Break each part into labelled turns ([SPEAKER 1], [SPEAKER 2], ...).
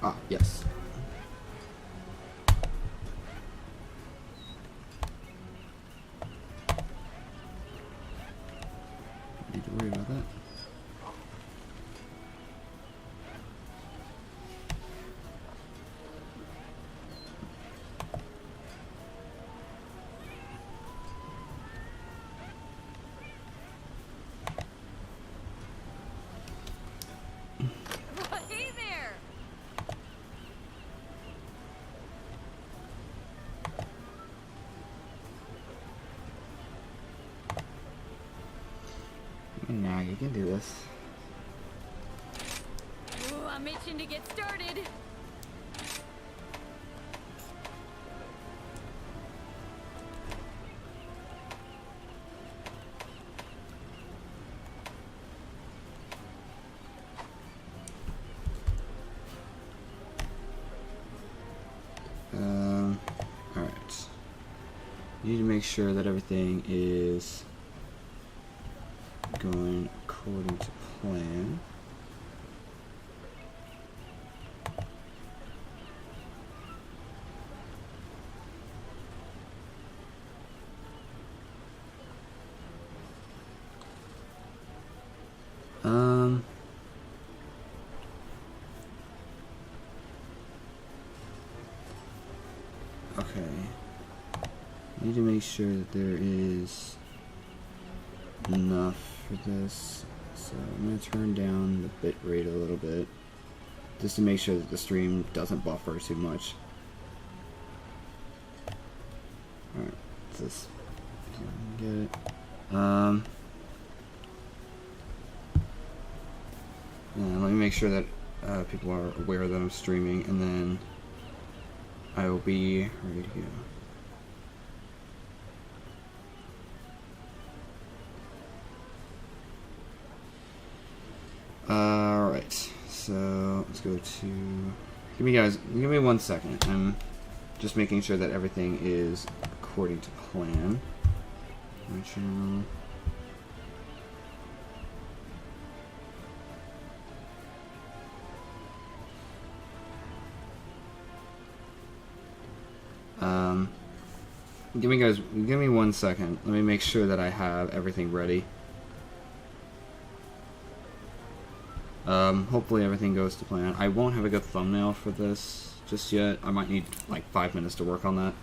[SPEAKER 1] Ah, yes. Need to worry about that.
[SPEAKER 2] Hey there!
[SPEAKER 1] Nah, you can do this.
[SPEAKER 2] Ooh, I'm itching to get started.
[SPEAKER 1] Alright. You need to make sure that everything is going according to plan. Okay. Need to make sure that there is enough for this. So I'm going to turn down the bit rate a little bit, just to make sure that the stream doesn't buffer too much. Alright, let's get it. And let me make sure that people are aware that I'm streaming, and then I will be ready to go. Alright, so let's go to... Give me 1 second. I'm just making sure that everything is according to plan. My channel. Give me 1 second. Let me make sure that I have everything ready. Hopefully everything goes to plan. I won't have a good thumbnail for this just yet. I might need like 5 minutes to work on that.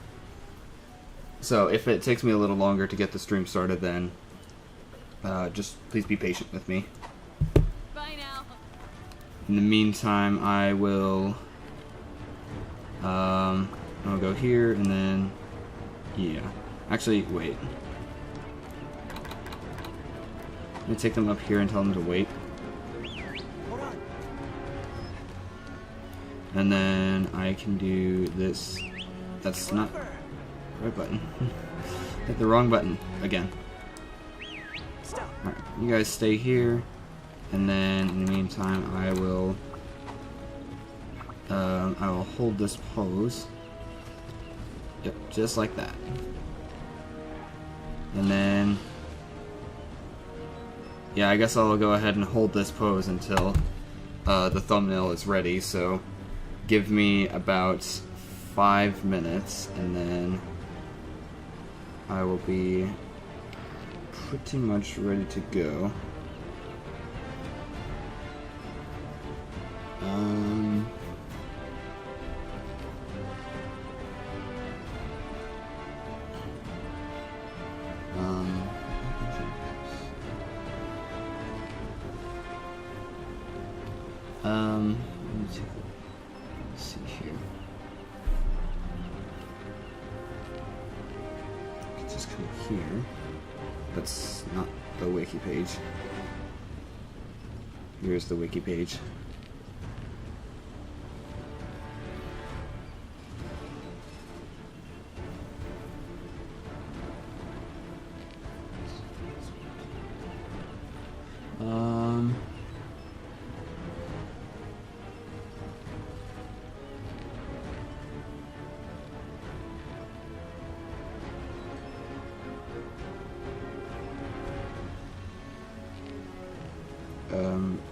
[SPEAKER 1] So if it takes me a little longer to get the stream started, then just please be patient with me.
[SPEAKER 2] Bye now.
[SPEAKER 1] In the meantime, I will I'll go here and then yeah. Actually, wait. Let me take them up here and tell them to wait. And then I can do this. That's not the right button. Hit the wrong button again. Alright, you guys stay here, and then in the meantime I will hold this pose. Yep, just like that. And then yeah, I guess I'll go ahead and hold this pose until the thumbnail is ready, so give me about 5 minutes, and then I will be pretty much ready to go. Let me take a see here. I can just come here. That's not the wiki page. Here's the wiki page.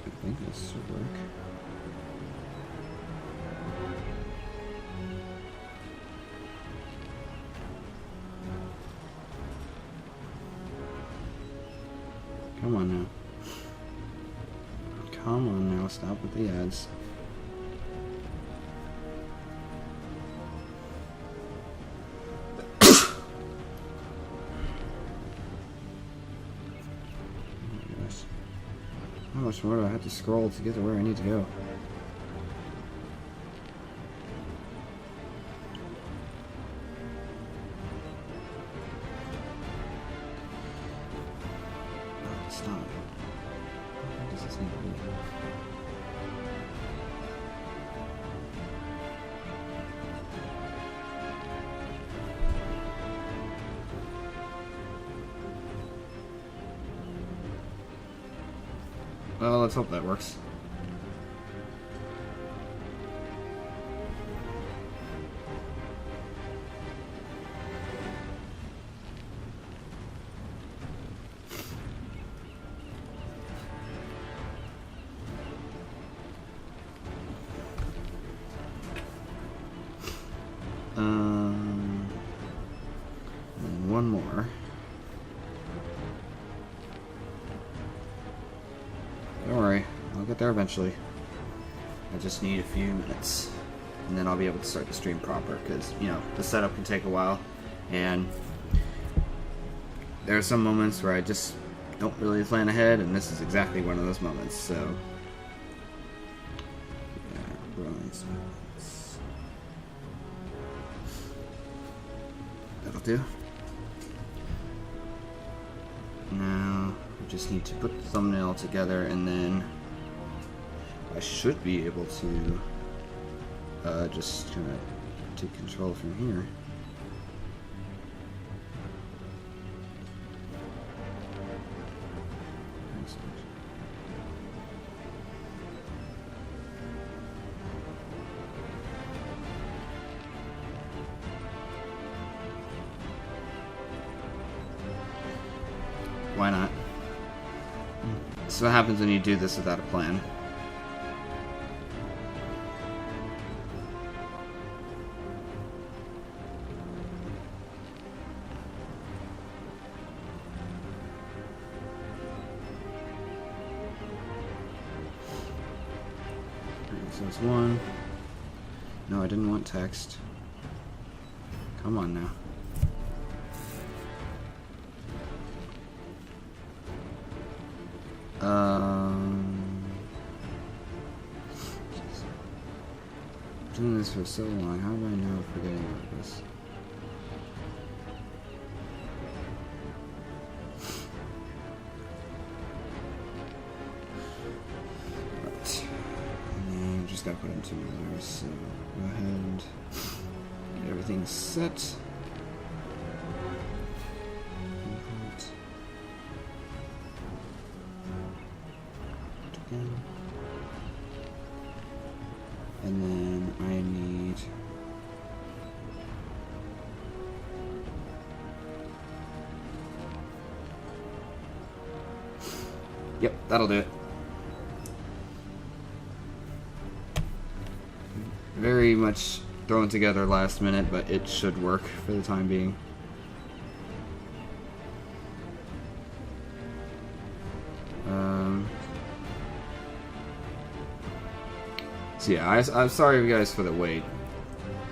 [SPEAKER 1] I think this should work. Come on now. Come on now, stop with the ads. How much more do I have to scroll to get to where I need to go? Oh, stop. What does this need to be? Well, let's hope that works. And one more. Don't worry, I'll get there eventually. I just need a few minutes, and then I'll be able to start the stream proper, because, you know, the setup can take a while, and there are some moments where I just don't really plan ahead, and this is exactly one of those moments, so... yeah, right. That'll do. Now, we just need to put the thumbnail together, and then I should be able to just kind of take control from here. Why not? So what happens when you do this without a plan? So it's one. No, I didn't want text. Come on now. Doing this for so long, how do I know forgetting about this? Right. And then you just gotta put in 2 others, so go ahead and get everything set. And then I need yep, that'll do it. Very much thrown together last minute, but it should work for the time being. So yeah, I'm sorry you guys for the wait.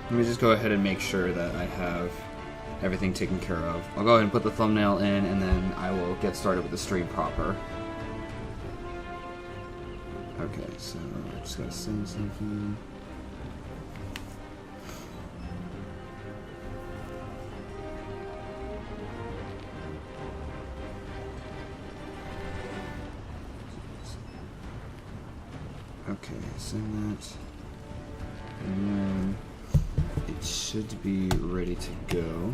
[SPEAKER 1] Let me just go ahead and make sure that I have everything taken care of. I'll go ahead and put the thumbnail in, and then I will get started with the stream proper. Okay, so I just gotta send something. Okay, send that, and then it should be ready to go.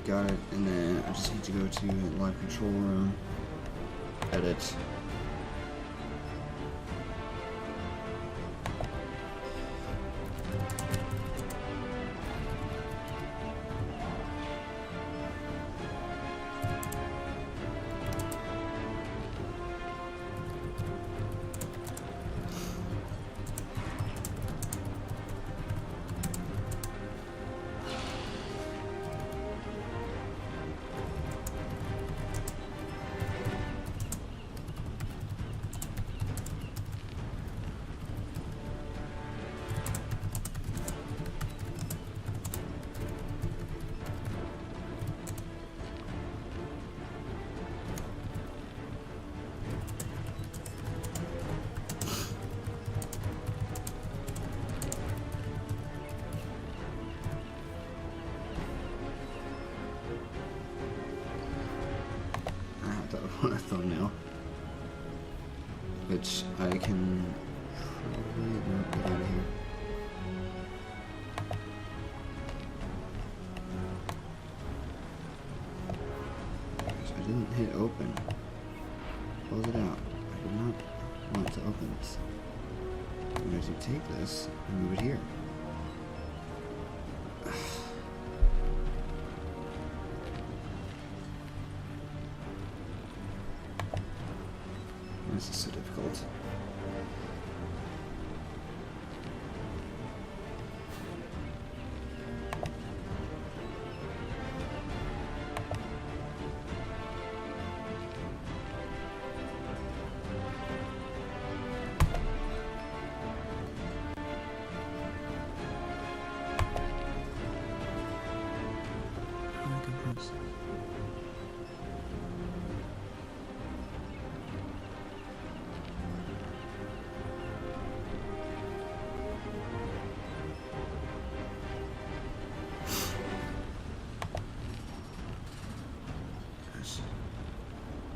[SPEAKER 1] got it, and then I just need to go to live control room, edit. On a thumbnail, which I can probably get out of here. I didn't hit open. Close it out. I did not want to open this. I'm going to take this and move it here. This is so difficult.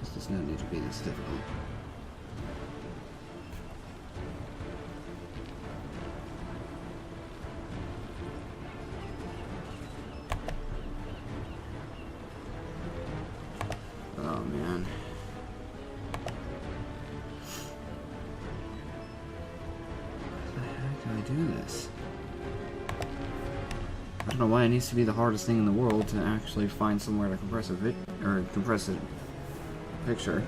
[SPEAKER 1] This does not need to be this difficult. Oh man. How the heck do I do this? I don't know why it needs to be the hardest thing in the world to actually find somewhere to compress a picture.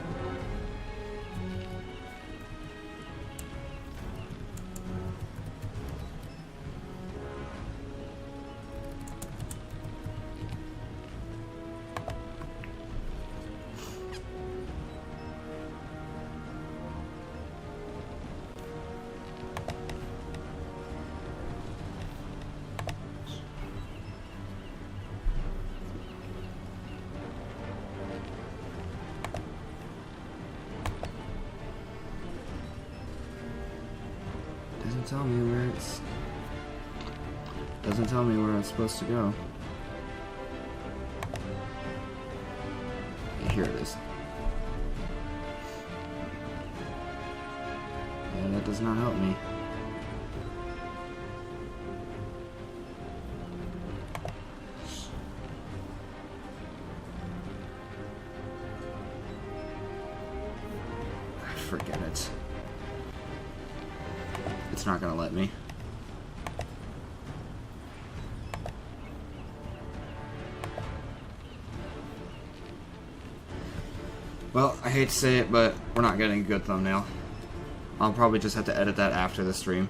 [SPEAKER 1] Doesn't tell me where it's supposed to go. Okay, here it is. Yeah, that does not help me. Forget it. It's not gonna let me. Well, I hate to say it, but we're not getting a good thumbnail. I'll probably just have to edit that after the stream.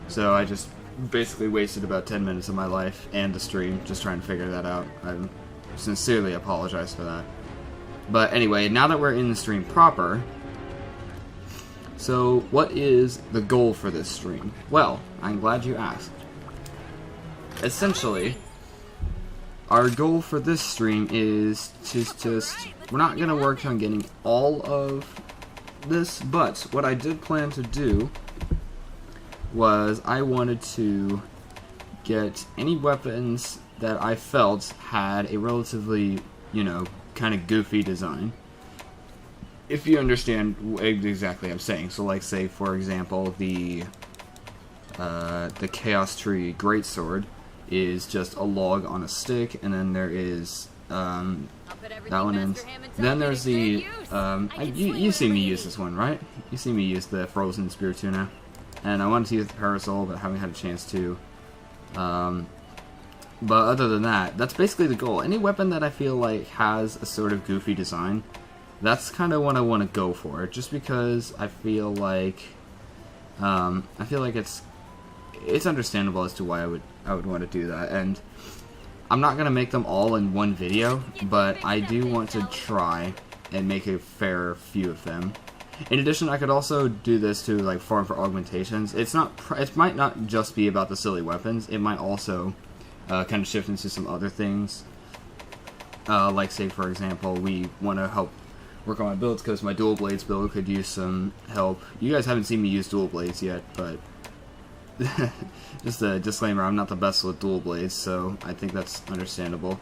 [SPEAKER 1] So I just basically wasted about 10 minutes of my life and the stream just trying to figure that out. I sincerely apologize for that. But anyway, now that we're in the stream proper, so what is the goal for this stream? Well, I'm glad you asked. Essentially, our goal for this stream is to just, we're not going to work on getting all of this, but what I did plan to do was I wanted to get any weapons that I felt had a relatively, you know, kind of goofy design. If you understand exactly what I'm saying. So like, say for example, the Chaos Tree Greatsword is just a log on a stick, and then there is that one ends. Then there's the you see me use this one, right? You see me use the frozen spear tuna, and I wanted to use the parasol, but haven't had a chance to. But other than that, that's basically the goal. Any weapon that I feel like has a sort of goofy design, that's kind of what I want to go for. Just because I feel like it's understandable as to why I would want to do that. And I'm not gonna make them all in one video, but I do want to try and make a fair few of them. In addition, I could also do this to like farm for augmentations. It might not just be about the silly weapons. It might also kind of shift into some other things. Like say for example, we want to help work on my builds because my dual blades build could use some help. You guys haven't seen me use dual blades yet, but just a disclaimer, I'm not the best with dual blades, so I think that's understandable.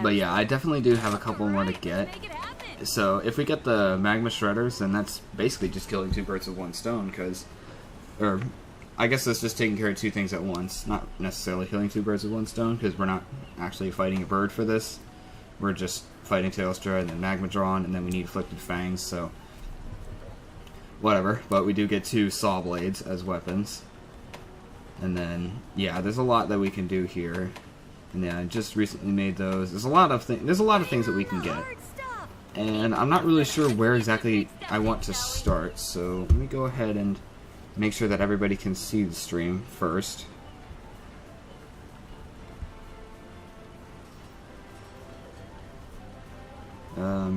[SPEAKER 1] But yeah, I definitely do have a couple more to get. So if we get the magma shredders, then that's basically just killing two birds with one stone, or I guess that's just taking care of two things at once, not necessarily killing two birds with one stone, because we're not actually fighting a bird for this. We're just fighting Tailstra and then Magmadron, and then we need Afflicted Fangs, so whatever. But we do get two saw blades as weapons. And then, yeah, there's a lot that we can do here. And yeah, I just recently made those. There's a lot of things that we can get. And I'm not really sure where exactly I want to start, so let me go ahead and make sure that everybody can see the stream first.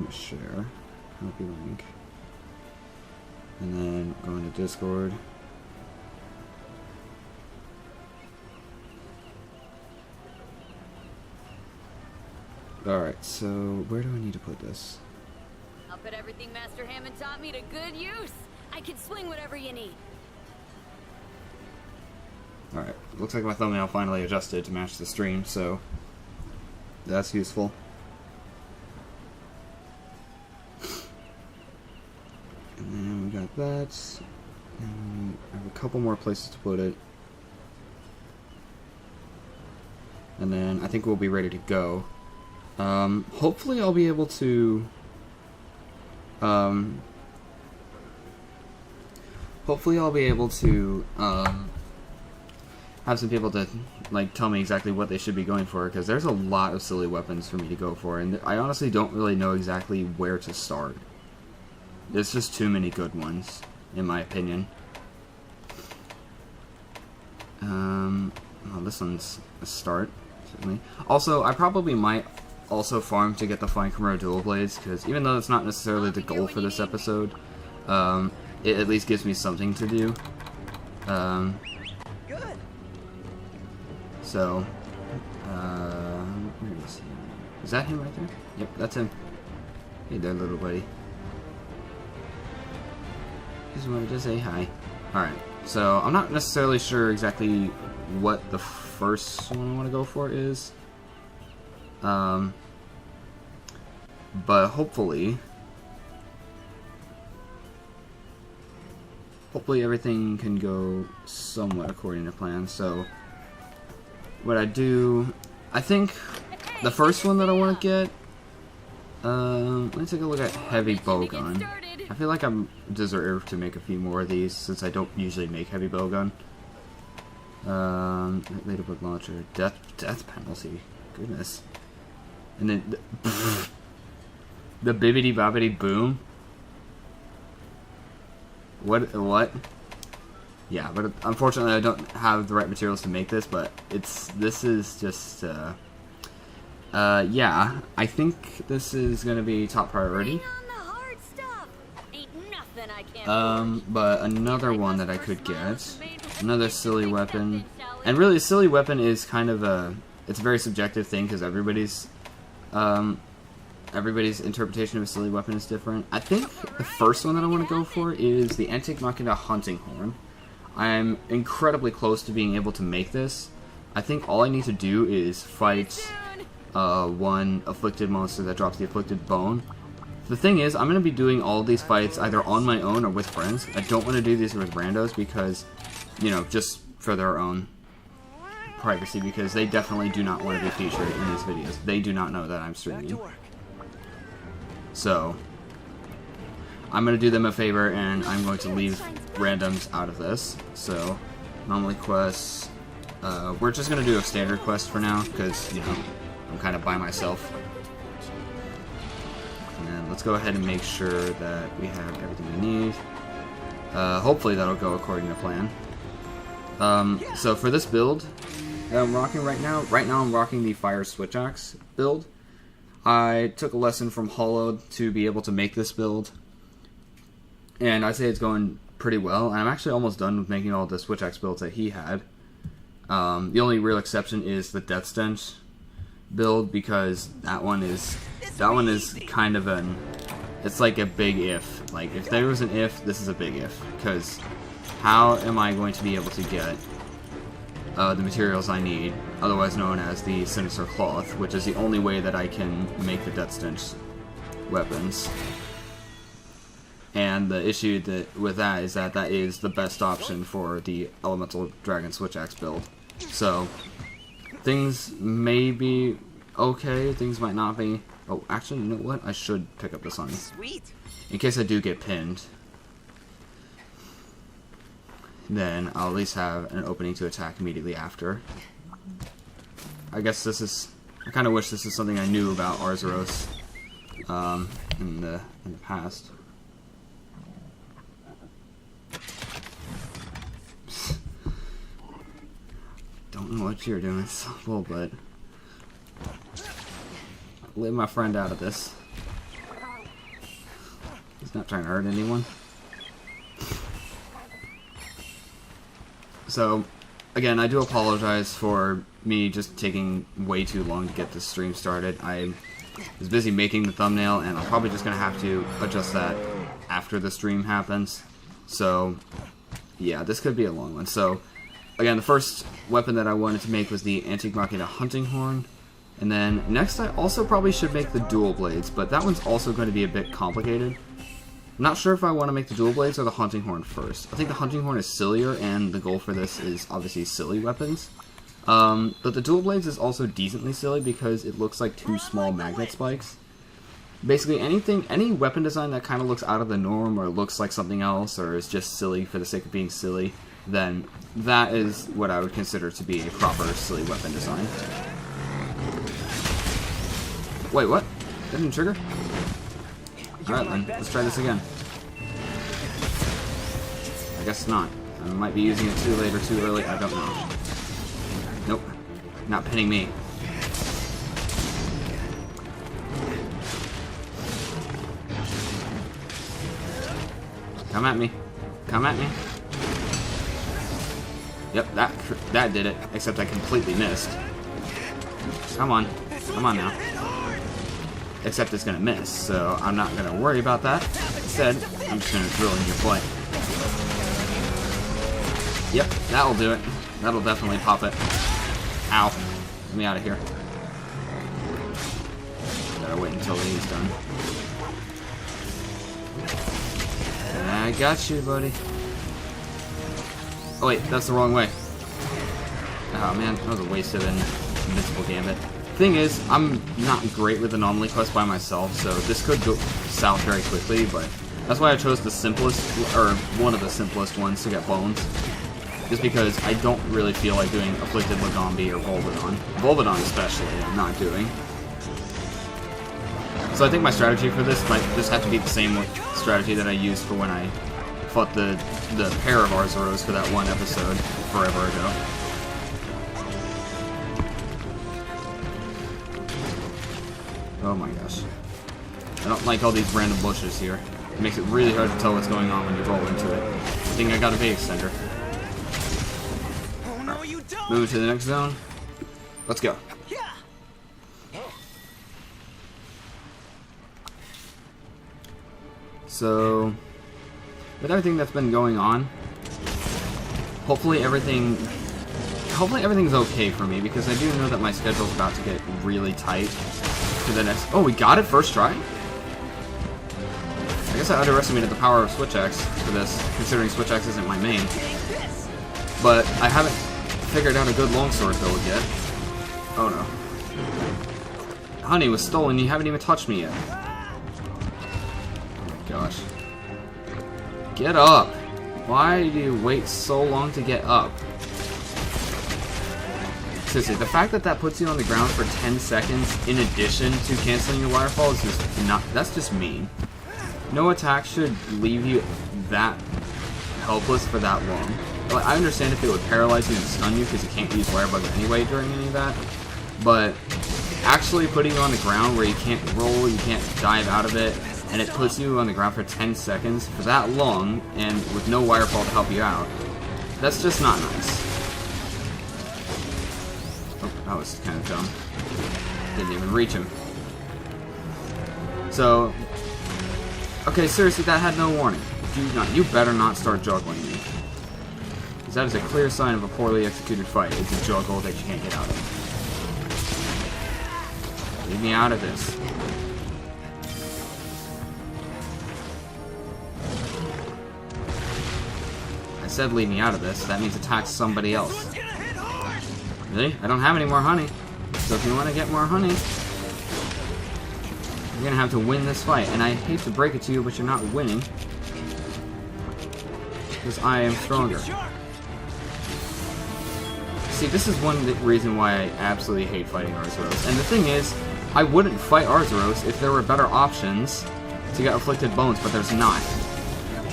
[SPEAKER 1] Share, copy link, and then go into Discord. Alright, so where do I need to put this?
[SPEAKER 2] I'll put everything Master Hammond taught me to good use. I can swing whatever you need.
[SPEAKER 1] Alright, looks like my thumbnail finally adjusted to match the stream, so that's useful. And then we got that, and I have a couple more places to put it. And then I think we'll be ready to go. Hopefully I'll be able to have some people to like tell me exactly what they should be going for, because there's a lot of silly weapons for me to go for, and I honestly don't really know exactly where to start. There's just too many good ones, in my opinion. Well, this one's a start, certainly. Also, I probably might also farm to get the Flying Chimera dual blades, because even though it's not necessarily the goal for this episode, it at least gives me something to do. So, where is he? Is that him right there? Yep, that's him. Hey there, little buddy. Just wanted to say hi. Alright, so I'm not necessarily sure exactly what the first one I want to go for is. But hopefully everything can go somewhat according to plan. So what I do, I think the first one that I want to get, let me take a look at Heavy Bowgun. I feel like I'm deserved to make a few more of these since I don't usually make Heavy Bowgun. Ladybug launcher, death penalty, goodness, and then the bibbity bobbity boom. What? Yeah, but unfortunately I don't have the right materials to make this. But this is just yeah, I think this is gonna be top priority. But another one that I could get, another silly weapon, and really a silly weapon is kind of it's a very subjective thing because everybody's interpretation of a silly weapon is different. I think the first one that I want to go for is the Antic Machina Hunting Horn. I'm incredibly close to being able to make this. I think all I need to do is fight one afflicted monster that drops the afflicted bone. The thing is, I'm going to be doing all of these fights either on my own or with friends. I don't want to do these with randos because, you know, just for their own privacy, because they definitely do not want to be featured in these videos. They do not know that I'm streaming. So, I'm going to do them a favor, and I'm going to leave randoms out of this. So, anomaly quests, we're just going to do a standard quest for now, because, you know, I'm kind of by myself. And let's go ahead and make sure that we have everything we need. Hopefully that'll go according to plan. So for this build that I'm rocking right now I'm rocking the Fire Switch Axe build. I took a lesson from Hollow to be able to make this build, and I'd say it's going pretty well, and I'm actually almost done with making all the Switch Axe builds that he had. The only real exception is the Death Stench build, because that one is kind of it's like a big if. Like, if there was an if, this is a big if, because how am I going to be able to get the materials I need, otherwise known as the Sinister Cloth, which is the only way that I can make the Death Stench weapons. And the issue with that is that is the best option for the Elemental Dragon Switch Axe build. So, things may be okay, things might not be. Oh, actually, you know what? I should pick up this on me.
[SPEAKER 3] Sweet.
[SPEAKER 1] In case I do get pinned, then I'll at least have an opening to attack immediately after. I guess this is... I kind of wish this is something I knew about Arzuros in the past. Don't know what you're doing, Supple, but leave my friend out of this. He's not trying to hurt anyone. So, again, I do apologize for me just taking way too long to get this stream started. I was busy making the thumbnail, and I'm probably just going to have to adjust that after the stream happens. So, yeah, this could be a long one. So, again, the first weapon that I wanted to make was the Antique Machina Hunting Horn. And then, next I also probably should make the Dual Blades, but that one's also going to be a bit complicated. I'm not sure if I want to make the Dual Blades or the Hunting Horn first. I think the Hunting Horn is sillier, and the goal for this is obviously silly weapons. But the Dual Blades is also decently silly because it looks like two small magnet spikes. Basically, any weapon design that kind of looks out of the norm, or looks like something else, or is just silly for the sake of being silly, then that is what I would consider to be a proper silly weapon design. Wait, what? That didn't trigger? Alright then, let's try this again. I guess not. I might be using it too late or too early, I don't know. Nope. Not pinning me. Come at me. Come at me. Yep, that did it, except I completely missed. Come on. Come on now. Except it's gonna miss, so I'm not gonna worry about that. Instead, I'm just gonna drill in your flight. Yep, that'll do it. That'll definitely pop it. Ow. Get me out of here. Gotta wait until he's done. I got you, buddy. Oh wait, that's the wrong way. Oh man, that was a waste of an invincible gambit. Thing is, I'm not great with anomaly quests by myself, so this could go south very quickly, but that's why I chose the simplest, or one of the simplest ones to get bones. Just because I don't really feel like doing Afflicted Lagombi or Volvidon. Volvidon especially, I'm not doing. So I think my strategy for this might just have to be the same strategy that I used for when I fought the pair of Arzuros for that one episode forever ago. Oh my gosh. I don't like all these random bushes here. It makes it really hard to tell what's going on when you roll into it. I think I got a base extender.
[SPEAKER 3] Oh, no, you don't.
[SPEAKER 1] Move to the next zone. Let's go.
[SPEAKER 3] Yeah.
[SPEAKER 1] So, with everything that's been going on, hopefully everything's okay for me, because I do know that my schedule's about to get really tight to the next... Oh, we got it first try? I guess I underestimated the power of Switch Axe for this, considering Switch Axe isn't my main. But I haven't figured out a good longsword build yet. Oh no. Honey was stolen, you haven't even touched me yet. Oh my gosh. Get up! Why do you wait so long to get up? Seriously, the fact that that puts you on the ground for 10 seconds in addition to canceling your wirefall is just not, that's just mean. No attack should leave you that helpless for that long. Like, I understand if it would paralyze you and stun you because you can't use Wirebug anyway during any of that, but actually putting you on the ground where you can't roll, you can't dive out of it, and it puts you on the ground for 10 seconds for that long, and with no Wirefall to help you out, that's just not nice. Oh, that was kind of dumb. Didn't even reach him. So, okay, seriously, that had no warning. You better not start juggling me. Because that is a clear sign of a poorly executed fight. It's a juggle that you can't get out of. Leave me out of this. I said leave me out of this. That means attack somebody else. Really? I don't have any more honey. So if you want to get more honey, you're going to have to win this fight. And I hate to break it to you, but you're not winning. Because I am stronger. See, this is one reason why I absolutely hate fighting Arzuros. And the thing is, I wouldn't fight Arzuros if there were better options to get Afflicted Bones, but there's not.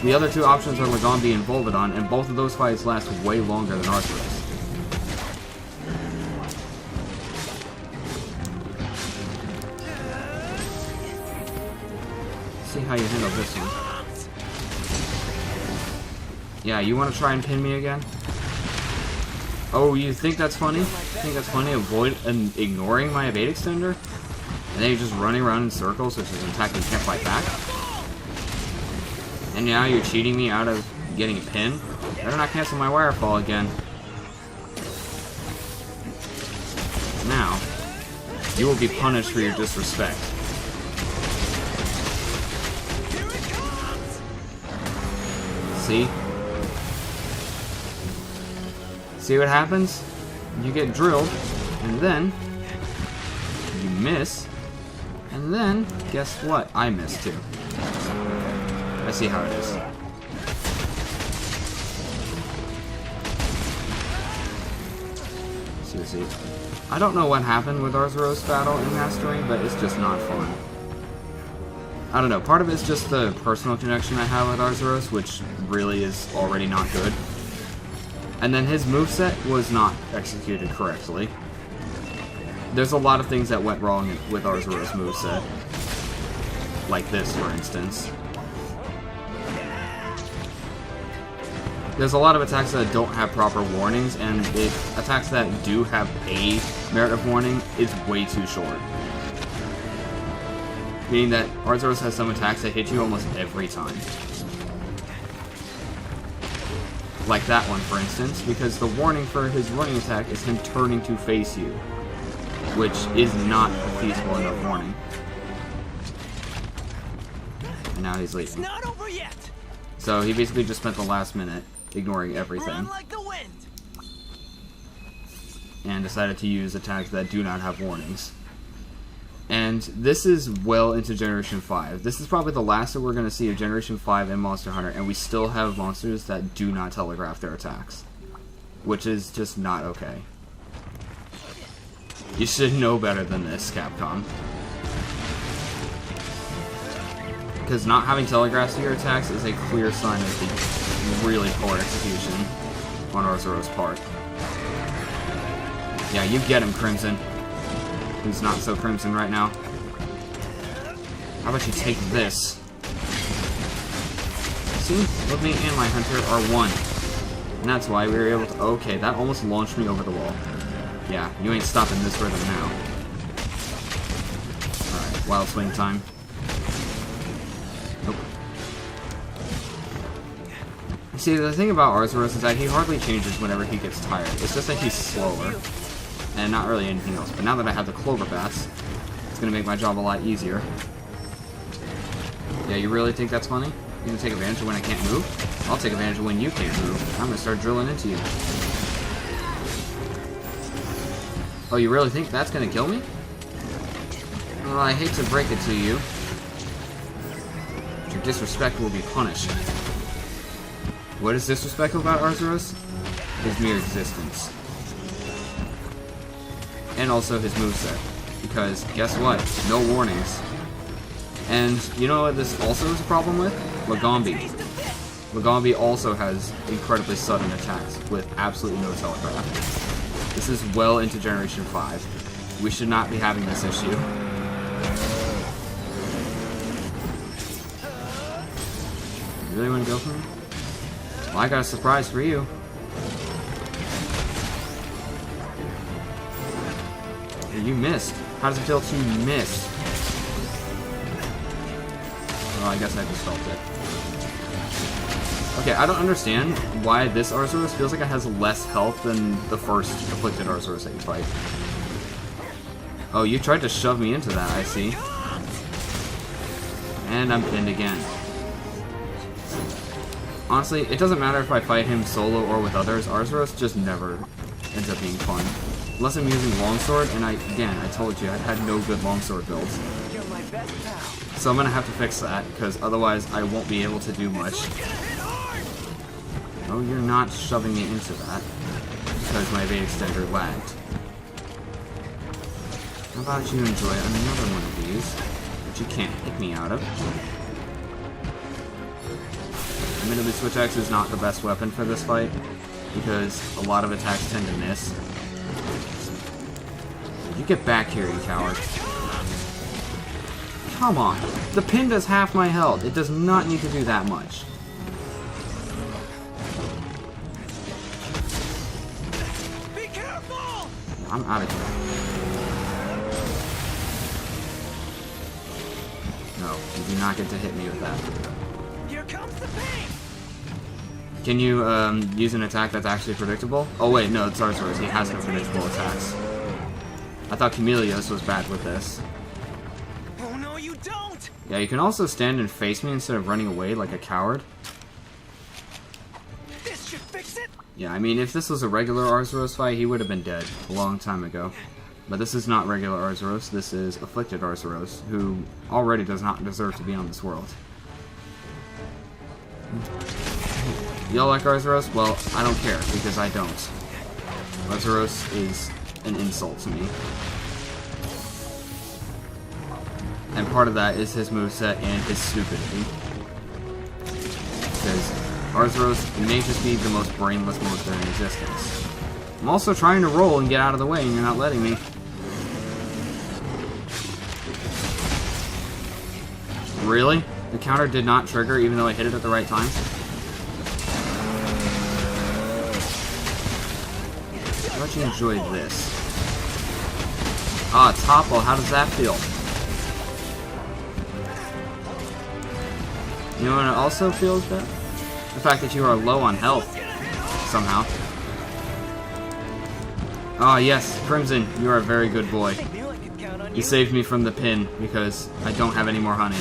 [SPEAKER 1] The other two options are Lagambi and Volvidon, and both of those fights last way longer than Arzuros. See how you handle this one. Yeah, you want to try and pin me again? Oh, you think that's funny? You think that's funny? Ignoring my evade extender? And then you're just running around in circles, which is an attack you can't fight back? And now you're cheating me out of getting a pin? Better not cancel my Wirefall again. Now, you will be punished for your disrespect. See? See what happens? You get drilled, and then you miss, and then guess what? I miss too. I see how it is. See. I don't know what happened with Arzuros battle in Mastering, but it's just not fun. I don't know, part of it's just the personal connection I have with Arzuros, which really is already not good. And then his moveset was not executed correctly. There's a lot of things that went wrong with Arzuros' moveset. Like this, for instance. There's a lot of attacks that don't have proper warnings, and the attacks that do have a merit of warning is way too short. Meaning that Arzuros has some attacks that hit you almost every time. Like that one, for instance, because the warning for his running attack is him turning to face you, which is not a feasible enough warning. And now he's leaving.
[SPEAKER 3] It's not over yet.
[SPEAKER 1] So he basically just spent the last minute ignoring everything.
[SPEAKER 3] Run like the wind.
[SPEAKER 1] And decided to use attacks that do not have warnings. And this is well into Generation 5. This is probably the last that we're going to see of Generation 5 in Monster Hunter, and we still have monsters that do not telegraph their attacks. Which is just not okay. You should know better than this, Capcom. Because not having telegraphs to your attacks is a clear sign of the really poor execution on Arzuros' part. Yeah, you get him, Crimson. Who's not so Crimson right now. How about you take this? See? Both me and my hunter are one. And that's why we were able to... Okay, that almost launched me over the wall. Yeah, you ain't stopping this rhythm now. Alright, wild swing time. Nope. See, the thing about Arzuros is that he hardly changes whenever he gets tired. It's just that he's slower. And not really anything else. But now that I have the Clover Bats, it's going to make my job a lot easier. Yeah, you really think that's funny? You gonna take advantage of when I can't move? I'll take advantage of when you can't move. I'm gonna start drilling into you. Oh, you really think that's gonna kill me? Well, I hate to break it to you. Your disrespect will be punished. What is disrespectful about Arzuros? His mere existence. And also his moveset. Because, guess what? No warnings. And, you know what this also is a problem with? Lagombi. Lagombi also has incredibly sudden attacks with absolutely no telegraph. This is well into Generation 5. We should not be having this issue. You really want to go for me? Well, I got a surprise for you. You missed. How does it feel to miss? Oh, I guess I just felt it. Okay, I don't understand why this Arzuros feels like it has less health than the first afflicted Arzuros that you fight. Oh, you tried to shove me into that, I see. And I'm pinned again. Honestly, it doesn't matter if I fight him solo or with others, Arzuros just never ends up being fun. Unless I'm using longsword, and I told you, I had no good longsword builds. So I'm gonna have to fix that, because otherwise I won't be able to do much. Oh, you're not shoving me into that, because my evade extender lagged. How about you enjoy another one of these, that you can't hit me out of? Admittedly, Switch Axe is not the best weapon for this fight, because a lot of attacks tend to miss. You get back here, you coward. Come on. The pin does half my health. It does not need to do that much.
[SPEAKER 3] Be careful!
[SPEAKER 1] I'm out of here. No, you do not get to hit me with that.
[SPEAKER 3] Here comes the pain!
[SPEAKER 1] Can you use an attack that's actually predictable? Oh wait, no, it's Arzuros. He has no predictable attacks. I thought Chameleos was bad with this.
[SPEAKER 3] Oh no, you don't!
[SPEAKER 1] Yeah, you can also stand and face me instead of running away like a coward.
[SPEAKER 3] This should fix it!
[SPEAKER 1] Yeah, I mean, if this was a regular Arzuros fight, he would have been dead a long time ago. But this is not regular Arzuros, this is afflicted Arzuros, who already does not deserve to be on this world. Y'all like Arzuros? Well, I don't care, because I don't. Arzuros is an insult to me. And part of that is his moveset and his stupidity. Because Arzuros may just be the most brainless monster in existence. I'm also trying to roll and get out of the way, and you're not letting me. Really? The counter did not trigger even though I hit it at the right time? How about you enjoy this? Ah, topple, how does that feel? You know what it also feels bad? The fact that you are low on health, somehow. Ah, yes, Crimson, you are a very good boy. You saved me from the pin, because I don't have any more honey.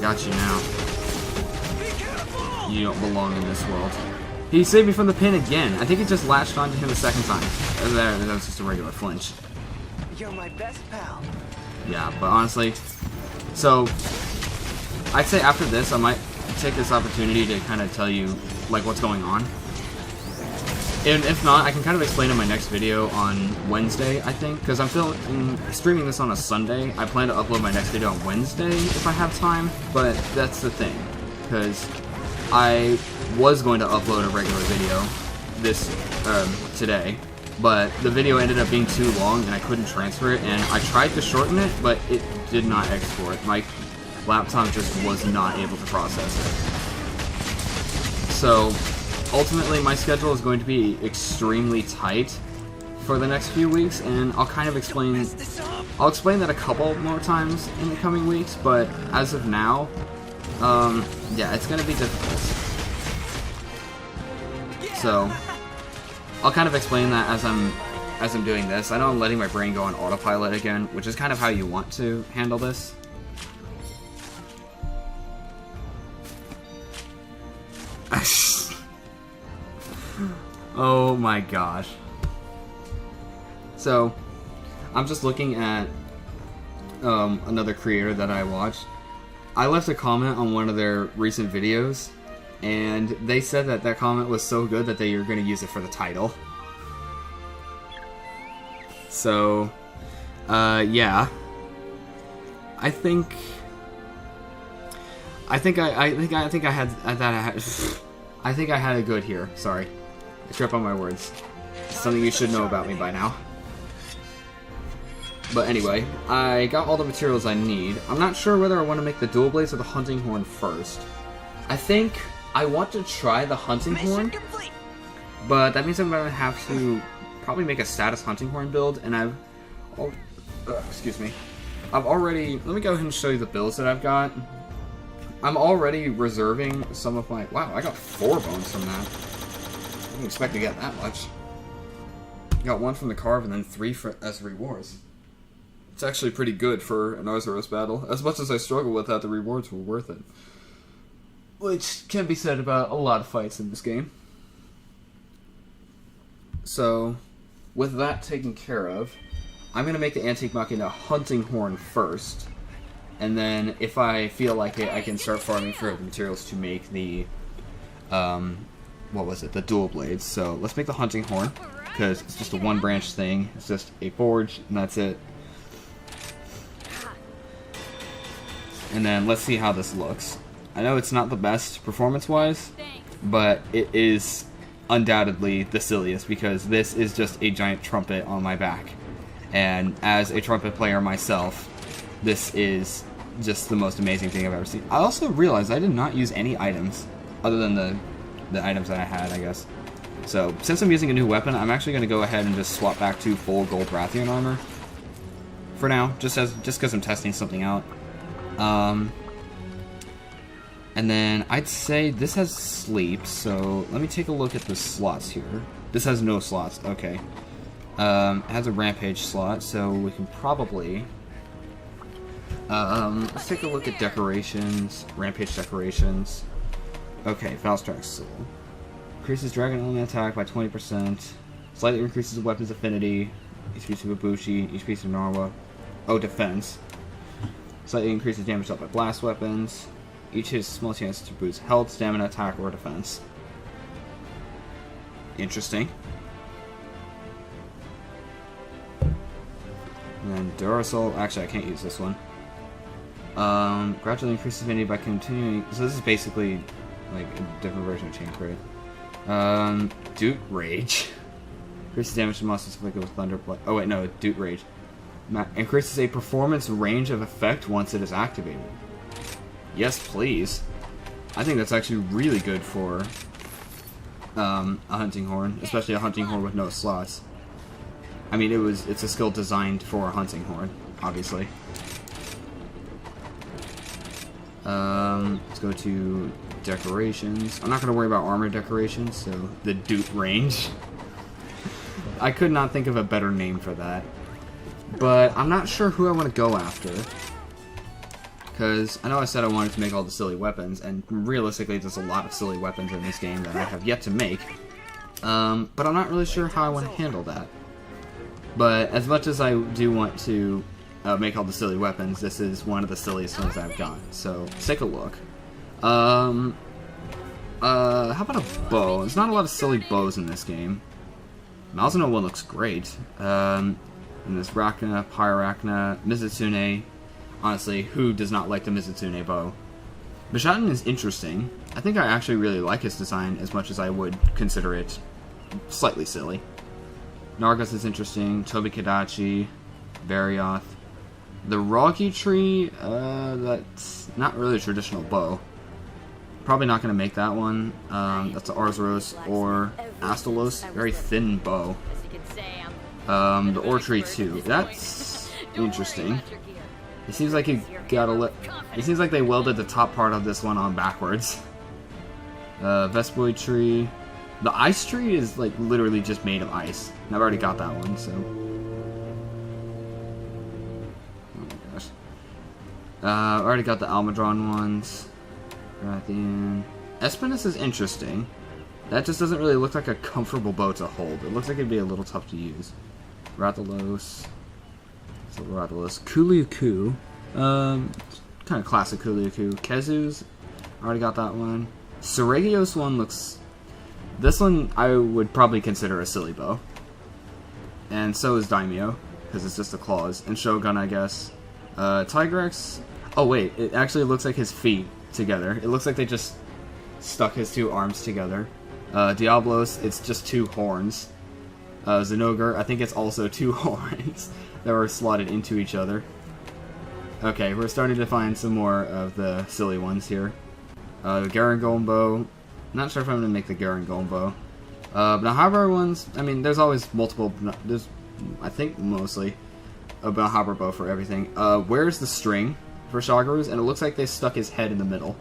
[SPEAKER 1] Got you now. You don't belong in this world. He saved me from the pin again. I think it just latched onto him a second time. That was just a regular flinch.
[SPEAKER 3] You're my best pal.
[SPEAKER 1] Yeah, but honestly, so I'd say after this, I might take this opportunity to kind of tell you like what's going on. And if not, I can kind of explain in my next video on Wednesday, I think, because I'm streaming this on a Sunday. I plan to upload my next video on Wednesday if I have time, but that's the thing, because I was going to upload a regular video this today, but the video ended up being too long and I couldn't transfer it, and I tried to shorten it, but it did not export. My laptop just was not able to process it. So ultimately, my schedule is going to be extremely tight for the next few weeks, and I'll kind of explain. I'll explain that a couple more times in the coming weeks, but as of now, yeah, it's going to be difficult. So I'll kind of explain that as I'm doing this. I know I'm letting my brain go on autopilot again, which is kind of how you want to handle this. Oh my gosh. So, I'm just looking at another creator that I watched. I left a comment on one of their recent videos, and they said that that comment was so good that they were going to use it for the title. So, yeah. I think I had a good here. Sorry, I trip on my words. It's something you should know about me by now. But anyway, I got all the materials I need. I'm not sure whether I want to make the dual blades or the hunting horn first. I think I want to try the hunting horn, but that means I'm gonna have to probably make a status hunting horn build, and excuse me. I've already. Let me go ahead and show you the builds that I've got. I'm already reserving some of my... Wow, I got 4 bones from that. I didn't expect to get that much. Got 1 from the carve and then 3 as rewards. It's actually pretty good for an Arzuros battle. As much as I struggle with that, the rewards were worth it. Which can be said about a lot of fights in this game. So, with that taken care of, I'm going to make the Antique Machina hunting horn first. And then, if I feel like it, I can start farming for the materials to make the, the dual blades. So, let's make the hunting horn, because it's just a 1-branch thing. It's just a forge, and that's it. And then, let's see how this looks. I know it's not the best performance-wise, but it is undoubtedly the silliest, because this is just a giant trumpet on my back. And as a trumpet player myself, this is just the most amazing thing I've ever seen. I also realized I did not use any items other than the items that I had, I guess. So, since I'm using a new weapon, I'm actually going to go ahead and just swap back to full gold Rathian armor. For now, just because I'm testing something out. And then I'd say this has sleep, so let me take a look at the slots here. This has no slots, okay. It has a rampage slot, so we can probably... let's take a look at decorations, rampage decorations. Okay, Faustrak's Soul. Increases dragon element attack by 20%. Slightly increases the weapon's affinity. Each piece of Ibushi, each piece of Narwa. Oh, defense. Slightly increases damage dealt by blast weapons. Each has small chance to boost health, stamina, attack, or defense. Interesting. And then Durasol. Actually, I can't use this one. Gradually increases affinity by continuing. So this is basically like a different version of Chain Parade. Doot Rage. Increases damage to monsters afflicted with Thunder Blood. Oh wait, no, Doot Rage. Increases a performance range of effect once it is activated. Yes, please. I think that's actually really good for a hunting horn, especially a hunting horn with no slots. I mean, it's a skill designed for a hunting horn, obviously. Let's go to decorations. I'm not going to worry about armor decorations, so the Doot range. I could not think of a better name for that. But I'm not sure who I want to go after. Because I know I said I wanted to make all the silly weapons, and realistically there's a lot of silly weapons in this game that I have yet to make. But I'm not really sure how I want to handle that. But as much as I do want to make all the silly weapons, this is one of the silliest ones I've done. So, let's take a look. How about a bow? There's not a lot of silly bows in this game. Malzeno one looks great. And there's Rachna, Pyrarachna, Mizutsune. Honestly, who does not like the Mizutsune bow? Bishaten is interesting. I think I actually really like his design as much as I would consider it slightly silly. Nargos is interesting. Tobi Kadachi, Barioth. The Rocky Tree, that's not really a traditional bow. Probably not going to make that one. That's the Arzuros or Astalos. Very thin bow. The Ore Tree too. That's interesting. It seems like you gotta it seems like they welded the top part of this one on backwards. Vespoid Tree. The Ice Tree is like literally just made of ice. And I've already got that one, so. Oh my gosh. I've already got the Almadron ones. Rathian. Espinus is interesting. That just doesn't really look like a comfortable bow to hold. It looks like it'd be a little tough to use. Rathalos. So Rathalos. Kuliuku. Kind of classic Kuliuku. Kezu's. Already got that one. Seregios one looks... This one I would probably consider a silly bow. And so is Daimyo, because it's just the claws. And Shogun, I guess. Tigrex... Oh wait, it actually looks like his feet together. It looks like they just stuck his two arms together. Diablos, it's just two horns. Zenogre, I think it's also two horns that were slotted into each other. Okay, we're starting to find some more of the silly ones here. Garangolbo. Not sure if I'm going to make the Garangolbo. Nahabra ones, I mean, there's always multiple, there's, I think, mostly a Nahabra bow for everything. Where's the string for Shagaru's? And it looks like they stuck his head in the middle.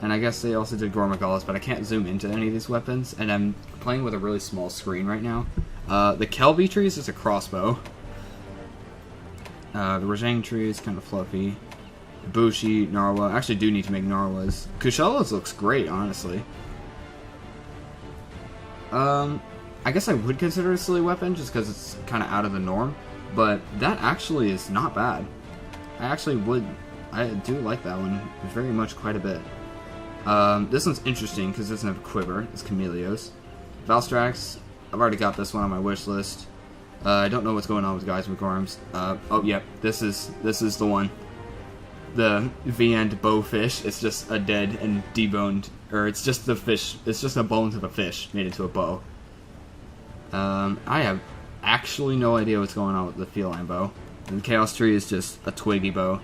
[SPEAKER 1] And I guess they also did Gormagalis, but I can't zoom into any of these weapons, and I'm playing with a really small screen right now. The Kelby tree is just a crossbow. The Rajang tree is kind of fluffy. Bushi, Narwa. I actually do need to make Narwas. Kushalas looks great, honestly. I guess I would consider it a silly weapon, just because it's kind of out of the norm, but that actually is not bad. I do like that one very much, quite a bit. This one's interesting because it doesn't have a quiver. It's Chameleos. Valstrax, I've already got this one on my wish list. I don't know what's going on with guys with arms. Oh yeah, this is the one. The V-end bowfish. It's just a dead and deboned, or it's just the fish. It's just the bones of a fish made into a bow. I have actually no idea what's going on with the feline bow. And the Chaos Tree is just a twiggy bow,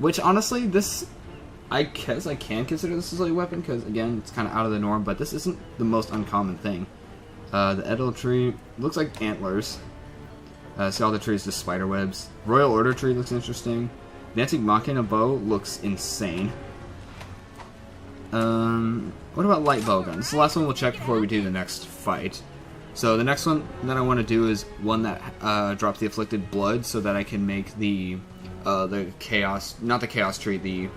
[SPEAKER 1] which honestly, this. I guess I can consider this a silly weapon, because, again, it's kind of out of the norm, but this isn't the most uncommon thing. The Edel Tree looks like antlers. Scalda Tree is just spider webs. Royal Order Tree looks interesting. Nantic Machina Bow looks insane. What about Light Bowgun? This is the last one we'll check before we do the next fight. So the next one that I want to do is one that drops the Afflicted Blood, so that I can make the Chaos... Not the Chaos Tree, the...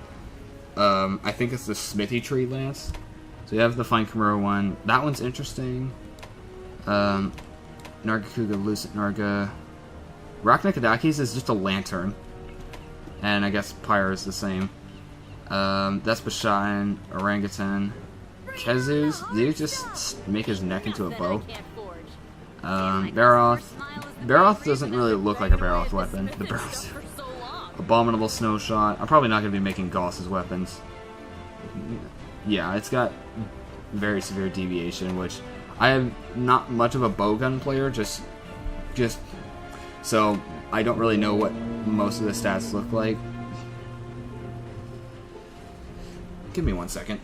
[SPEAKER 1] I think it's the Smithy Tree Lance. So you have the Fine Kimura one. That one's interesting. Nargacuga, Lucent Narga. Raknakadakis is just a lantern. And I guess Pyre is the same. That's Bashan, Orangutan. Kezu's, did he just make his neck into a bow? Baroth. Baroth doesn't really look like a Baroth weapon. The Baroth. Abominable Snow Shot. I'm probably not going to be making Gauss's weapons. Yeah, it's got very severe deviation, which I am not much of a bowgun player, just so I don't really know what most of the stats look like. Give me 1 second.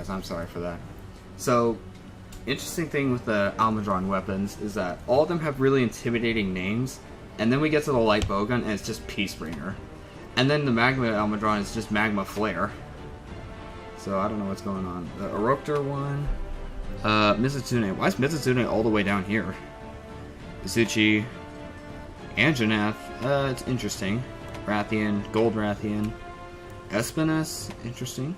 [SPEAKER 1] I'm sorry for that. So, interesting thing with the Almudron weapons is that all of them have really intimidating names, and then we get to the light bowgun and it's just Peacebringer. And then the Magma Almudron is just Magma Flare. So I don't know what's going on. The Oroctor one. Mizutune. Why is Mizutune all the way down here? Izuchi. Anjanath. It's interesting. Rathian. Gold Rathian. Espinus. Interesting.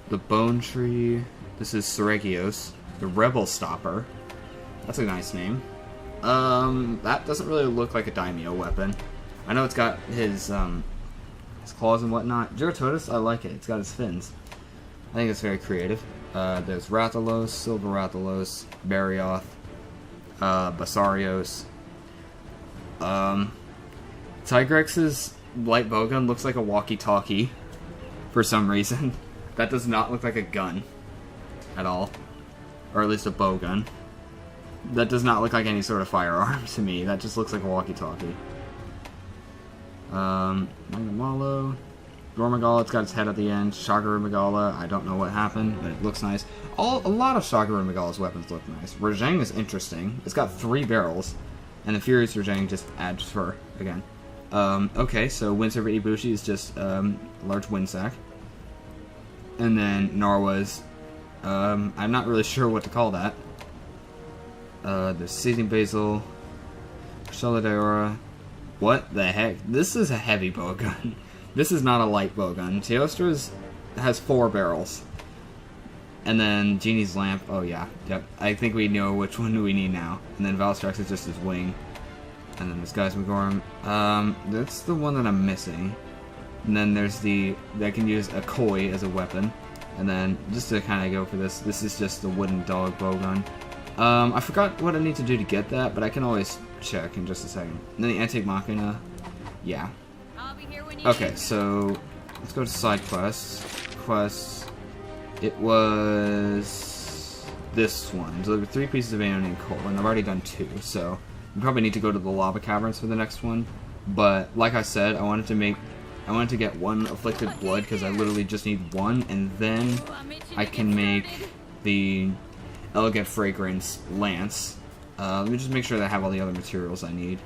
[SPEAKER 1] The Bone Tree. This is Seregios. The Rebel Stopper. That's a nice name. That doesn't really look like a daimyo weapon. I know it's got his claws and whatnot. Gyrototus, I like it. It's got his fins. I think it's very creative. There's Rathalos, Silver Rathalos, Barioth, Basarios. Tigrex's light bowgun looks like a walkie-talkie for some reason. That does not look like a gun at all. Or at least a bowgun. That does not look like any sort of firearm to me. That just looks like a walkie-talkie. Mangamalo. Gormagala, it's got its head at the end. Shagaru Magala, I don't know what happened, but it looks nice. A lot of Shagaru Magala's weapons look nice. Rajang is interesting. It's got 3 barrels. And the Furious Rajang just adds fur again. Okay, so Windsurfer Ibushi is just large wind sack. And then Narwa's, I'm not really sure what to call that. The Seething Basil, Shaladeora. What the heck? This is a heavy bowgun. This is not a light bowgun. Teostra's has 4 barrels. And then Genie's Lamp, oh yeah, yep. I think we know which one we need now. And then Valstrax is just his wing. And then this guy's Magorm. That's the one that I'm missing. And then there's that can use a koi as a weapon. And then, just to kind of go for this is just the wooden dog bowgun. I forgot what I need to do to get that, but I can always check in just a second. And then the Antique Machina, yeah.
[SPEAKER 2] I'll be here when you
[SPEAKER 1] Okay,
[SPEAKER 2] need me.
[SPEAKER 1] so let's go to side quests. It was this one. So there were 3 pieces of Aeonian coal, and I've already done 2, so we probably need to go to the lava caverns for the next one. But like I said, I wanted to get 1 afflicted blood because I literally just need 1, and then I can make the elegant fragrance lance. Let me just make sure that I have all the other materials I need.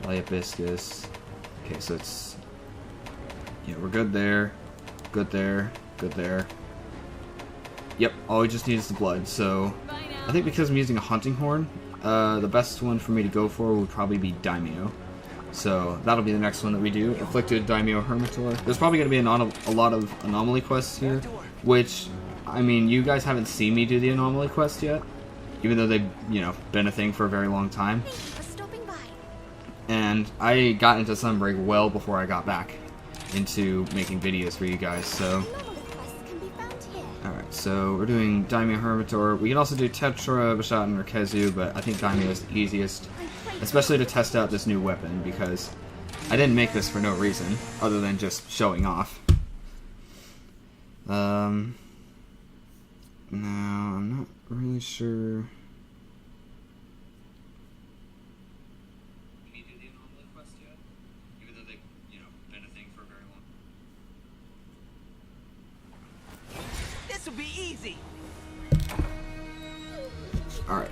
[SPEAKER 1] Hibiscus. Okay, so it's, yeah, we're good there. Good there. Good there. Yep, all we just need is the blood. So
[SPEAKER 2] Bye now.
[SPEAKER 1] I think because I'm using a hunting horn, the best one for me to go for would probably be Daimyo. So that'll be the next one that we do. Afflicted Daimyo Hermitor. There's probably going to be a lot of anomaly quests here, which, I mean, you guys haven't seen me do the anomaly quest yet, even though they've, you know, been a thing for a very long time.
[SPEAKER 4] Thanks for stopping by.
[SPEAKER 1] And I got into Sunbreak well before I got back into making videos for you guys, so...
[SPEAKER 4] Anomaly quests can be found here.
[SPEAKER 1] Alright, so we're doing Daimyo Hermitor. We can also do Tetra, Bashaten, or Kezu, but I think Daimyo is the easiest. Especially to test out this new weapon, because I didn't make this for no reason, other than just showing off. Now, I'm not really sure...
[SPEAKER 3] This will be easy.
[SPEAKER 1] Alright.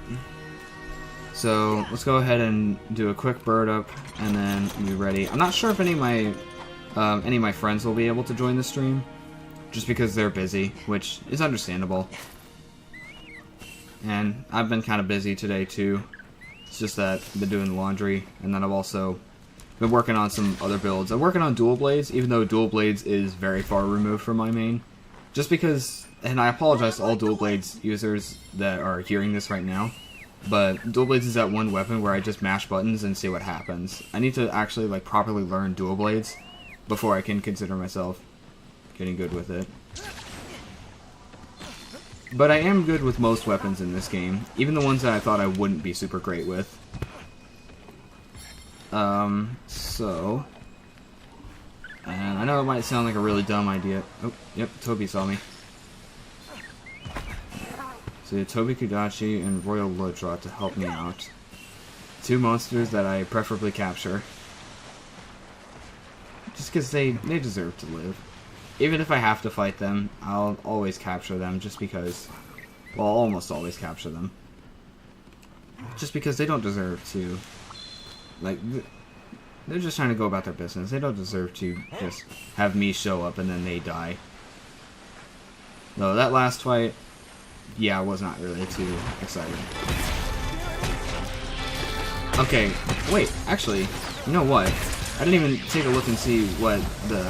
[SPEAKER 1] So, let's go ahead and do a quick bird up, and then be ready. I'm not sure if any of my friends will be able to join the stream, just because they're busy, which is understandable. And I've been kind of busy today, too. It's just that I've been doing laundry, and then I've also been working on some other builds. I'm working on Dual Blades, even though Dual Blades is very far removed from my main. Just because, and I apologize to all Dual Blades users that are hearing this right now, but Dual Blades is that one weapon where I just mash buttons and see what happens. I need to actually, like, properly learn Dual Blades before I can consider myself getting good with it. But I am good with most weapons in this game, even the ones that I thought I wouldn't be super great with. So... And I know it might sound like a really dumb idea. Oh, yep, Toby saw me. So Toby Kudachi and Royal Lodra to help me out. 2 monsters that I preferably capture. Just because they deserve to live. Even if I have to fight them, I'll always capture them just because... Well, I'll almost always capture them. Just because they don't deserve to... Like, they're just trying to go about their business. They don't deserve to just have me show up and then they die. Though that last fight... Yeah, I was not really too excited. Okay, wait, actually, you know what? I didn't even take a look and see what the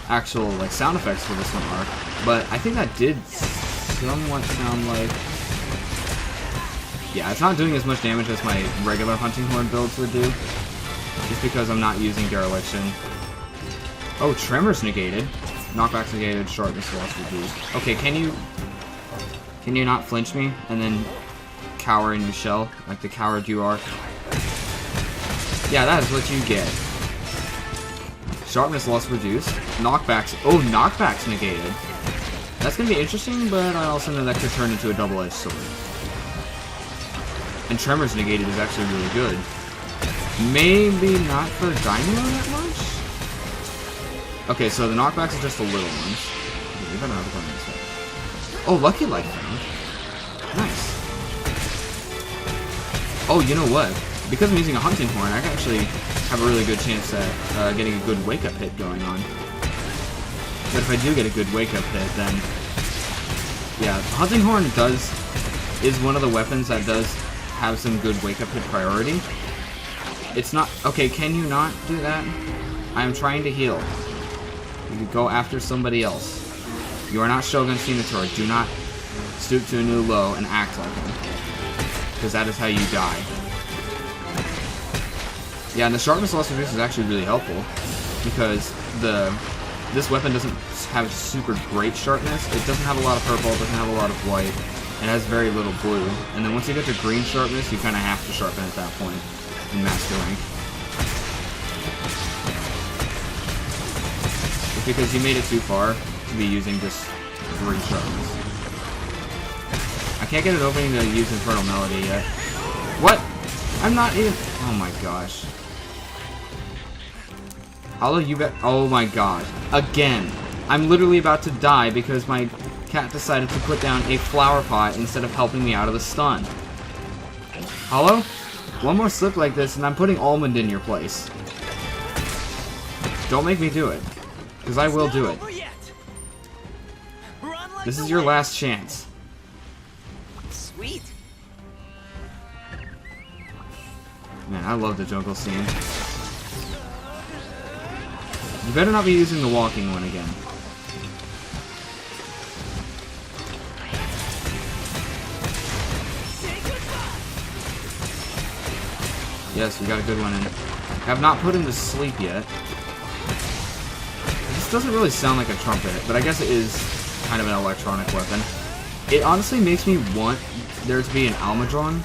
[SPEAKER 1] actual, like, sound effects for this one are, but I think that did somewhat sound like... Yeah, it's not doing as much damage as my regular Hunting Horn builds would do. Just because I'm not using Dereliction. Oh, Tremor's negated. Knockback's negated, Sharpness loss reduced. Okay, can you not flinch me and then cower in your shell, like the coward you are? Yeah, that is what you get. Sharpness loss reduced. Knockback's... Oh, knockback's negated. That's gonna be interesting, but I also know that could turn into a double-edged sword. And Tremor's negated is actually really good. Maybe not for Daimyo that much? Okay, so the knockbacks are just the little ones. Okay, we better not have this way. Oh, Lucky Life found. Nice. Oh, you know what? Because I'm using a Hunting Horn, I can actually have a really good chance at getting a good wake-up hit going on. But if I do get a good wake-up hit, then... Yeah, Hunting Horn is one of the weapons that does have some good wake-up hit priority. It's not... Okay, can you not do that? I am trying to heal. You could go after somebody else. You are not Shogun Senator. Do not stoop to a new low and act like him. Because that is how you die. Yeah, and the Sharpness loss reduce is actually really helpful. Because this weapon doesn't have super great sharpness. It doesn't have a lot of purple, it doesn't have a lot of white. It has very little blue. And then once you get to green sharpness, you kind of have to sharpen at that point in Master Rank. It's because you made it too far to be using just green sharpness. I can't get it opening to use Infernal Melody yet. What? I'm not even... Oh my gosh. Although you bet... Oh my god. Again. I'm literally about to die because my cat decided to put down a flower pot instead of helping me out of the stun. Hollow? One more slip like this and I'm putting Almond in your place. Don't make me do it. Because I will do it. This is your last chance.
[SPEAKER 3] Sweet.
[SPEAKER 1] Man, I love the jungle scene. You better not be using the walking one again. Yes, we got a good one in. I have not put him to sleep yet. This doesn't really sound like a trumpet, but I guess it is kind of an electronic weapon. It honestly makes me want there to be an Almudron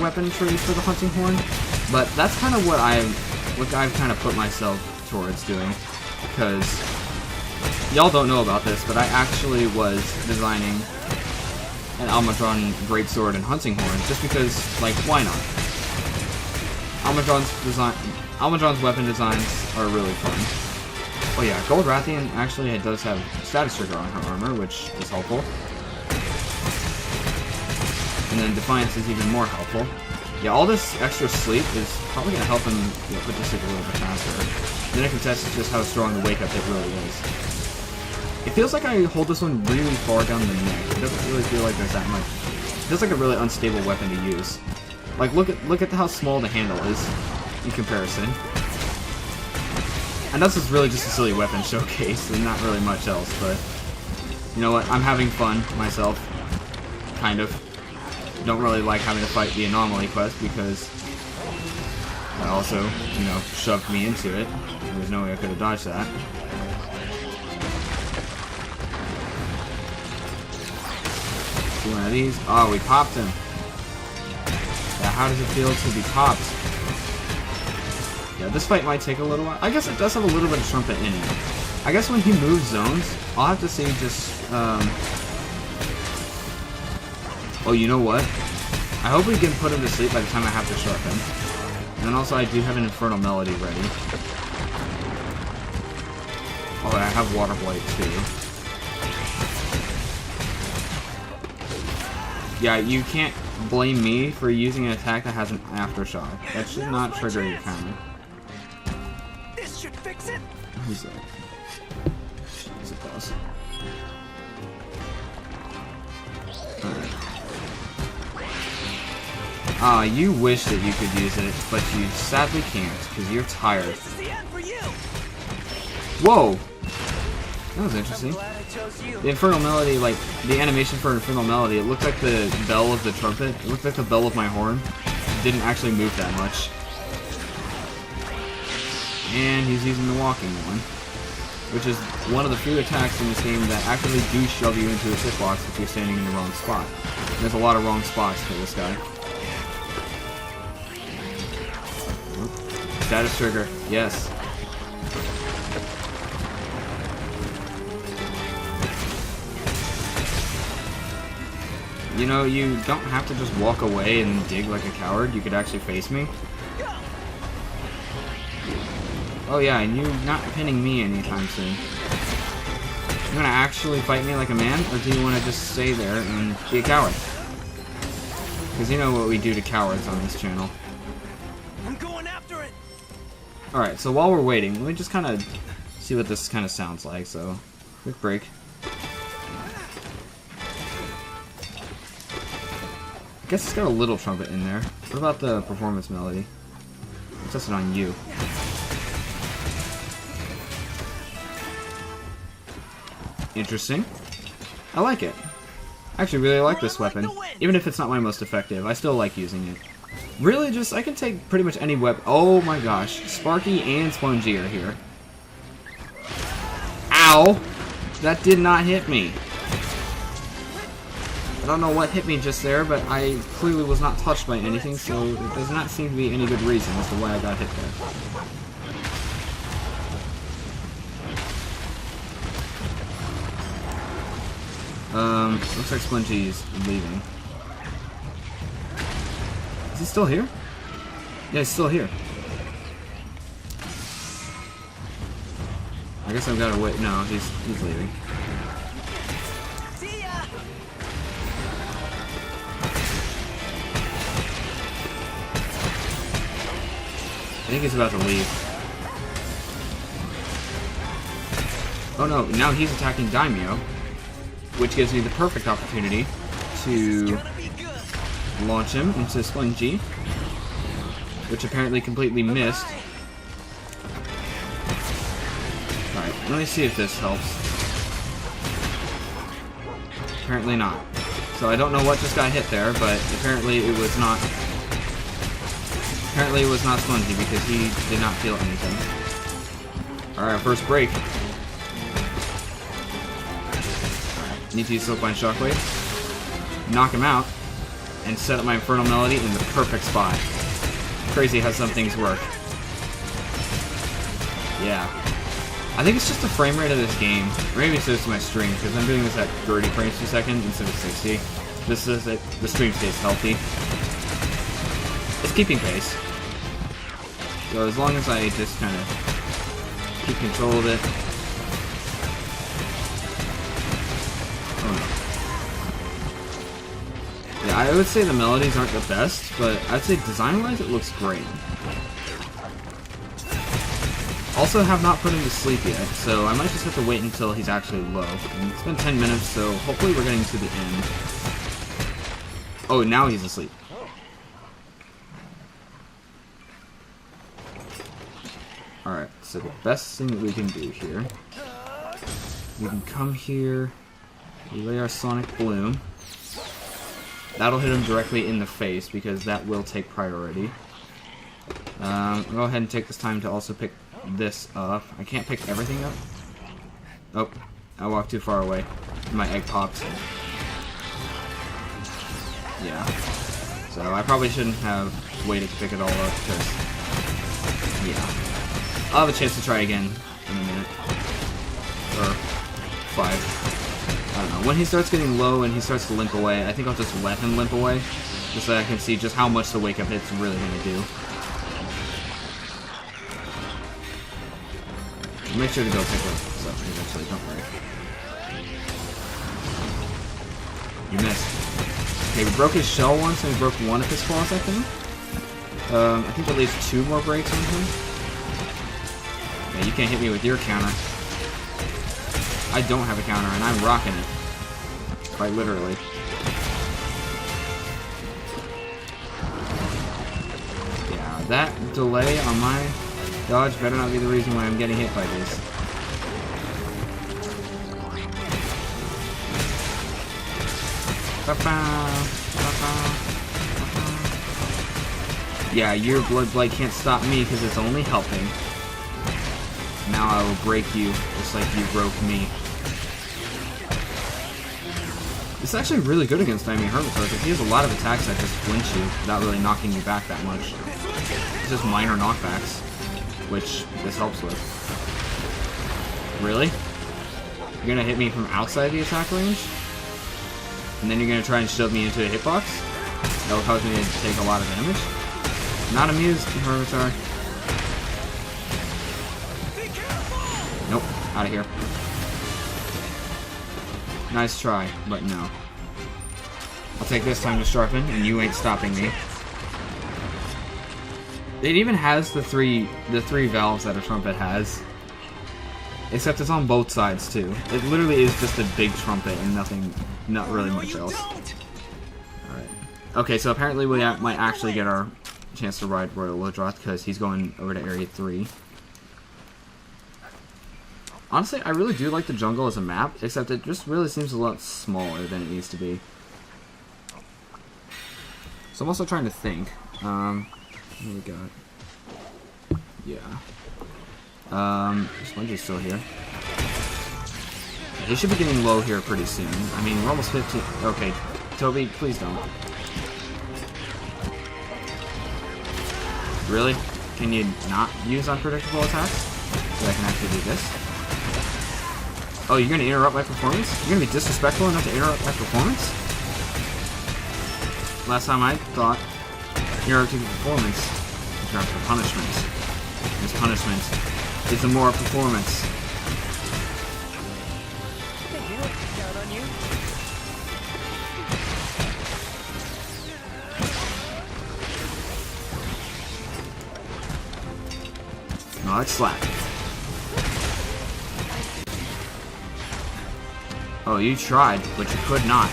[SPEAKER 1] weapon tree for the Hunting Horn, but that's kind of what I've kind of put myself towards doing, because y'all don't know about this, but I actually was designing an Almudron Greatsword and Hunting Horn, just because, like, why not? Almudron's weapon designs are really fun. Oh yeah, Gold Rathian actually does have status trigger on her armor, which is helpful. And then Defiance is even more helpful. Yeah, all this extra sleep is probably going to help him put this a little bit faster. Then I can test just how strong the wake-up hit really is. It feels like I hold this one really far down the neck. It doesn't really feel like there's that much. It feels like a really unstable weapon to use. Like, look at how small the handle is in comparison. And this is really just a silly weapon showcase and not really much else, but you know what? I'm having fun myself. Kind of. Don't really like having to fight the Anomaly quest because that also, you know, shoved me into it. There's no way I could have dodged that. Do one of these. Oh, we popped him. Yeah, how does it feel to be popped? Yeah, this fight might take a little while. I guess it does have a little bit of trumpet in it. I guess when he moves zones, I'll have to see just, Oh, you know what? I hope we can put him to sleep by the time I have to sharpen. And then also I do have an Infernal Melody ready. Oh, I have Water Blight too. Yeah, you can't blame me for using an attack that has an aftershock. That should not trigger your counter.
[SPEAKER 3] This should fix it.
[SPEAKER 1] Who's that? I suppose. Alright. Ah, you wish that you could use it, but you sadly can't, because you're tired.
[SPEAKER 3] This is the end for you.
[SPEAKER 1] Whoa! That was interesting.
[SPEAKER 3] I'm glad I chose you.
[SPEAKER 1] The Infernal Melody, like, the animation for Infernal Melody, it looked like the bell of the trumpet. It looked like the bell of my horn. It didn't actually move that much. And he's using the walking one, which is one of the few attacks in this game that actually do shove you into a hitbox if you're standing in the wrong spot. And there's a lot of wrong spots for this guy. Status trigger, yes. You know, you don't have to just walk away and dig like a coward. You could actually face me. Oh yeah, and you're not pinning me anytime soon. You wanna actually fight me like a man, or do you wanna just stay there and be a coward? Because you know what we do to cowards on this channel.
[SPEAKER 3] I'm going after it.
[SPEAKER 1] Alright, so while we're waiting, let me just kind of see what this kind of sounds like, so quick break. I guess it's got a little trumpet in there. What about the performance melody? I'll test it on you. Interesting. I like it. I actually really like this weapon. Even if it's not my most effective, I still like using it. Really, just, I can take pretty much any weapon. Oh my gosh. Sparky and Spongy are here. Ow! That did not hit me. I don't know what hit me just there, but I clearly was not touched by anything, so there does not seem to be any good reason as to why I got hit there. Looks like Spongy's leaving. Is he still here? Yeah, he's still here. I guess I've got to wait. No, he's leaving.
[SPEAKER 3] See ya.
[SPEAKER 1] I think he's about to leave. Oh no, now he's attacking Daimyo, which gives me the perfect opportunity to
[SPEAKER 3] Gonna be good.
[SPEAKER 1] launch him into Spongy, which apparently completely missed. Alright, let me see if this helps. Apparently not. So I don't know what just got hit there, but apparently it was not... Apparently it was not Spongy because he did not feel anything. Alright, first break. Need to use Silkbind Shockwave, knock him out, and set up my Infernal Melody in the perfect spot. Crazy how some things work. Yeah. I think it's just the frame rate of this game. Or maybe it's just my stream, because I'm doing this at 30 frames per second instead of 60. This is it. The stream stays healthy. It's keeping pace. So as long as I just kind of keep control of it. Yeah, I would say the melodies aren't the best, but I'd say design-wise it looks great. Also have not put him to sleep yet, so I might just have to wait until he's actually low. And it's been 10 minutes, so hopefully we're getting to the end. Oh, now he's asleep. Alright, so the best thing that we can do here, we can come here, we lay our Sonic Bloom. That'll hit him directly in the face, because that will take priority. I'll go ahead and take this time to also pick this up. I can't pick everything up. Oh, I walked too far away. My egg popped. Yeah. So I probably shouldn't have waited to pick it all up, because... yeah. I'll have a chance to try again in a minute. Or 5. I don't know. When he starts getting low and he starts to limp away, I think I'll just let him limp away, just so I can see just how much the wake-up hit's really going to do. Make sure to go pick up stuff eventually, don't worry. You missed. Okay, we broke his shell once, and we broke one of his claws, I think. I think at least 2 more breaks on him. Yeah, you can't hit me with your counter. I don't have a counter, and I'm rocking it. Quite literally. Yeah, that delay on my dodge better not be the reason why I'm getting hit by this. Yeah, your blood blade can't stop me because it's only helping. Now I will break you, just like you broke me. It's actually really good against Enemy Hermitaur because he has a lot of attacks that just flinch you without really knocking you back that much. It's just minor knockbacks, which this helps with. Really? You're gonna hit me from outside the attack range? And then you're gonna try and shove me into a hitbox? That will cause me to take a lot of damage? Not amused, Hermitaur. Nope, out of here. Nice try, but no. I'll take this time to sharpen, and you ain't stopping me. It even has the three valves that a trumpet has. Except it's on both sides too. It literally is just a big trumpet and not really much else. Alright. Okay, so apparently we might actually get our chance to ride Royal Lodroth because he's going over to Area 3. Honestly, I really do like the jungle as a map, except it just really seems a lot smaller than it needs to be. So I'm also trying to think. What do we got? Yeah. Sponge is still here. He should be getting low here pretty soon. I mean, we're almost 15. Okay, Toby, please don't. Really? Can you not use unpredictable attacks? So I can actually do this? Oh, you're gonna interrupt my performance? You're gonna be disrespectful enough to interrupt my performance? Last time I thought interrupting performance was grounds for punishment. This punishment is the more performance. No, it's slack. Oh, you tried, but you could not.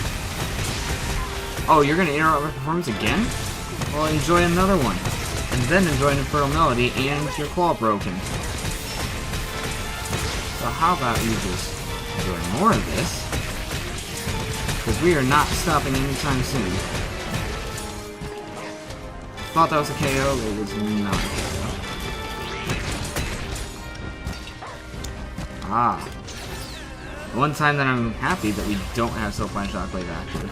[SPEAKER 1] Oh, you're gonna interrupt my performance again? Well, enjoy another one. And then enjoy an Infernal Melody and your claw broken. So how about you just enjoy more of this? Because we are not stopping anytime soon. Thought that was a KO, it was not a KO. Ah. One time that I'm happy that we don't have Soapline Shockwave active.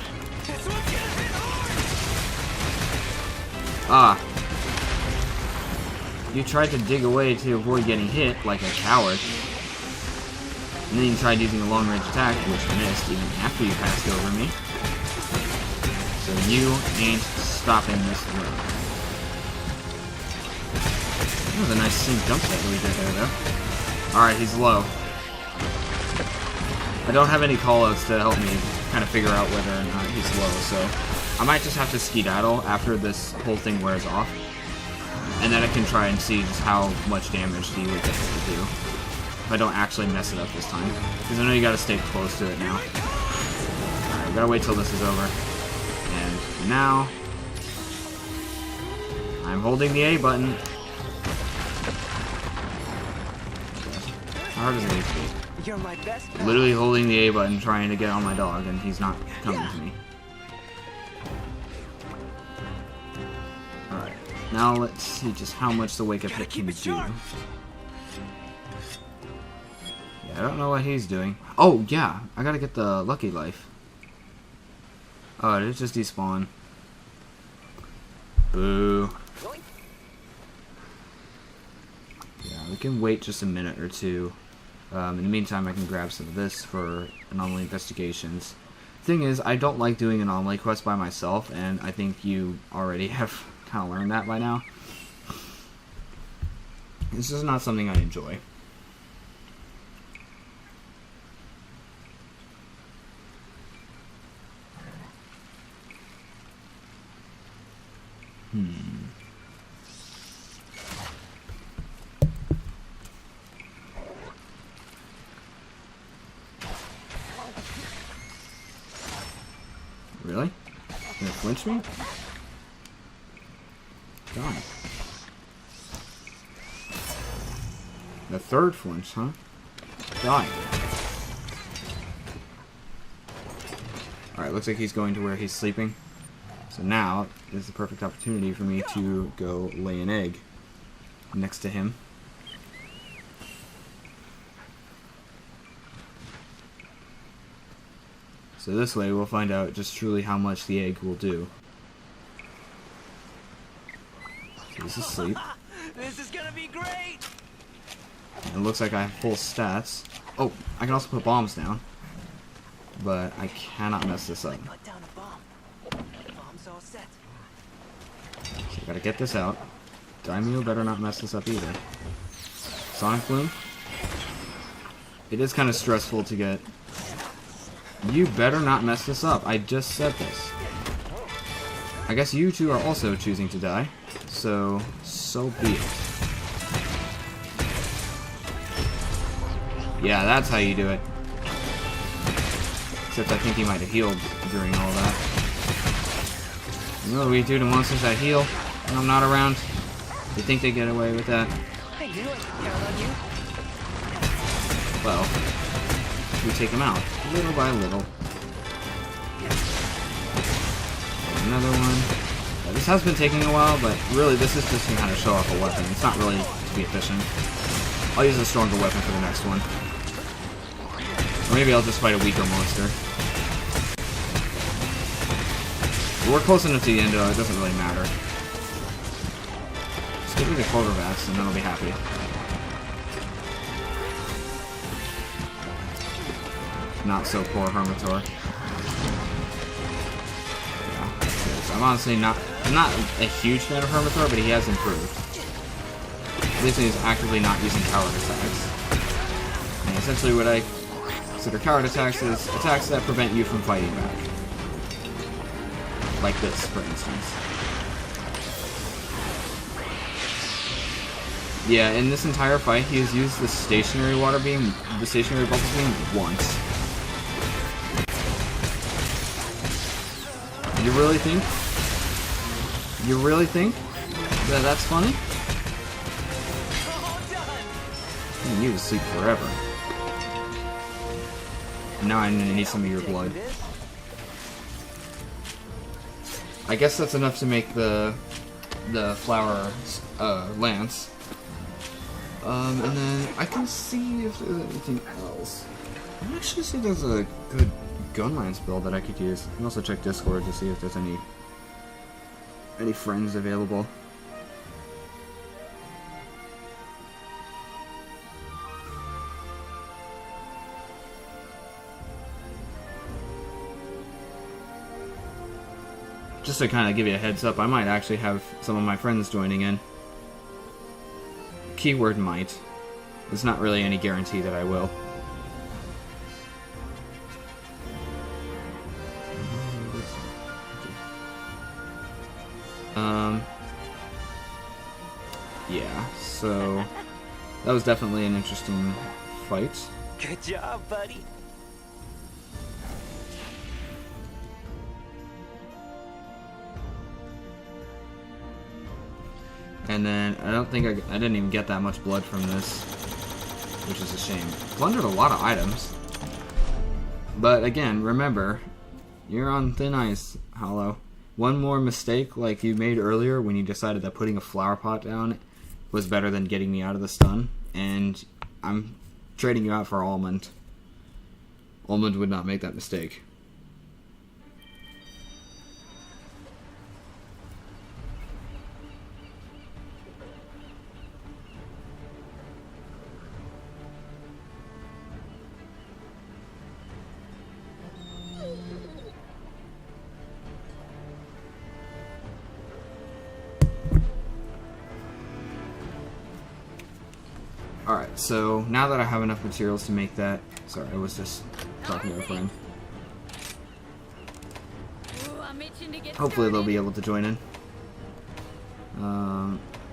[SPEAKER 1] Ah. You tried to dig away to avoid getting hit, like a coward. And then you tried using a long-range attack, which missed even after you passed over me. So you ain't stopping this run. That was a nice sync jump that we did there, though. Alright, he's low. I don't have any callouts to help me kind of figure out whether or not he's low, so I might just have to skedaddle after this whole thing wears off. And then I can try and see just how much damage he would get to do. If I don't actually mess it up this time. Because I know you gotta stay close to it now. Alright, we gotta wait till this is over. And now I'm holding the A button. How hard is it to be?
[SPEAKER 3] You're my best.
[SPEAKER 1] Literally holding the A button trying to get on my dog, and he's not coming to me. Alright, now let's see just how much the wake up hit can do. Yeah, I don't know what he's doing. Oh, yeah, I gotta get the Lucky Life. Oh, did it just despawn? Boo. Yeah, we can wait just a minute or two. In the meantime, I can grab some of this for anomaly investigations. Thing is, I don't like doing anomaly quests by myself, and I think you already have kind of learned that by now. This is not something I enjoy. Really? You gonna flinch me? Done. The third flinch, huh? Done. Alright, Alright, looks like he's going to where he's sleeping. So now is the perfect opportunity for me to go lay an egg next to him. So this way we'll find out just truly how much the egg will do. So he's asleep.
[SPEAKER 3] This is gonna be great.
[SPEAKER 1] It looks like I have full stats. Oh, I can also put bombs down. But I cannot mess this up.
[SPEAKER 3] Put down a bomb. Bomb's all set.
[SPEAKER 1] So I gotta get this out. Daimyo better not mess this up either. Sonic Bloom. It is kind of stressful to get. You better not mess this up. I just said this. I guess you two are also choosing to die. So be it. Yeah, that's how you do it. Except I think he might have healed during all that. You know what we do to monsters that heal when I'm not around? You think they get away with that?
[SPEAKER 3] Hey, you know I can count on you.
[SPEAKER 1] Well, we take them out, little by little. Another one. Yeah, this has been taking a while, but really this is just to kind of show off a weapon. It's not really to be efficient. I'll use a stronger weapon for the next one. Or maybe I'll just fight a weaker monster. We're close enough to the end, though, it doesn't really matter. Just give me the Clover Vats, and then I'll be happy. Not so poor Hermitor. Yeah, I'm honestly not a huge fan of Hermitor, but he has improved. At least he's actively not using coward attacks. And essentially what I consider coward attacks is attacks that prevent you from fighting back. Like this, for instance. Yeah, in this entire fight, he has used the stationary water beam, the stationary bubble beam once. You really think? You really think that that's funny? I need you to sleep forever. Now I need some of your blood. I guess that's enough to make the flower lance. And then I can see if there's anything else. I actually see there's a good gun lance build that I could use. I can also check Discord to see if there's any friends available. Just to kind of give you a heads up, I might actually have some of my friends joining in. Keyword might. There's not really any guarantee that I will. Yeah, so that was definitely an interesting fight.
[SPEAKER 3] Good job, buddy.
[SPEAKER 1] And then I don't think I didn't even get that much blood from this, which is a shame. Plundered a lot of items. But again, remember, you're on thin ice, Hollow. One more mistake like you made earlier when you decided that putting a flower pot down was better than getting me out of the stun, and I'm trading you out for Almond. Almond would not make that mistake. Alright, so now that I have enough materials to make that... Sorry, I was just talking to a friend. Hopefully they'll be able to join in.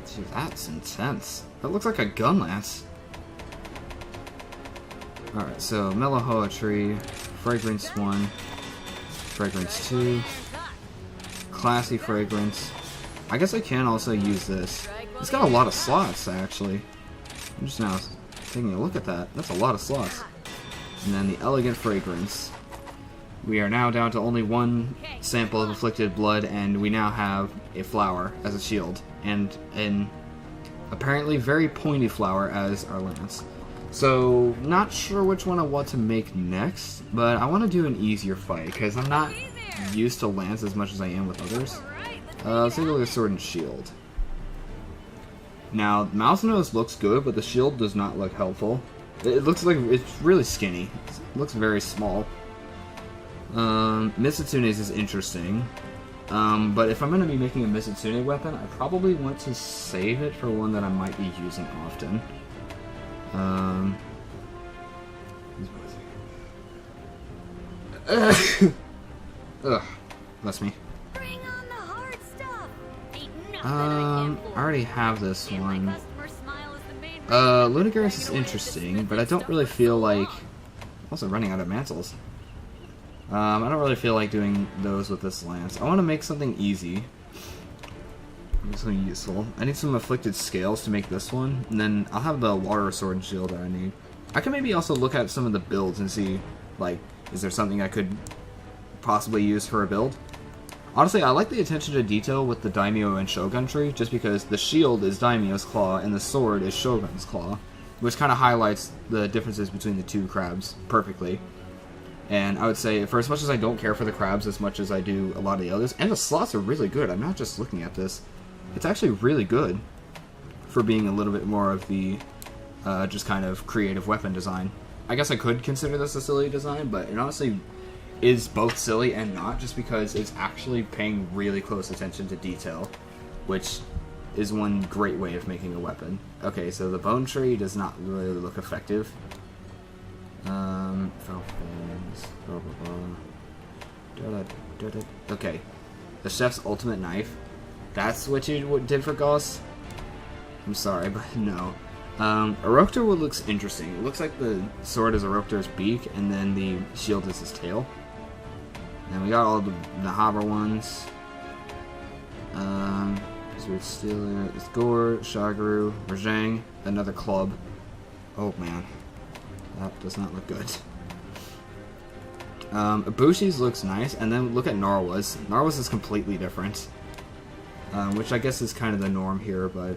[SPEAKER 1] Gee, that's intense. That looks like a gun lance. Alright, so Melohoa Tree, Fragrance 1, Fragrance 2, Classy Fragrance. I guess I can also use this. It's got a lot of slots, actually. I'm just now taking a look at that. That's a lot of slots. And then the Elegant Fragrance. We are now down to only one sample of afflicted blood, and we now have a flower as a shield, and an apparently very pointy flower as our lance. So, not sure which one I want to make next, but I want to do an easier fight, because I'm not used to lance as much as I am with others. Let's take a look at sword and shield. Now, mouse nose looks good, but the shield does not look helpful. It looks like it's really skinny. It looks very small. Mitsutune's is interesting. But if I'm going to be making a Mitsutune weapon, I probably want to save it for one that I might be using often. Ugh, bless me.
[SPEAKER 2] Bring on the hard stuff. Ain't nothing
[SPEAKER 1] I already have this
[SPEAKER 2] And my
[SPEAKER 1] one.
[SPEAKER 2] customer smile is the main
[SPEAKER 1] Ludicrous is interesting, but I don't really feel like... Also running out of mantles. I don't really feel like doing those with this lance. I want to make something easy. Something useful. I need some afflicted scales to make this one, and then I'll have the water sword and shield that I need. I can maybe also look at some of the builds and see, like, is there something I could possibly use for a build? Honestly, I like the attention to detail with the Daimyo and Shogun tree, just because the shield is Daimyo's claw and the sword is Shogun's claw, which kind of highlights the differences between the two crabs perfectly. And I would say, for as much as I don't care for the crabs as much as I do a lot of the others, and the slots are really good, I'm not just looking at this, it's actually really good for being a little bit more of the just kind of creative weapon design. I guess I could consider this a silly design, but it honestly is both silly and not, just because it's actually paying really close attention to detail, which is one great way of making a weapon. Okay, so the bone tree does not really look effective. Falcons, blah blah blah. Okay, the chef's ultimate knife. That's what you did for Gauss? I'm sorry, but no. Oroctor looks interesting. It looks like the sword is Oroctor's beak, and then the shield is his tail. And we got all the Haber ones. Steeler, Gore, Shagaru, Rajang, another club. Oh man, that does not look good. Ibushi's looks nice, and then look at Narwa's. Narwa's is completely different, which I guess is kind of the norm here, but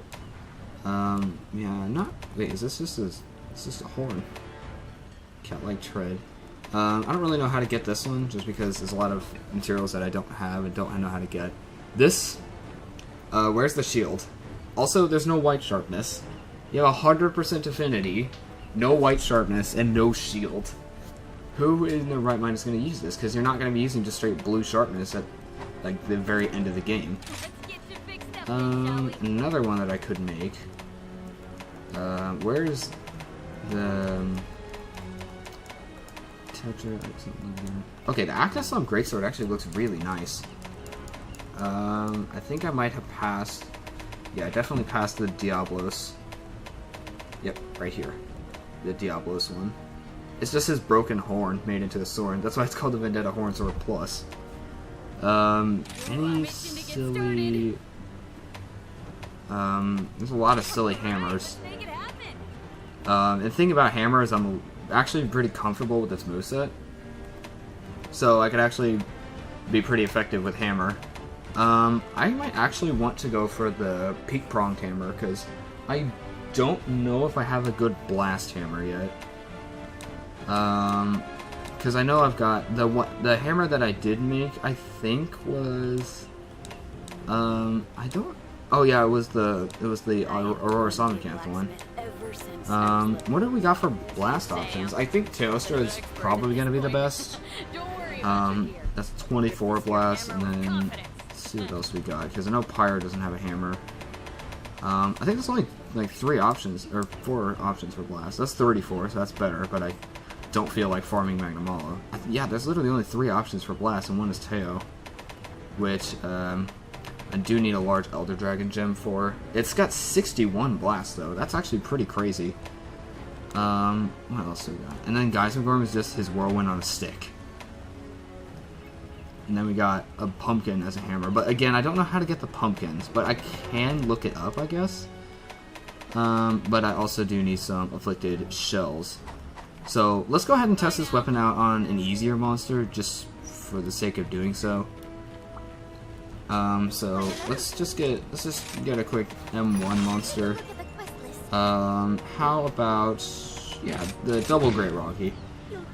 [SPEAKER 1] yeah, not. Wait, is this just it's just a horn? Cat-like tread. I don't really know how to get this one, just because there's a lot of materials that I don't have and don't know how to get. This, where's the shield? Also, there's no white sharpness. You have 100% affinity, no white sharpness, and no shield. Who in their right mind is going to use this? Because you're not going to be using just straight blue sharpness at like the very end of the game. Another one that I could make. Where's the okay, the Actaslam Greatsword actually looks really nice. I think I might have passed. Yeah, I definitely passed the Diablos. Yep, right here. The Diablos one. It's just his broken horn made into a sword. That's why it's called the Vendetta Horn Sword Plus. Any silly... there's a lot of silly hammers. And the thing about hammers, I'm actually pretty comfortable with this moveset. So I could actually be pretty effective with hammer. I might actually want to go for the peak pronged hammer, because I don't know if I have a good blast hammer yet. Because I know I've got the hammer that I did make, I think was I don't. Oh yeah, it was the Aurora Sonicanth one. What do we got for blast options? I think Teostra is probably going to be the best. That's 24 blast, and then let's see what else we got, because I know Pyre doesn't have a hammer. I think there's only like 3 options, or 4 options for blast. That's 34, so that's better, but I don't feel like farming Magnamalo. Yeah, there's literally only 3 options for blast, and one is Teo, which I do need a large Elder Dragon gem for. It's got 61 blast though. That's actually pretty crazy. What else do we got? And then Geisengorm is just his whirlwind on a stick. And then we got a pumpkin as a hammer. But again, I don't know how to get the pumpkins, but I can look it up, I guess. But I also do need some afflicted shells. So let's go ahead and test this weapon out on an easier monster, just for the sake of doing so. So let's just get a quick M1 monster.
[SPEAKER 4] Look at the quest list.
[SPEAKER 1] How about, yeah, the double Great Roggy.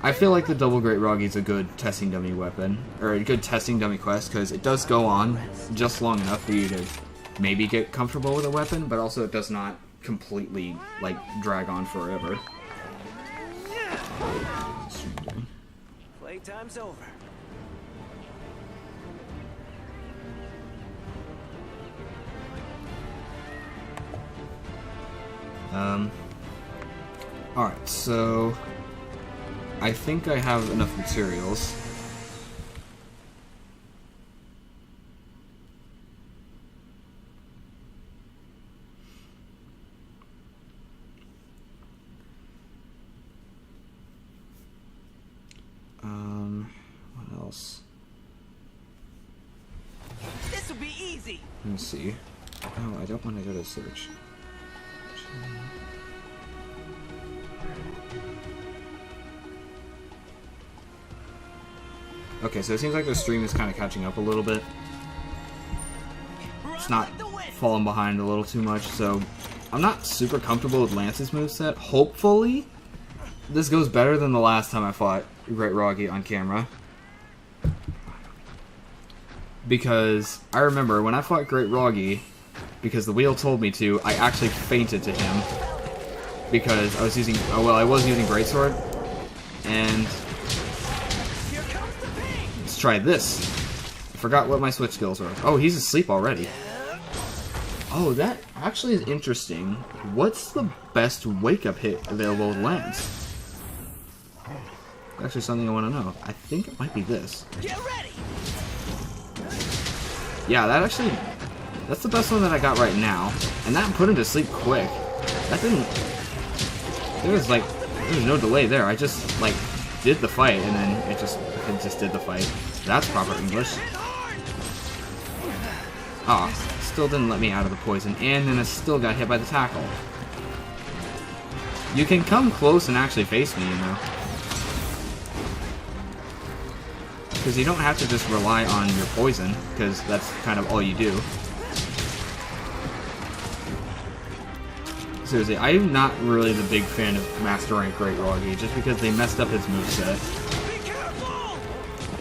[SPEAKER 1] I feel like the double Great Roggy is a good testing dummy weapon, or a good testing dummy quest, because it does go on just long enough for you to maybe get comfortable with a weapon, but also it does not completely, like, drag on forever.
[SPEAKER 3] Playtime's over.
[SPEAKER 1] Alright, so I think I have enough materials. What else?
[SPEAKER 3] This will be easy.
[SPEAKER 1] Let me see. Oh, I don't want to go to search. Okay, so it seems like the stream is kind of catching up a little bit. It's not falling behind a little too much, so I'm not super comfortable with Lance's moveset. Hopefully, this goes better than the last time I fought Great Roggy on camera. Because I remember when I fought Great Roggy, because the wheel told me to, I actually fainted to him. Because I was using, I was using Greatsword, and let's try this. I forgot what my switch skills were. Oh, he's asleep already. Oh, that actually is interesting. What's the best wake-up hit available with Lance? Actually, something I want to know. I think it might be this.
[SPEAKER 3] Get ready.
[SPEAKER 1] Yeah, that's the best one that I got right now, and that put him to sleep quick. That didn't. There was no delay there. I just like did the fight, and then it just did the fight. That's proper English. Ah, still didn't let me out of the poison, and then I still got hit by the tackle. You can come close and actually face me, you know. Because you don't have to just rely on your poison, because that's kind of all you do. Seriously, I'm not really the big fan of Master Rank Great Roggy, just because they messed up his moveset.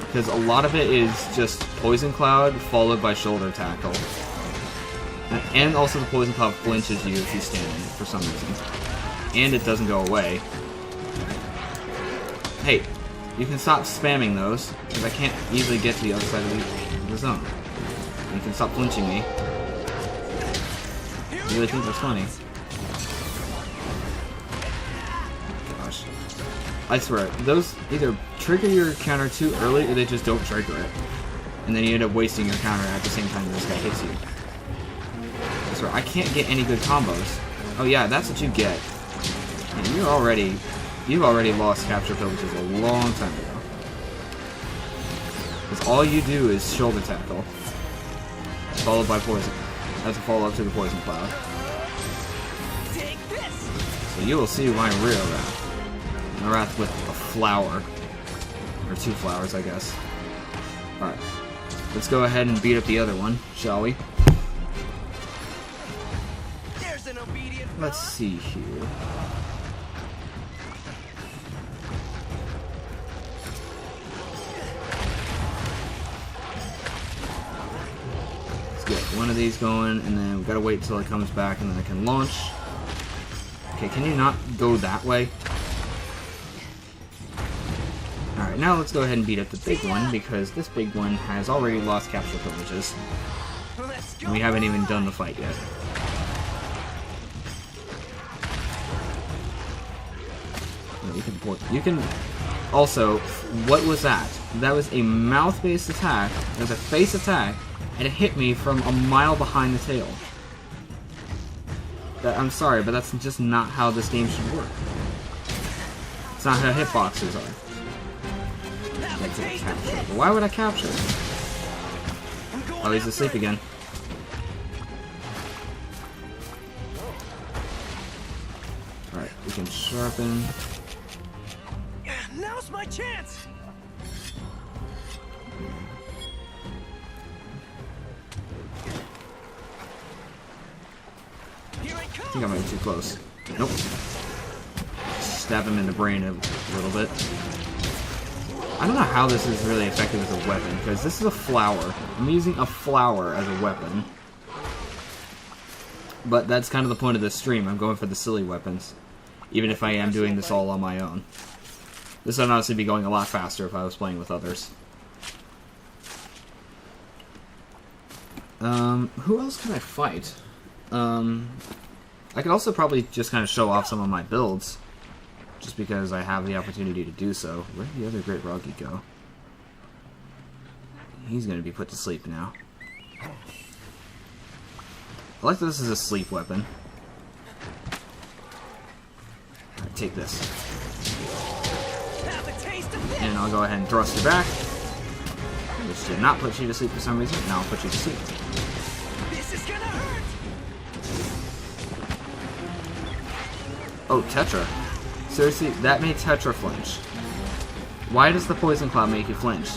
[SPEAKER 1] Because a lot of it is just Poison Cloud followed by Shoulder Tackle. And also the Poison Cloud flinches you if you stand in it for some reason. And it doesn't go away. Hey, you can stop spamming those, because I can't easily get to the other side of the zone. You can stop flinching me. You really think that's funny? Gosh. I swear, those either trigger your counter too early, or they just don't trigger it. And then you end up wasting your counter at the same time this guy hits you. I swear, I can't get any good combos. Oh yeah, that's what you get. And you've already lost capture privileges a long time ago. Because all you do is shoulder tackle, followed by poison. That's a follow-up to the Poison Cloud. So you will see my real wrath. My wrath with a flower. Or 2 flowers, I guess. Alright. Let's go ahead and beat up the other one, shall we? Let's see here. Get one of these going, and then we gotta wait till it comes back, and then I can launch. Okay, can you not go that way? Alright, now let's go ahead and beat up the big one, because this big one has already lost capture privileges. And we haven't even done the fight yet. You can also, what was that? That was a mouth-based attack. It was a face attack. And it hit me from a mile behind the tail. I'm sorry, but that's just not how this game should work. It's not how hitboxes are. Like to capture. But why would I capture him? Oh, he's asleep again. Alright, we can sharpen.
[SPEAKER 3] Now's my chance.
[SPEAKER 1] I think I might be too close. Nope. Stab him in the brain a little bit. I don't know how this is really effective as a weapon, because this is a flower. I'm using a flower as a weapon. But that's kind of the point of this stream. I'm going for the silly weapons. Even if I am doing this all on my own. This would honestly be going a lot faster if I was playing with others. Who else can I fight? I could also probably just kind of show off some of my builds. Just because I have the opportunity to do so. Where did the other Great Rocky go? He's going to be put to sleep now. I like that this is a sleep weapon. Alright, take this. And I'll go ahead and thrust you back. Which did not put you to sleep for some reason. Now I'll put you to sleep.
[SPEAKER 3] This is gonna hurt.
[SPEAKER 1] Oh, Tetra. Seriously, that made Tetra flinch. Why does the poison cloud make you flinch?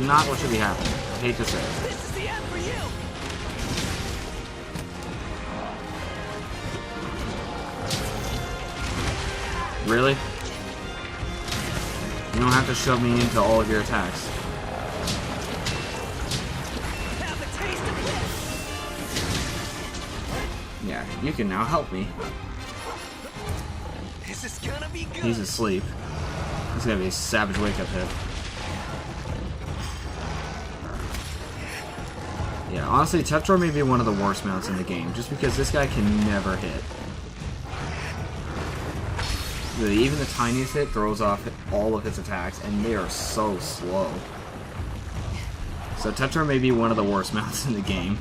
[SPEAKER 1] Not what should be happening. I hate to say it.
[SPEAKER 3] This is the end for you.
[SPEAKER 1] Really? You don't have to shove me into all of your attacks.
[SPEAKER 3] Have a taste of this.
[SPEAKER 1] Yeah, you can now help me.
[SPEAKER 3] This is gonna be good.
[SPEAKER 1] He's asleep. It's gonna be a savage wake-up hit. Yeah, honestly, Tetra may be one of the worst mounts in the game, just because this guy can never hit. Really, even the tiniest hit throws off all of his attacks, and they are so slow. So Tetra may be one of the worst mounts in the game.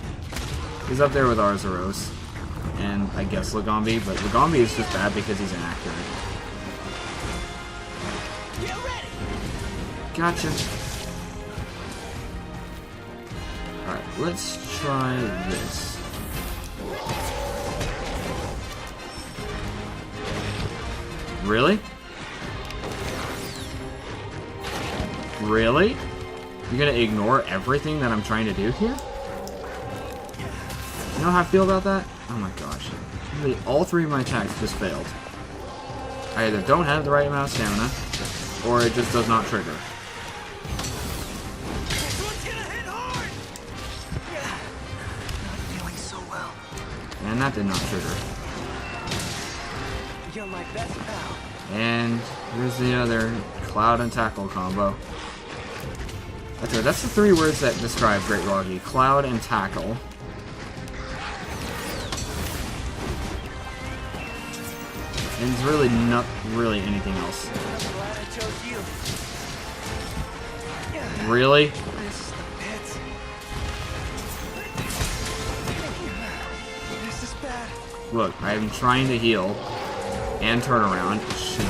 [SPEAKER 1] He's up there with Arzuros, and I guess Lagombi, but Lagombi is just bad because he's inaccurate.
[SPEAKER 3] Get ready.
[SPEAKER 1] Gotcha. Alright, let's try this. Really? Really? You're gonna ignore everything that I'm trying to do here? You know how I feel about that? Oh my gosh. Really, all three of my attacks just failed. I either don't have the right amount of stamina, or it just does not trigger.
[SPEAKER 3] This one's gonna hit hard. Not feeling so well.
[SPEAKER 1] And that did not trigger.
[SPEAKER 3] You're my best pal.
[SPEAKER 1] And here's the other Cloud and Tackle combo. That's right, that's the three words that describe Great Rocky. Cloud and Tackle. And it's really not really anything else.
[SPEAKER 3] I'm glad I chose you.
[SPEAKER 1] Really?
[SPEAKER 3] This is the pits. This is bad.
[SPEAKER 1] Look, I am trying to heal and turn around. It should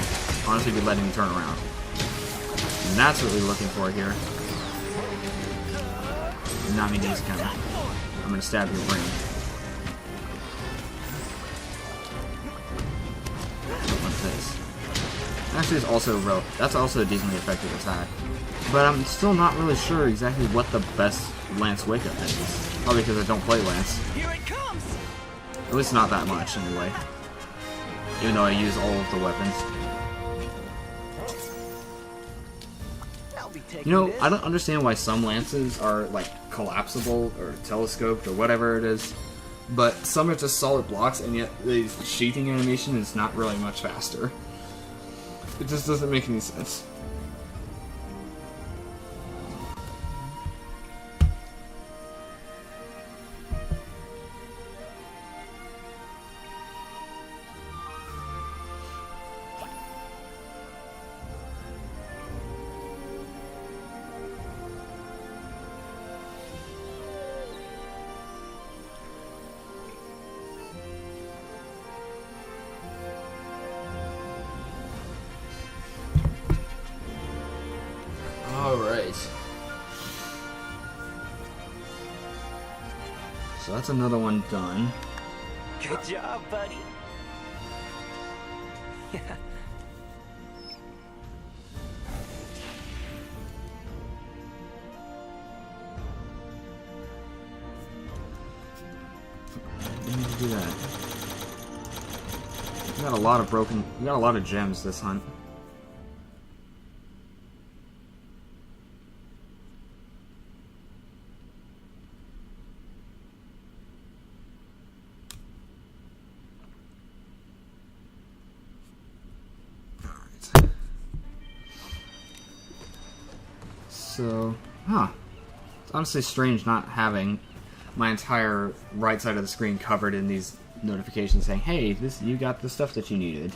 [SPEAKER 1] honestly be letting me turn around. And that's what we're looking for here. Not me these kind of. I'm gonna stab your brain. What's this? Actually, it's also that's also a decently effective attack. But I'm still not really sure exactly what the best Lance wake up is. Probably because I don't play Lance.
[SPEAKER 3] Here it comes.
[SPEAKER 1] At least not that much, anyway. Even though I use all of the weapons.
[SPEAKER 3] I'll be taking
[SPEAKER 1] You know,
[SPEAKER 3] this.
[SPEAKER 1] I don't understand why some lances are, like, collapsible or telescoped or whatever it is. But some are just solid blocks, and yet the sheathing animation is not really much faster. It just doesn't make any sense. Alright. So that's another one done.
[SPEAKER 3] Good job, buddy.
[SPEAKER 1] do that. We got a lot of we got a lot of gems this hunt. Alright. So, it's honestly strange not having my entire right side of the screen covered in these notifications saying, hey, you got the stuff that you needed.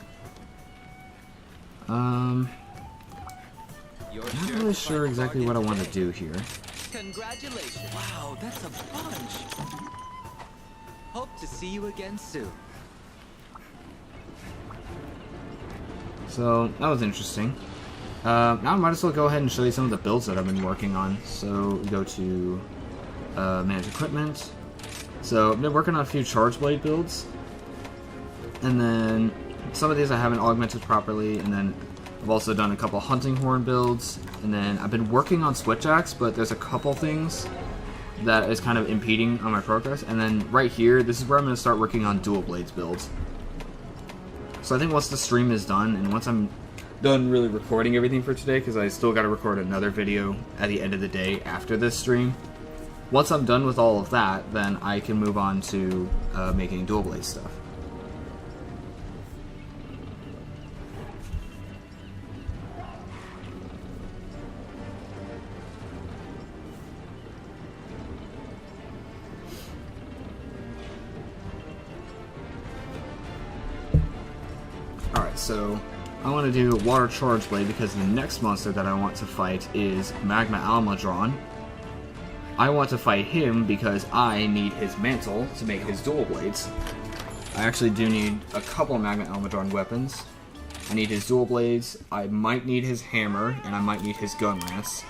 [SPEAKER 1] Not really sure exactly what I want to do here.
[SPEAKER 3] Congratulations. Wow, that's a bunch. Hope to see you again soon.
[SPEAKER 1] So, that was interesting. Now I might as well go ahead and show you some of the builds that I've been working on. So, go to manage equipment. So, I've been working on a few charge blade builds. And then, some of these I haven't augmented properly. And then, I've also done a couple hunting horn builds. And then, I've been working on switchbacks, but there's a couple things that is kind of impeding on my progress. And then, right here, this is where I'm going to start working on dual blades builds. So, I think once the stream is done, and once I'm done really recording everything for today, because I still got to record another video at the end of the day after this stream. Once I'm done with all of that, then I can move on to making dual blade stuff. Alright, so I want to do Water Charge Blade because the next monster that I want to fight is Magma Almudron. I want to fight him because I need his mantle to make his dual blades. I actually do need a couple of Magma Almudron weapons. I need his dual blades, I might need his hammer, and I might need his gun lance.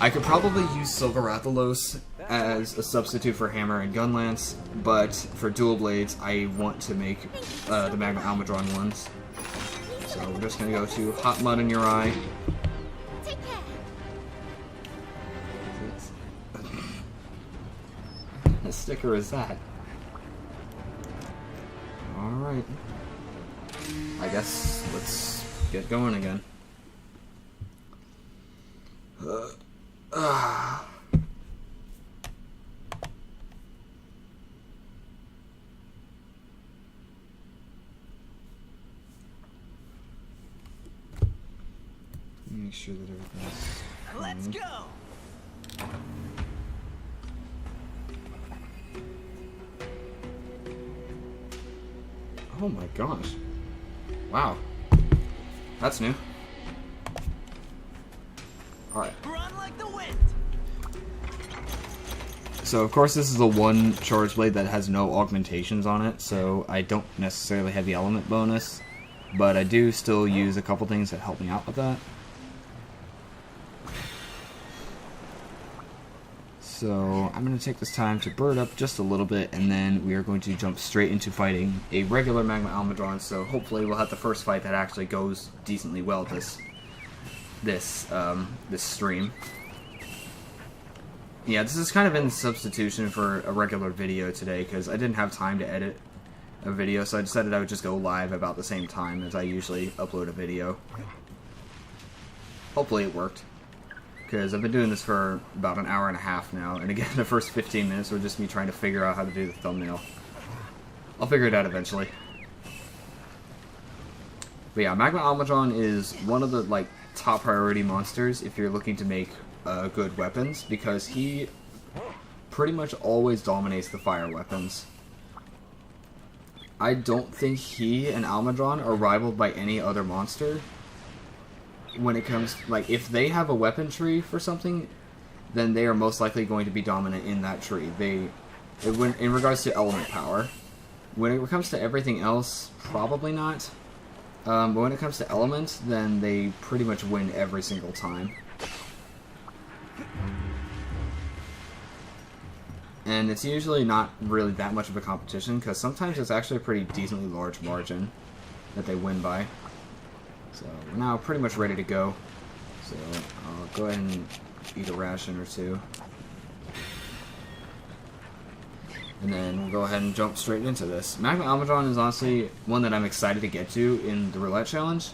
[SPEAKER 1] I could probably use Silver Rathalos as a substitute for hammer and gun lance, but for dual blades I want to make the Magma Almudron ones. So we're just going to go to Hot Mud in Your Eye.
[SPEAKER 4] Take care.
[SPEAKER 1] What sticker is that? Alright. I guess let's get going again. Make sure that everything's
[SPEAKER 3] Let's
[SPEAKER 1] clean.
[SPEAKER 3] go.
[SPEAKER 1] Oh my gosh. Wow. That's new. Alright.
[SPEAKER 3] Run like the wind.
[SPEAKER 1] So of course this is a one charge blade that has no augmentations on it, so I don't necessarily have the element bonus, but I do still use a couple things that help me out with that. So I'm going to take this time to bird up just a little bit, and then we are going to jump straight into fighting a regular Magma Almudron, so hopefully we'll have the first fight that actually goes decently well this stream. Yeah, this is kind of in substitution for a regular video today, because I didn't have time to edit a video, so I decided I would just go live about the same time as I usually upload a video. Hopefully it worked, because I've been doing this for about an hour and a half now, and again, the first 15 minutes were just me trying to figure out how to do the thumbnail. I'll figure it out eventually. But yeah, Magma Almudron is one of the top priority monsters if you're looking to make good weapons, because he pretty much always dominates the fire weapons. I don't think he and Almudron are rivaled by any other monster. When it comes, if they have a weapon tree for something, then they are most likely going to be dominant in that tree. In regards to element power. When it comes to everything else, probably not. But when it comes to elements, then they pretty much win every single time. And it's usually not really that much of a competition, because sometimes it's actually a pretty decently large margin that they win by. So we're now pretty much ready to go. So I'll go ahead and eat a ration or two. And then we'll go ahead and jump straight into this. Magma Almudron is honestly one that I'm excited to get to in the Roulette Challenge,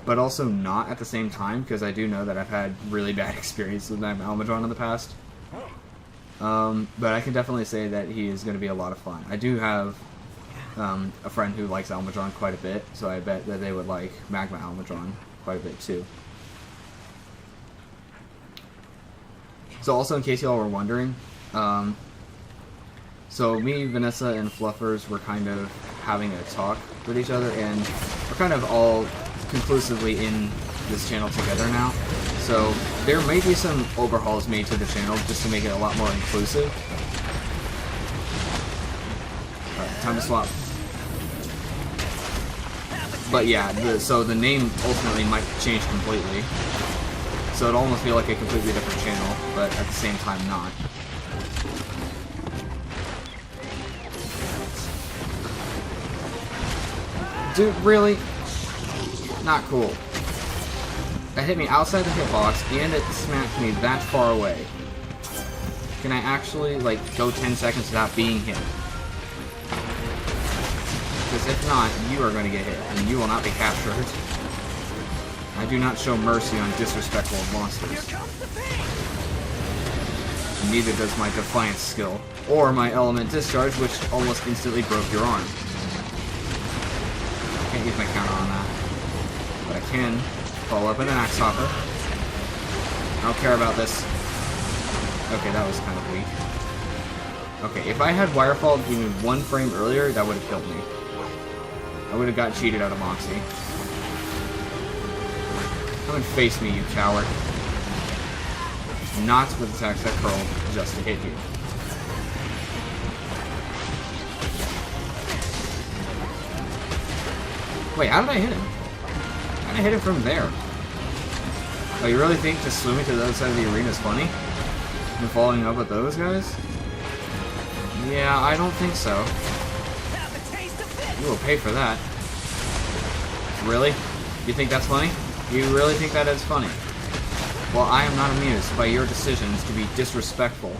[SPEAKER 1] but also not at the same time, because I do know that I've had really bad experience with Magma Almudron in the past. But I can definitely say that he is going to be a lot of fun. I do have a friend who likes Almudron quite a bit, so I bet that they would like Magma Almudron quite a bit too. So also, in case y'all were wondering, so me, Vanessa, and Fluffers were kind of having a talk with each other, and we're kind of all conclusively in this channel together now. So there may be some overhauls made to the channel just to make it a lot more inclusive. Alright, time to swap. But yeah, so the name ultimately might change completely. So it'll almost feel like a completely different channel, but at the same time not. Dude, really? Not cool. That hit me outside the hitbox, and it smacked me that far away. Can I actually, like, go 10 seconds without being hit? Because if not, you are going to get hit, and you will not be captured. I do not show mercy on disrespectful monsters. Neither does my Defiance skill, or my Element Discharge, which almost instantly broke your arm. Can't use my counter on that. But I can follow up with an Axe Hopper. I don't care about this. Okay, that was kind of weak. Okay, if I had Wirefall even 1 frame earlier, that would have killed me. I would have got cheated out of Moxie. Come and face me, you coward. Not with attacks that curl, just to hit you. Wait, how did I hit him? How did I hit him from there? Oh, you really think just swimming to the other side of the arena is funny? And following up with those guys? Yeah, I don't think so. You will pay for that. Really? You think that's funny? You really think that is funny? Well, I am not amused by your decisions to be disrespectful.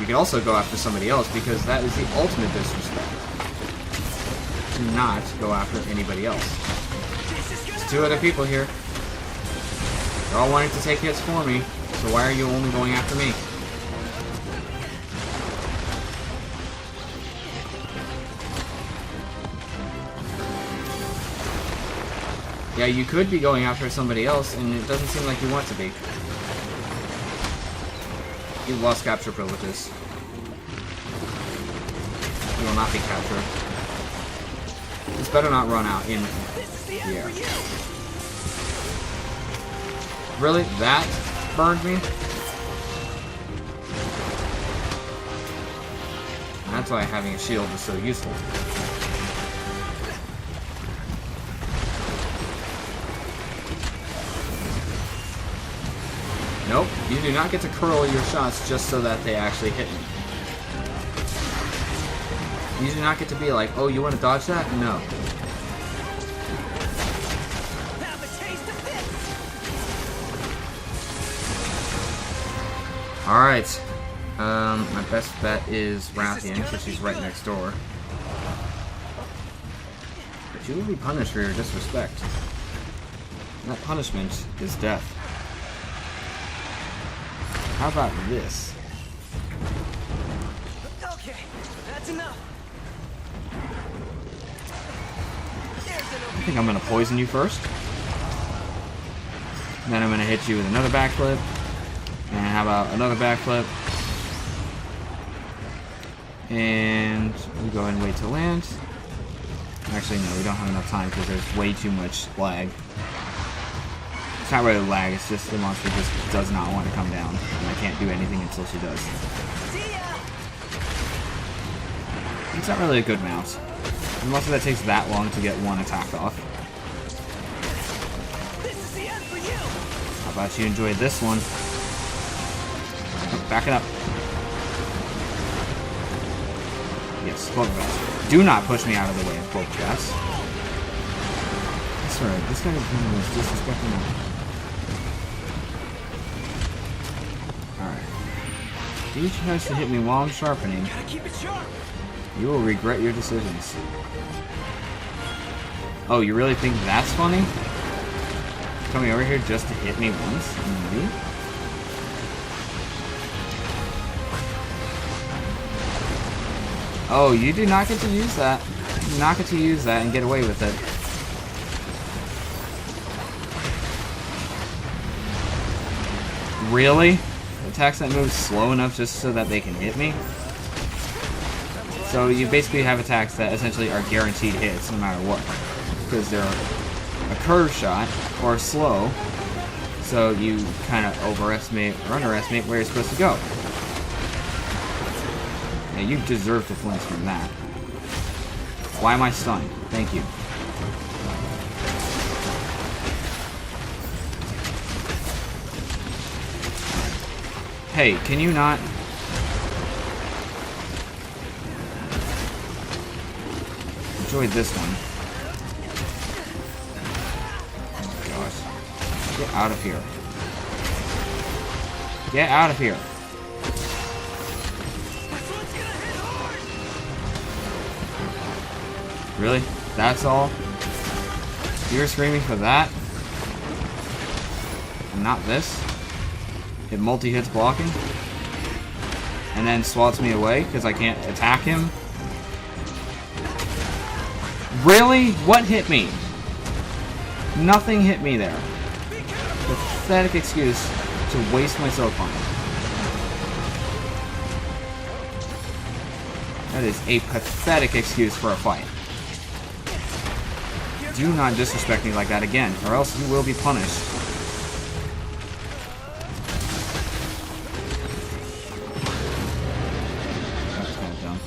[SPEAKER 1] You can also go after somebody else, because that is the ultimate disrespect. To not go after anybody else. There's 2 other people here. They're all wanting to take hits for me, so why are you only going after me? Yeah, you could be going after somebody else, and it doesn't seem like you want to be. You lost capture privileges. You will not be captured. This better not run out in the air. Really? That burned me? That's why having a shield is so useful. Nope, you do not get to curl your shots just so that they actually hit me. You do not get to be like, oh, you want to dodge that? No. Alright. My best bet is Rathian, because she's right next door. But you will be punished for your disrespect. And that punishment is death. How about this?
[SPEAKER 3] Okay, that's enough.
[SPEAKER 1] I think I'm gonna poison you first. And then I'm gonna hit you with another backflip. And how about another backflip? And we go ahead and wait to land. Actually, no, we don't have enough time because there's way too much lag. It's not really lag, it's just the monster just does not want to come down. And I can't do anything until she does. It's not really a good mouse. The monster that takes that long to get one attack off. How about you enjoy this one? Oh, back it up. Yes, Poltergeist. Do not push me out of the way of Poltergeist. That's right, this guy is disrespecting me. Alright. He tries to hit me while I'm sharpening.
[SPEAKER 3] Gotta keep it sharp.
[SPEAKER 1] You will regret your decisions. Oh, you really think that's funny? Coming over here just to hit me once? Maybe? Oh, you do not get to use that. You do not get to use that and get away with it. Really? Attacks that move slow enough just so that they can hit me? So you basically have attacks that essentially are guaranteed hits no matter what. Because they're a curve shot or slow. So you kind of overestimate or underestimate where you're supposed to go. Yeah, you deserve to flinch from that. Why am I stunned? Thank you. Hey, can you not? Enjoy this one. Oh gosh. Get out of here. Get out of here. Really? That's all? You're screaming for that? And not this? It multi-hits blocking? And then swats me away because I can't attack him? Really? What hit me? Nothing hit me there. Pathetic excuse to waste my silk line. That is a pathetic excuse for a fight. Do not disrespect me like that again, or else you will be punished. That was kind of dumb.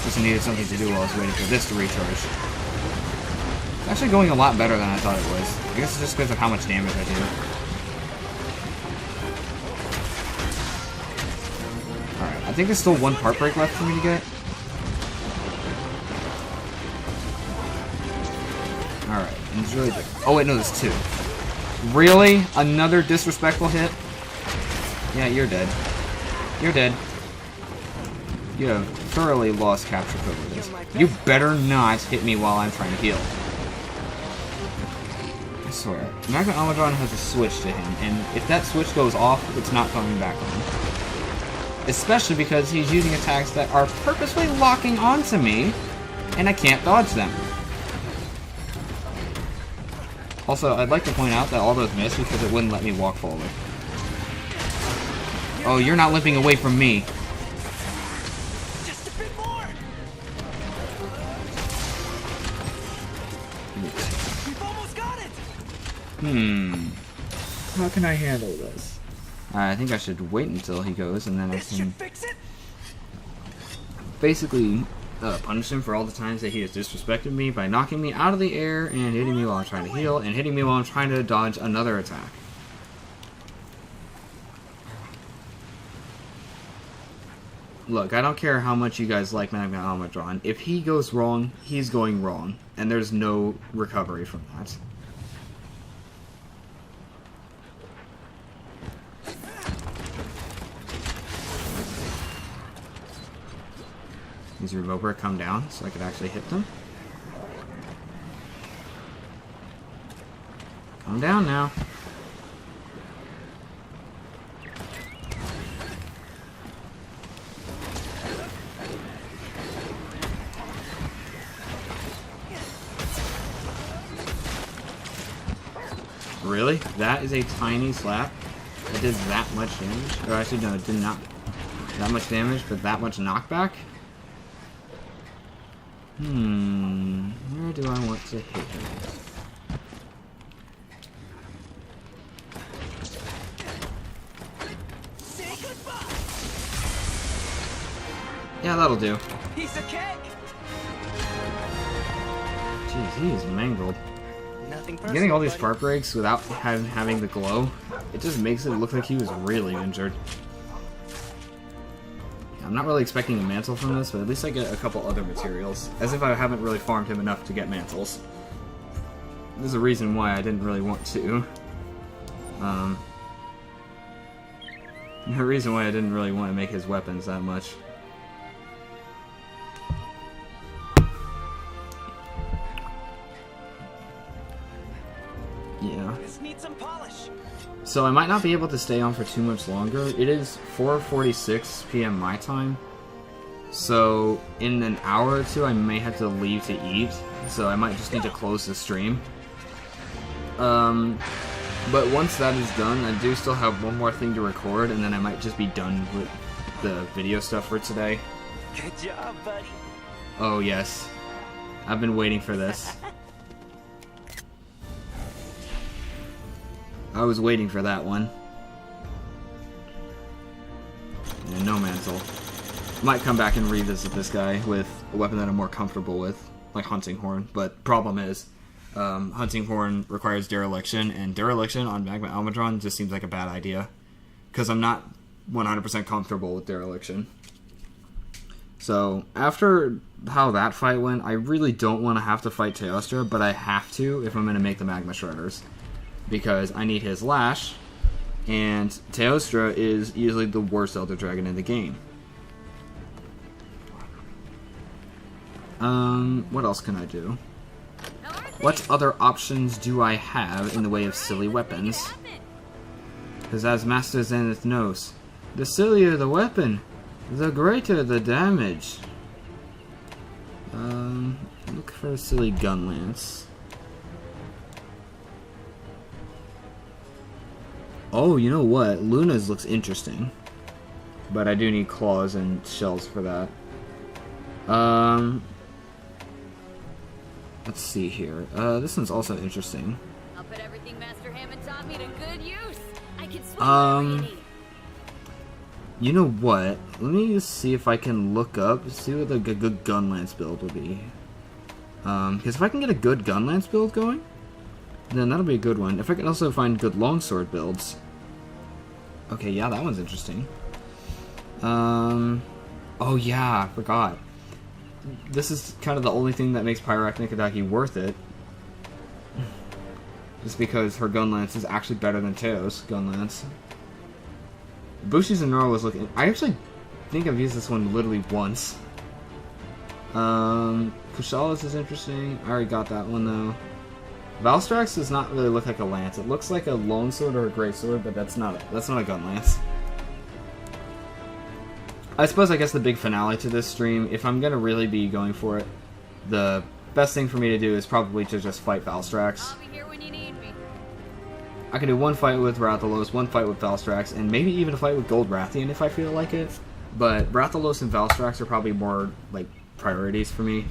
[SPEAKER 1] Just needed something to do while I was waiting for this to recharge. It's actually going a lot better than I thought it was. I guess it's just because of how much damage I do. Alright, I think there's still one part break left for me to get. Alright, enjoy the... Oh wait, no, there's two. Really? Another disrespectful hit? Yeah, you're dead. You're dead. You have thoroughly lost capture privileges. You better not hit me while I'm trying to heal. I swear. Magma Almadron has a switch to him, and if that switch goes off, it's not coming back on. Especially because he's using attacks that are purposely locking onto me, and I can't dodge them. Also, I'd like to point out that all those missed because it wouldn't let me walk forward. Oh, you're not limping away from me.
[SPEAKER 3] Just a bit more. We've almost got it.
[SPEAKER 1] How can I handle this? I think I should wait until he goes, and then I
[SPEAKER 3] This
[SPEAKER 1] can
[SPEAKER 3] should fix it.
[SPEAKER 1] basically punish him for all the times that he has disrespected me by knocking me out of the air and hitting me while I'm trying to heal, and hitting me while I'm trying to dodge another attack. Look, I don't care how much you guys like Magma Almadron. If he goes wrong, he's going wrong, and there's no recovery from that. Needs your Remover come down so I could actually hit them. Calm down now. Really? That is a tiny slap that did that much damage? Or actually, no, it did not that much damage, but that much knockback? Where do I want to hit him?
[SPEAKER 3] Say goodbye.
[SPEAKER 1] Yeah, that'll do.
[SPEAKER 3] Piece of cake.
[SPEAKER 1] Jeez, he is mangled.
[SPEAKER 3] Nothing personal,
[SPEAKER 1] Getting all these
[SPEAKER 3] buddy.
[SPEAKER 1] part breaks without having the glow, it just makes it look like he was really injured. I'm not really expecting a mantle from this, but at least I get a couple other materials. As if I haven't really farmed him enough to get mantles. There's a reason why I didn't really want to. The reason why I didn't really want to make his weapons that much. Yeah.
[SPEAKER 3] This needs some polish.
[SPEAKER 1] So I might not be able to stay on for too much longer. It is 4:46 p.m. my time. So in an hour or two I may have to leave to eat. So I might just need to close the stream. But once that is done, I do still have one more thing to record, and then I might just be done with the video stuff for today.
[SPEAKER 3] Good job, buddy.
[SPEAKER 1] Oh yes. I've been waiting for this. I was waiting for that one. Yeah, no mantle. Might come back and revisit this guy with a weapon that I'm more comfortable with, like Hunting Horn, but problem is, Hunting Horn requires Dereliction, and Dereliction on Magma Almudron just seems like a bad idea, because I'm not 100% comfortable with Dereliction. So, after how that fight went, I really don't want to have to fight Teostra, but I have to if I'm going to make the Magma Shredders, because I need his Lash, and Teostra is easily the worst Elder Dragon in the game. What else can I do? What other options do I have in the way of silly weapons? Because as Master Zenith knows, the sillier the weapon, the greater the damage. Look for a silly gun lance. Oh, you know what? Luna's looks interesting. But I do need claws and shells for that. Let's see here. This one's also interesting.
[SPEAKER 2] I'll put everything Master Hammond taught me to good use. I can swing wherever you need.
[SPEAKER 1] You know what? Let me just see if I can look up, see what the good gun lance build will be. Because if I can get a good gun lance build going, then that'll be a good one. If I can also find good longsword builds. Okay, yeah, that one's interesting. Oh yeah, I forgot. This is kind of the only thing that makes Pyrarachnic Adaki worth it. Just because her gun lance is actually better than Teo's gun lance. Bushi's Zenora was looking... I actually think I've used this one literally once. Kushalis is interesting. I already got that one though. Valstrax does not really look like a lance. It looks like a longsword or a greatsword, but that's not a gun lance. I guess the big finale to this stream, if I'm gonna really be going for it, the best thing for me to do is probably to just fight Valstrax.
[SPEAKER 2] I'll be here when you need me.
[SPEAKER 1] I can do one fight with Rathalos, one fight with Valstrax, and maybe even a fight with Gold Rathian if I feel like it. But Rathalos and Valstrax are probably more like priorities for me.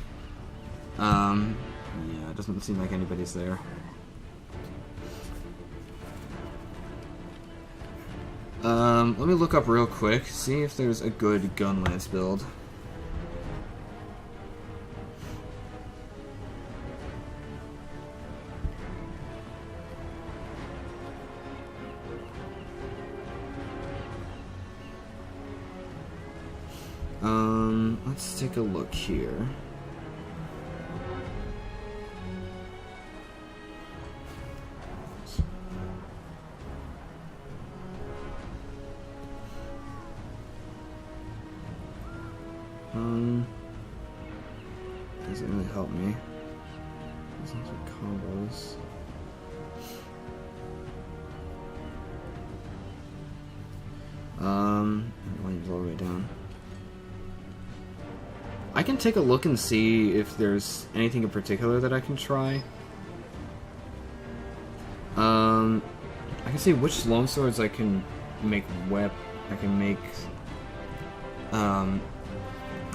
[SPEAKER 1] Yeah, it doesn't seem like anybody's there. Let me look up real quick, see if there's a good gun lance build. Let's take a look here. Doesn't really help me. These ones are combos. Volume's all the way down. I can take a look and see if there's anything in particular that I can try. I can see which longswords I can make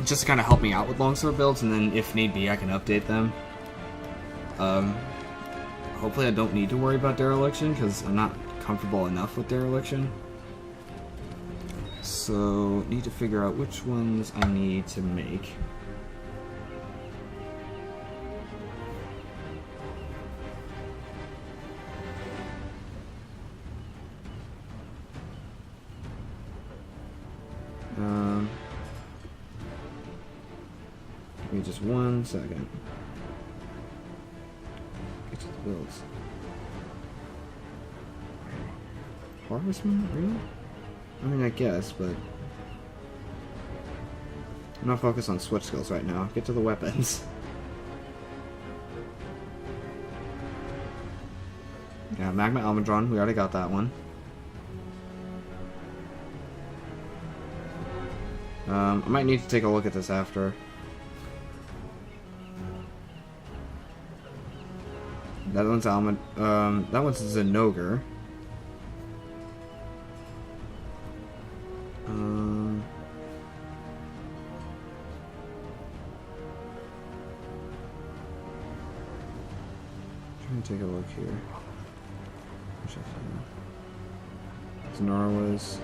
[SPEAKER 1] just to kind of help me out with longsword builds, and then if need be I can update them. Hopefully I don't need to worry about Dereliction, because I'm not comfortable enough with Dereliction. So, need to figure out which ones I need to make. Give me just 1 second. Get to the builds. Harvestman? Really? I mean, I guess, but I'm not focused on switch skills right now. Get to the weapons. Yeah, Magma Almudron, we already got that one. I might need to take a look at this after. That one's that one's Zenogre. Trying to take a look here. Zenora was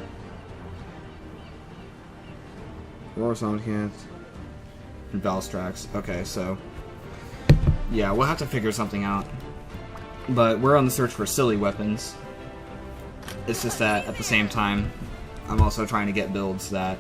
[SPEAKER 1] Aurora Somnicant and Valstrax. Okay, so yeah, we'll have to figure something out. But we're on the search for silly weapons. It's just that at the same time, I'm also trying to get builds that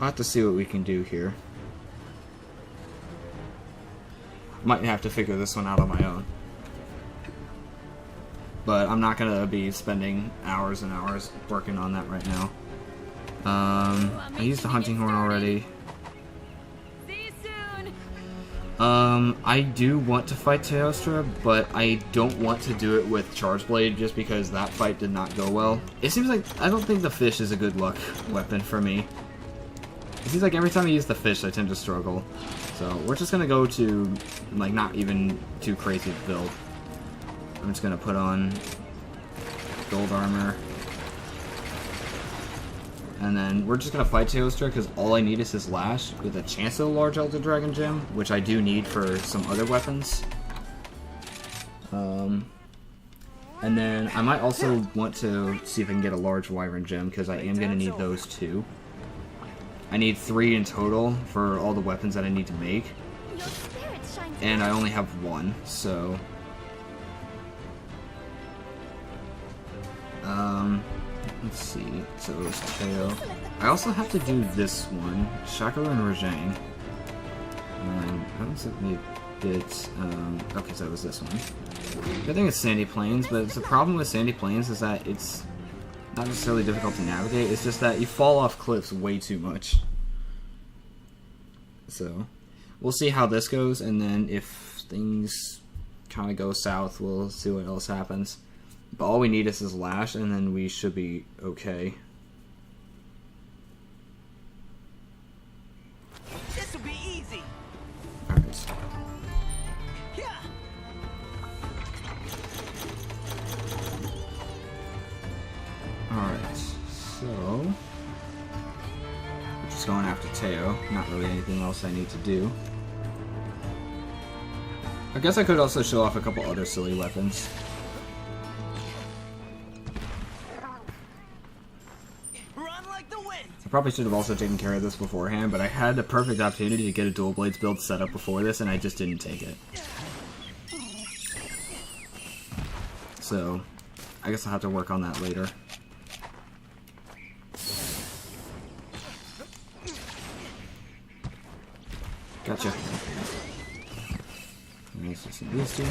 [SPEAKER 1] I'll have to see what we can do here. Might have to figure this one out on my own. But I'm not gonna be spending hours and hours working on that right now. I used the hunting horn already.
[SPEAKER 2] See you soon.
[SPEAKER 1] I do want to fight Teostra, but I don't want to do it with Charge Blade just because that fight did not go well. It seems like I don't think the fish is a good luck weapon for me. It seems like every time I use the fish, I tend to struggle. So we're just gonna go to like not even too crazy build. I'm just gonna put on gold armor. And then we're just gonna fight Teostra because all I need is his Lash with a chance at a large Elder Dragon Gem, which I do need for some other weapons. And then I might also want to see if I can get a large Wyvern Gem because I am gonna need those too. I need 3 in total for all the weapons that I need to make. And I only have 1, so let's see. So it was Teo. I also have to do this one, Shakara and Rajang. I don't think we did. Okay, so it was this one. I think it's Sandy Plains, but the problem with Sandy Plains is that it's not necessarily difficult to navigate. It's just that you fall off cliffs way too much. So we'll see how this goes, and then if things kind of go south, we'll see what else happens. But all we need is his Lash, and then we should be okay.
[SPEAKER 3] This will be easy.
[SPEAKER 1] Alright.
[SPEAKER 3] Yeah.
[SPEAKER 1] Alright, so just going after Teo. Not really anything else I need to do. I guess I could also show off a couple other silly weapons.
[SPEAKER 3] Run like the wind.
[SPEAKER 1] I probably should have also taken care of this beforehand, but I had the perfect opportunity to get a dual blades build set up before this, and I just didn't take it. So, I guess I'll have to work on that later. Gotcha. Nice to see these two.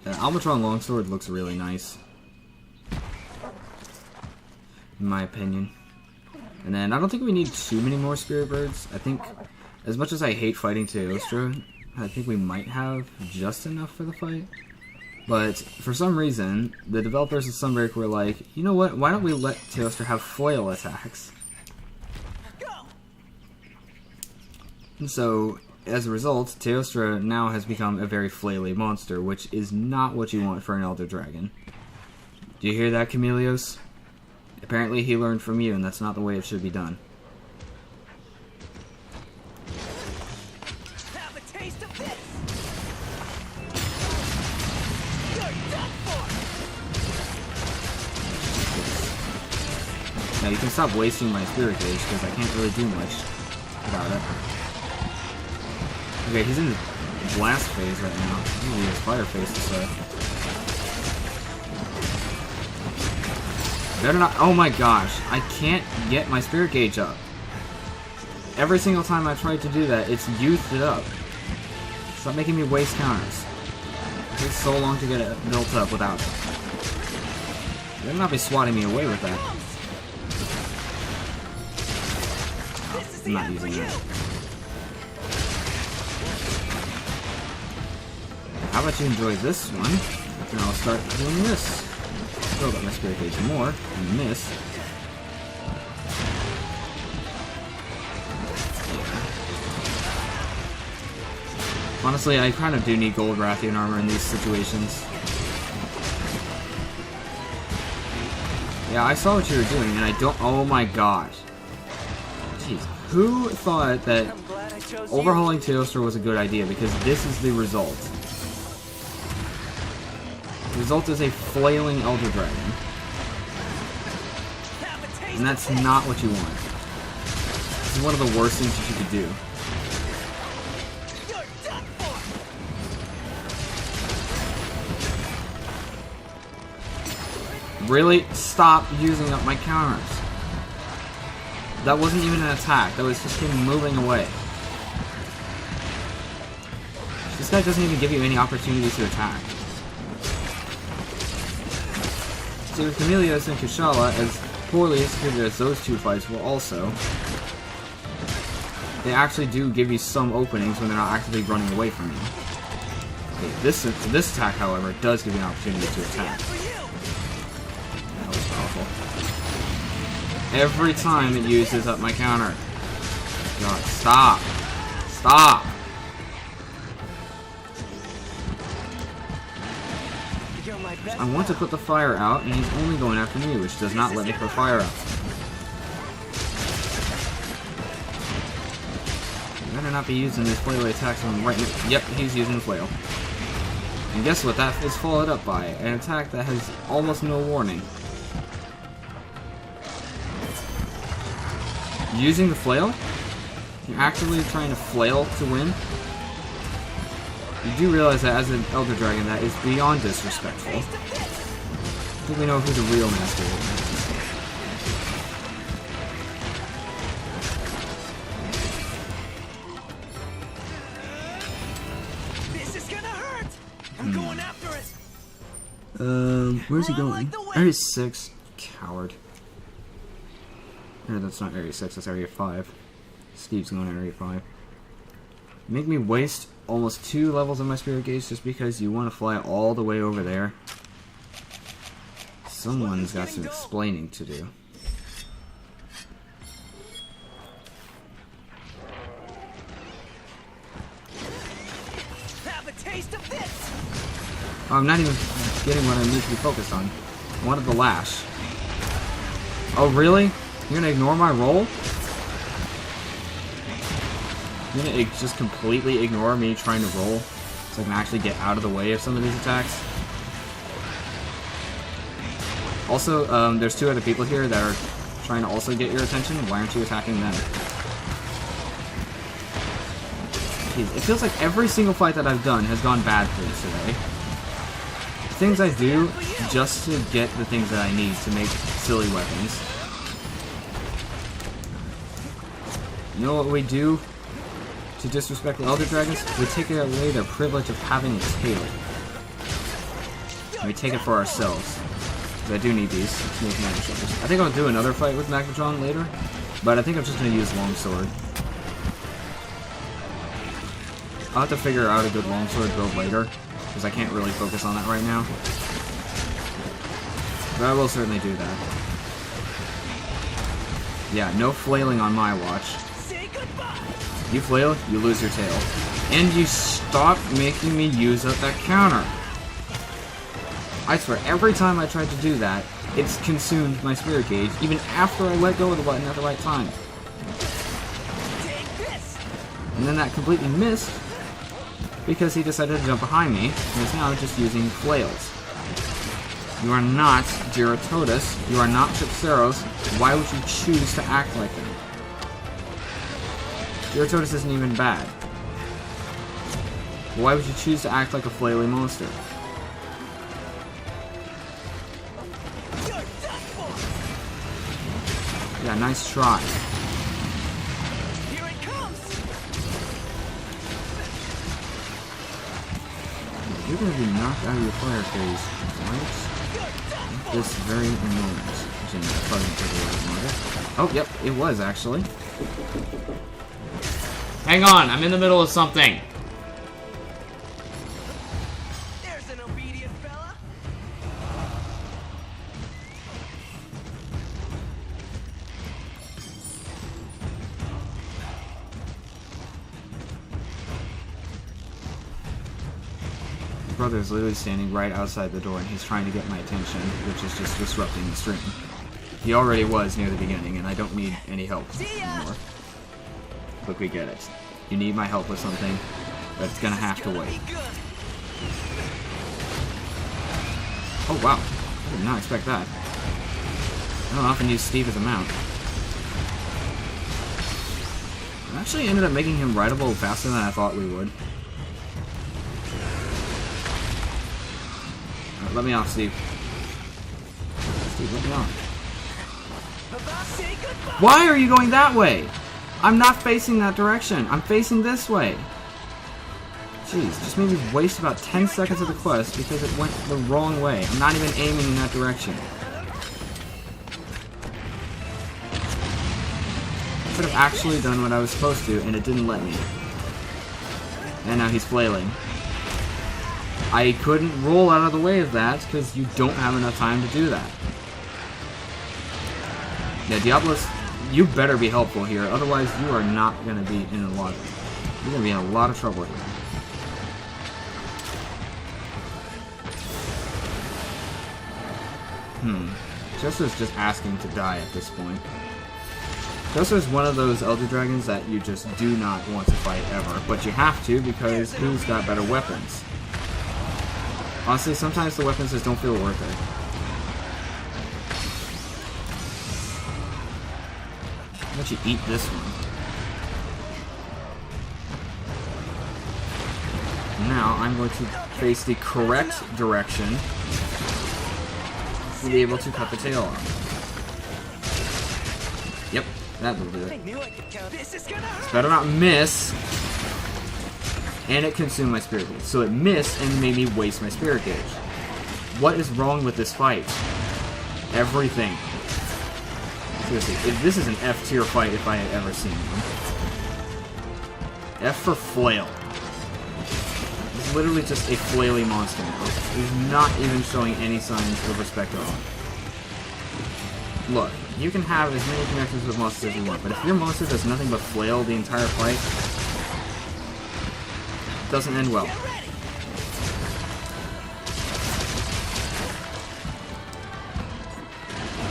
[SPEAKER 1] The Albatron Longsword looks really nice, in my opinion. And then I don't think we need too many more Spirit Birds. I think, as much as I hate fighting Teostra, I think we might have just enough for the fight. But for some reason, the developers of Sunbreak were like, you know what? Why don't we let Teostra have flail attacks? And so, as a result, Teostra now has become a very flaily monster, which is not what you want for an Elder Dragon. Do you hear that, Chameleos? Apparently he learned from you, and that's not the way it should be done.
[SPEAKER 3] Have a taste of this.
[SPEAKER 1] Now you can stop wasting my spirit gauge because I can't really do much about it. Okay, he's in blast phase right now. He has fire phase to start. Better not. Oh my gosh, I can't get my spirit gauge up. Every single time I tried to do that, it's used it up. Stop making me waste counters. It takes so long to get it built up without it. You better not be swatting me away with that. Oh, I'm not using that. How about you enjoy this one? And I'll start doing this. Build up my spirit gauge more and miss. Honestly, I kind of do need gold Rathian armor in these situations. Yeah, I saw what you were doing, and I don't. Oh my gosh. Jeez. Who thought that overhauling Teostra was a good idea? Because this is the result. The result is a flailing Elder Dragon. And that's not what you want. This is one of the worst things that you could do. Really? Stop using up my counters. That wasn't even an attack. That was just him moving away. This guy doesn't even give you any opportunity to attack. So with Camelius and Kushala, as poorly executed as those two fights were also, they actually do give you some openings when they're not actively running away from you. Okay, this attack, however, does give you an opportunity to attack. That was powerful. Every time it uses up my counter. God, stop! Stop! I want to put the fire out, and he's only going after me, which does not let me put fire out. You better not be using these flail attacks on right now. Yep, he's using the flail. And guess what? That is followed up by an attack that has almost no warning. Using the flail? You're actually trying to flail to win? You do realize that as an Elder Dragon, that is beyond disrespectful. I think we know who the real master is.
[SPEAKER 3] This is gonna hurt. I'm going after it.
[SPEAKER 1] Where's he going? Area 6. Coward. No, that's not Area 6, that's Area 5. Steve's going to Area 5. Make me waste almost 2 levels of my spirit gauge just because you want to fly all the way over there. Someone's got some explaining to do.
[SPEAKER 3] Have a taste of this.
[SPEAKER 1] Oh, I'm not even getting what I need to be focused on. I wanted the lash. Oh, really? You're gonna ignore my roll? You're gonna just completely ignore me trying to roll so I can actually get out of the way of some of these attacks? Also, there's 2 other people here that are trying to also get your attention. Why aren't you attacking them? Jeez, it feels like every single fight that I've done has gone bad for me today. Things I do just to get the things that I need to make silly weapons. You know what we do to disrespect the Elder Dragons? We take away their privilege of having a tail. And we take it for ourselves. Because I do need these to make magic shelters. I think I'll do another fight with Magnetron later, but I think I'm just going to use Longsword. I'll have to figure out a good Longsword build later, because I can't really focus on that right now. But I will certainly do that. Yeah, no flailing on my watch. You flail, you lose your tail. And you stop making me use up that counter. I swear, every time I tried to do that, it's consumed my spirit gauge, even after I let go of the button at the right time. And then that completely missed, because he decided to jump behind me, and is now just using flails. You are not Geratotus. You are not Tripceros. Why would you choose to act like that? Geratotus isn't even bad. Why would you choose to act like a flaily monster? Yeah, nice try.
[SPEAKER 3] Here it comes.
[SPEAKER 1] You're gonna be knocked out of your fire phase right at this very moment. Oh, yep, it was actually. Hang on, I'm in the middle of something.
[SPEAKER 3] There's an obedient fella.
[SPEAKER 1] My brother is literally standing right outside the door and he's trying to get my attention, which is just disrupting the stream. He already was near the beginning and I don't need any help anymore. Look, we get it. You need my help with something, but it's gonna have to wait. Oh wow, I did not expect that. I don't often use Steve as a mount. I actually ended up making him rideable faster than I thought we would. Alright, let me off, Steve. Steve, let me off. Why are you going that way? I'm not facing that direction. I'm facing this way. Jeez, just made me waste about 10 seconds of the quest because it went the wrong way. I'm not even aiming in that direction. I could have actually done what I was supposed to, and it didn't let me. And now he's flailing. I couldn't roll out of the way of that because you don't have enough time to do that. Yeah, Diablos, you better be helpful here, otherwise you are not going to be in a lot of... You're going to be in a lot of trouble here. Josu's just asking to die at this point. Josu's one of those Elder Dragons that you just do not want to fight ever, but you have to because who's got better weapons? Honestly, sometimes the weapons just don't feel worth it. How about you eat this one? Now I'm going to face the correct direction to be able to cut the tail off. Yep, that will do it. It's better not miss. And it consumed my spirit gauge. So it missed and made me waste my spirit gauge. What is wrong with this fight? Everything. Seriously, this is an F tier fight if I had ever seen one. F for flail. It's literally just a flaily monster now. He's not even showing any signs of respect at all. Look, you can have as many connections with monsters as you want, but if your monster does nothing but flail the entire fight, it doesn't end well.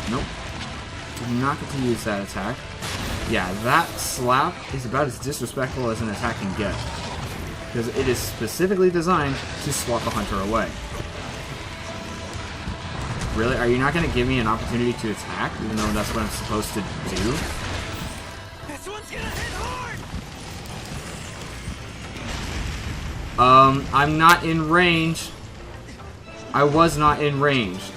[SPEAKER 1] Nope. Did not get to use that attack. Yeah, that slap is about as disrespectful as an attack can get. Because it is specifically designed to swat the hunter away. Really? Are you not going to give me an opportunity to attack, even though that's what I'm supposed to do?
[SPEAKER 3] This one's gonna hit hard.
[SPEAKER 1] I'm not in range. I was not in range.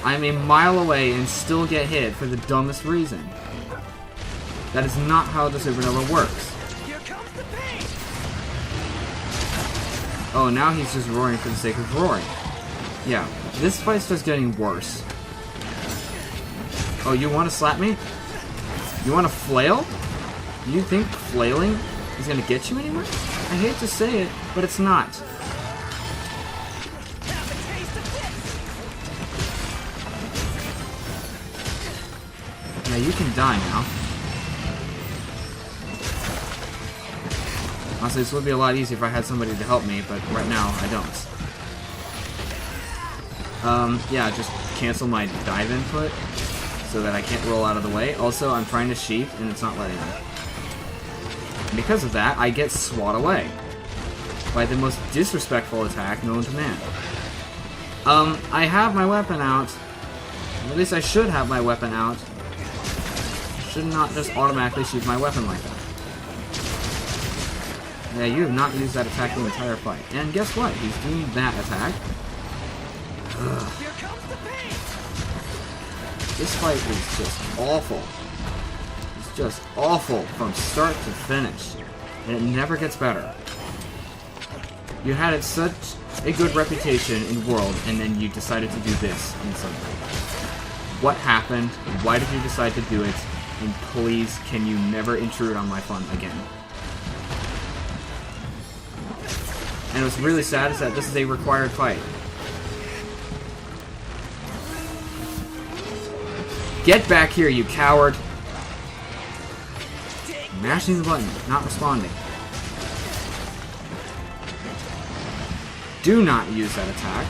[SPEAKER 1] I'm a mile away and still get hit for the dumbest reason. That is not how the supernova works.
[SPEAKER 3] Here comes the pain.
[SPEAKER 1] Oh, now he's just roaring for the sake of roaring. Yeah, this fight's just getting worse. Oh, you want to slap me? You want to flail? Do you think flailing is going to get you anywhere? I hate to say it, but it's not.
[SPEAKER 3] Have a taste of this.
[SPEAKER 1] Yeah, you can die now. Honestly, this would be a lot easier if I had somebody to help me, but right now, I don't. Yeah, just cancel my dive input so that I can't roll out of the way. Also, I'm trying to sheath, and it's not letting me. And because of that, I get swat away. by the most disrespectful attack known to man. I have my weapon out. At least I should have my weapon out. Should not just automatically shoot my weapon like that. Yeah, you have not used that attack the entire fight. And guess what? He's doing that attack. Ugh.
[SPEAKER 3] Here comes the pain.
[SPEAKER 1] This fight is just awful. It's just awful from start to finish. And it never gets better. You had it such a good reputation in World, and then you decided to do this in Sunbreak. What happened? Why did you decide to do it? And please, can you never intrude on my fun again? And what's really sad is that this is a required fight. Get back here, you coward! Mashing the button, not responding. Do not use that attack.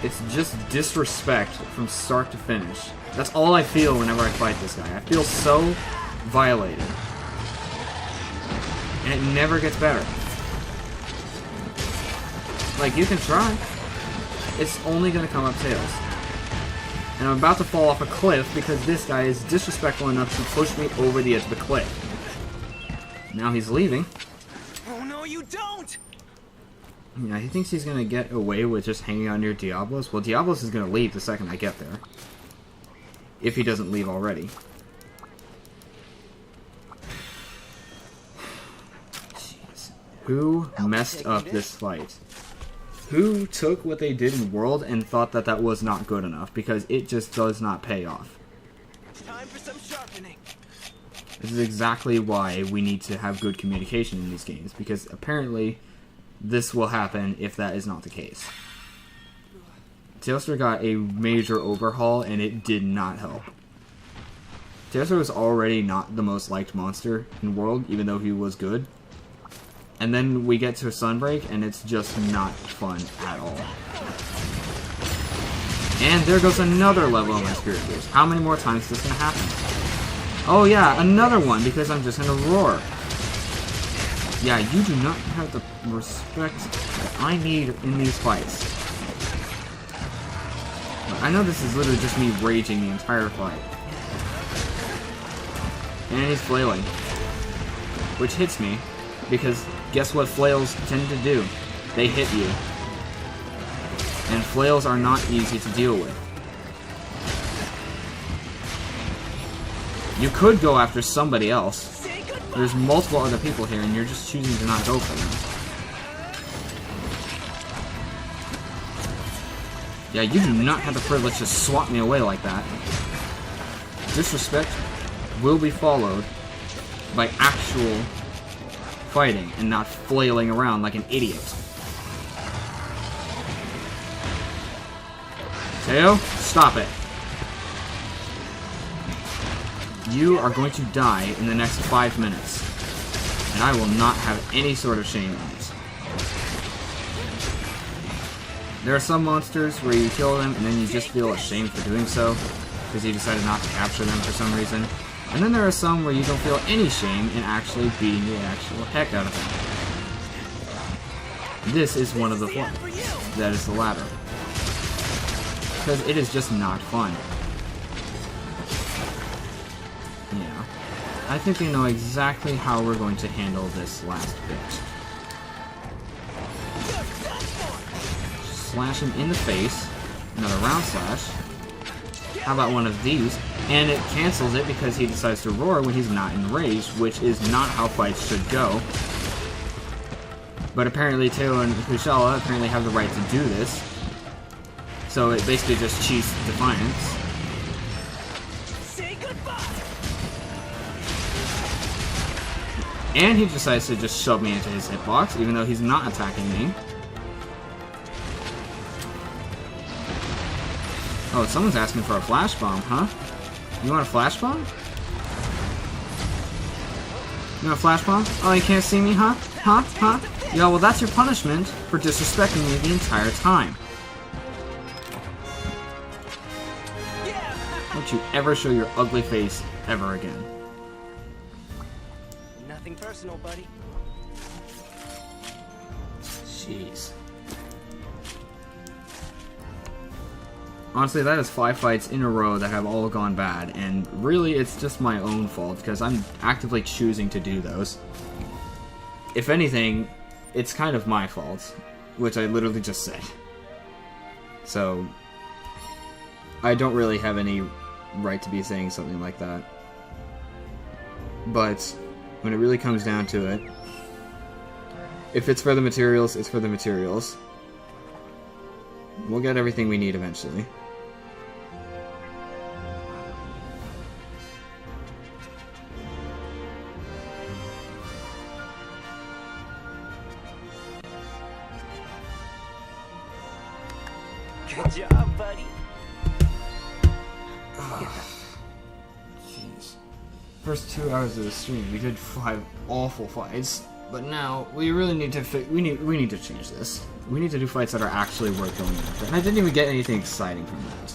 [SPEAKER 1] It's just disrespect from start to finish. That's all I feel whenever I fight this guy. I feel so violated. And it never gets better. Like, you can try. It's only gonna come up tails. And I'm about to fall off a cliff because this guy is disrespectful enough to push me over the edge of the cliff. Now he's leaving.
[SPEAKER 3] Oh no, you don't!
[SPEAKER 1] Yeah, he thinks he's gonna get away with just hanging out near Diablos. Well, Diablos is gonna leave the second I get there. If he doesn't leave already. Jeez. Who messed up this fight? Who took what they did in World and thought that that was not good enough? Because it just does not pay off.
[SPEAKER 3] Time for some sharpening.
[SPEAKER 1] This is exactly why we need to have good communication in these games. Because apparently, this will happen if that is not the case. Tailster got a major overhaul and it did not help. Tailster was already not the most liked monster in World, even though he was good. And then we get to Sunbreak and it's just not fun at all. And there goes another level of my Spirit Gears. How many more times is this going to happen? Oh yeah, another one because I'm just going to roar. Yeah, you do not have the respect that I need in these fights. I know this is literally just me raging the entire fight. And he's flailing. Which hits me, because guess what flails tend to do? They hit you. And flails are not easy to deal with. You could go after somebody else. There's multiple other people here, and you're just choosing to not go for them. Yeah, you do not have the privilege to swat me away like that. Disrespect will be followed by actual fighting and not flailing around like an idiot. Teo, stop it. You are going to die in the next 5 minutes, and I will not have any sort of shame on it. There are some monsters where you kill them and then you just feel ashamed for doing so, because you decided not to capture them for some reason. And then there are some where you don't feel any shame in actually beating the actual heck out of them. This is one of the ones. That is the latter. Because it is just not fun. Yeah. I think we know exactly how we're going to handle this last bit. Slash him in the face. Another round slash. How about one of these? And it cancels it because he decides to roar when he's not enraged, which is not how fights should go. But apparently Teo and Kushala apparently have the right to do this. So it basically just cheats Defiance.
[SPEAKER 3] Say goodbye.
[SPEAKER 1] And he decides to just shove me into his hitbox, even though he's not attacking me. Oh, someone's asking for a flash bomb, huh? You want a flash bomb? You want a flash bomb? Oh, you can't see me, huh? Huh? Huh? Yo, well that's your punishment for disrespecting me the entire time. Don't you ever show your ugly face ever again.
[SPEAKER 3] Nothing personal, buddy.
[SPEAKER 1] Jeez. Honestly, that is 5 fights in a row that have all gone bad, and really it's just my own fault because I'm actively choosing to do those. If anything, it's kind of my fault, which I literally just said. So, I don't really have any right to be saying something like that. But, when it really comes down to it, if it's for the materials, it's for the materials. We'll get everything we need eventually.
[SPEAKER 3] Good job, buddy.
[SPEAKER 1] Jeez. First 2 hours of the stream, we did 5 awful fights, but now we really need to we need to change this. We need to do fights that are actually worth going after. And I didn't even get anything exciting from that.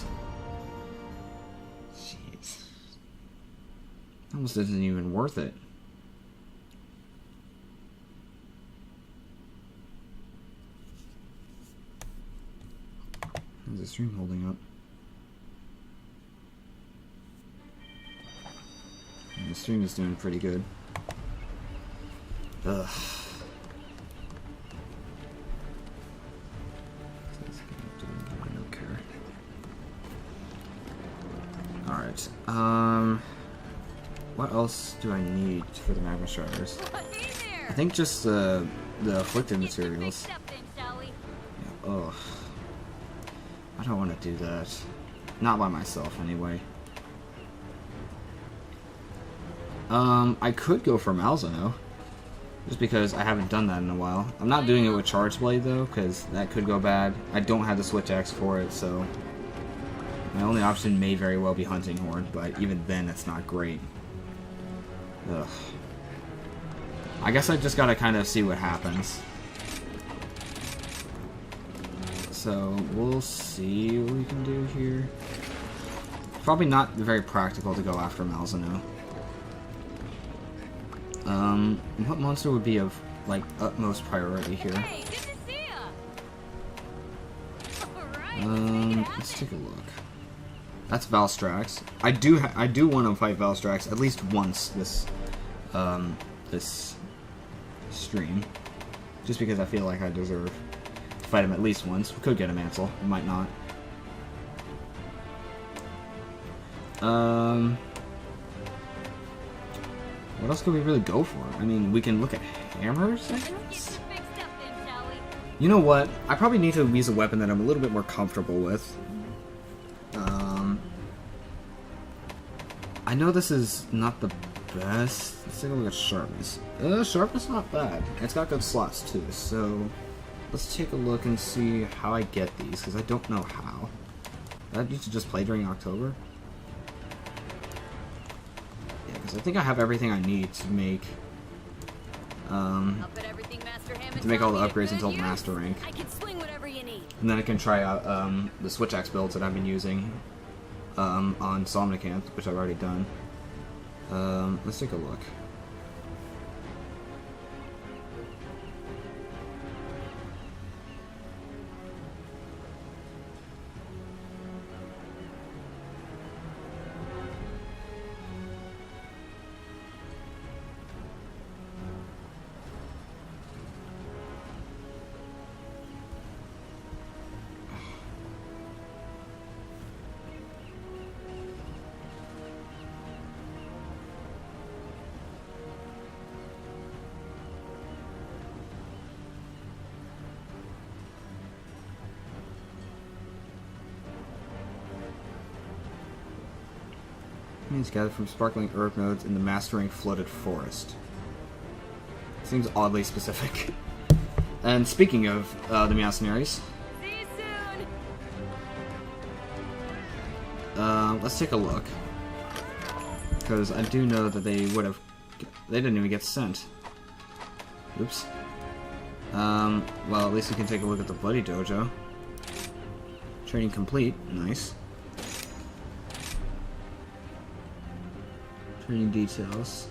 [SPEAKER 1] Jeez. Almost isn't even worth it. How's the stream holding up? The stream is doing pretty good. Ugh. I don't care. Alright. What else do I need for the magma shards? I think just the afflicted materials. Yeah, ugh. I don't want to do that. Not by myself, anyway. I could go for Malzeno. Just because I haven't done that in a while. I'm not doing it with Charge Blade, though, because that could go bad. I don't have the Switch Axe for it, so... my only option may very well be Hunting Horn, but even then, it's not great. Ugh. I guess I just gotta kind of see what happens. So, we'll see what we can do here. Probably not very practical to go after Malzeno. What monster would be of, like, utmost priority here?
[SPEAKER 2] Hey, good to see ya. Alright,
[SPEAKER 1] Let's take a look. That's Valstrax. I do want to fight Valstrax at least once this stream, just because I feel like I deserve to fight him at least once. We could get a mantle, we might not. What else could we really go for? I mean, we can look at hammers, I guess? You know what? I probably need to use a weapon that I'm a little bit more comfortable with. I know this is not the best. Let's take a look at sharpness. Sharpness not bad. It's got good slots too, so let's take a look and see how I get these, because I don't know how. I need to just play during October? Yeah, because I think I have everything I need to make all the upgrades until Master Rank.
[SPEAKER 2] I can swing whatever you need.
[SPEAKER 1] And then I can try out the Switch Axe builds that I've been using on Somnicant, which I've already done. Let's take a look. Means gathered from sparkling herb nodes in the mastering flooded forest. Seems oddly specific. And speaking of the Mercenaries,
[SPEAKER 2] See you soon.
[SPEAKER 1] let's take a look. Because I do know that they would have... they didn't even get sent. Oops. Well, at least we can take a look at the Bloody Dojo. Training complete. Nice. Training details.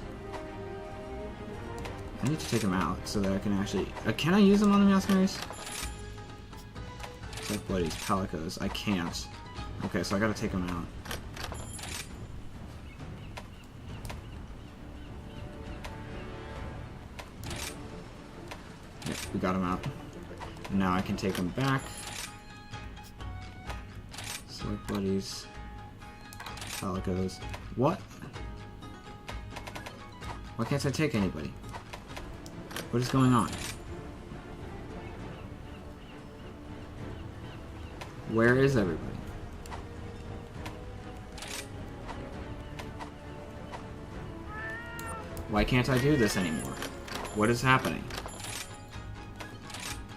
[SPEAKER 1] I need to take them out so that I can actually... can I use them on the mercenaries? It's like buddies, palicos. I can't. Okay, so I gotta take them out. Yep, we got them out. Now I can take them back. Select buddies. Palicos. What? Why can't I take anybody? What is going on? Where is everybody? Why can't I do this anymore? What is happening?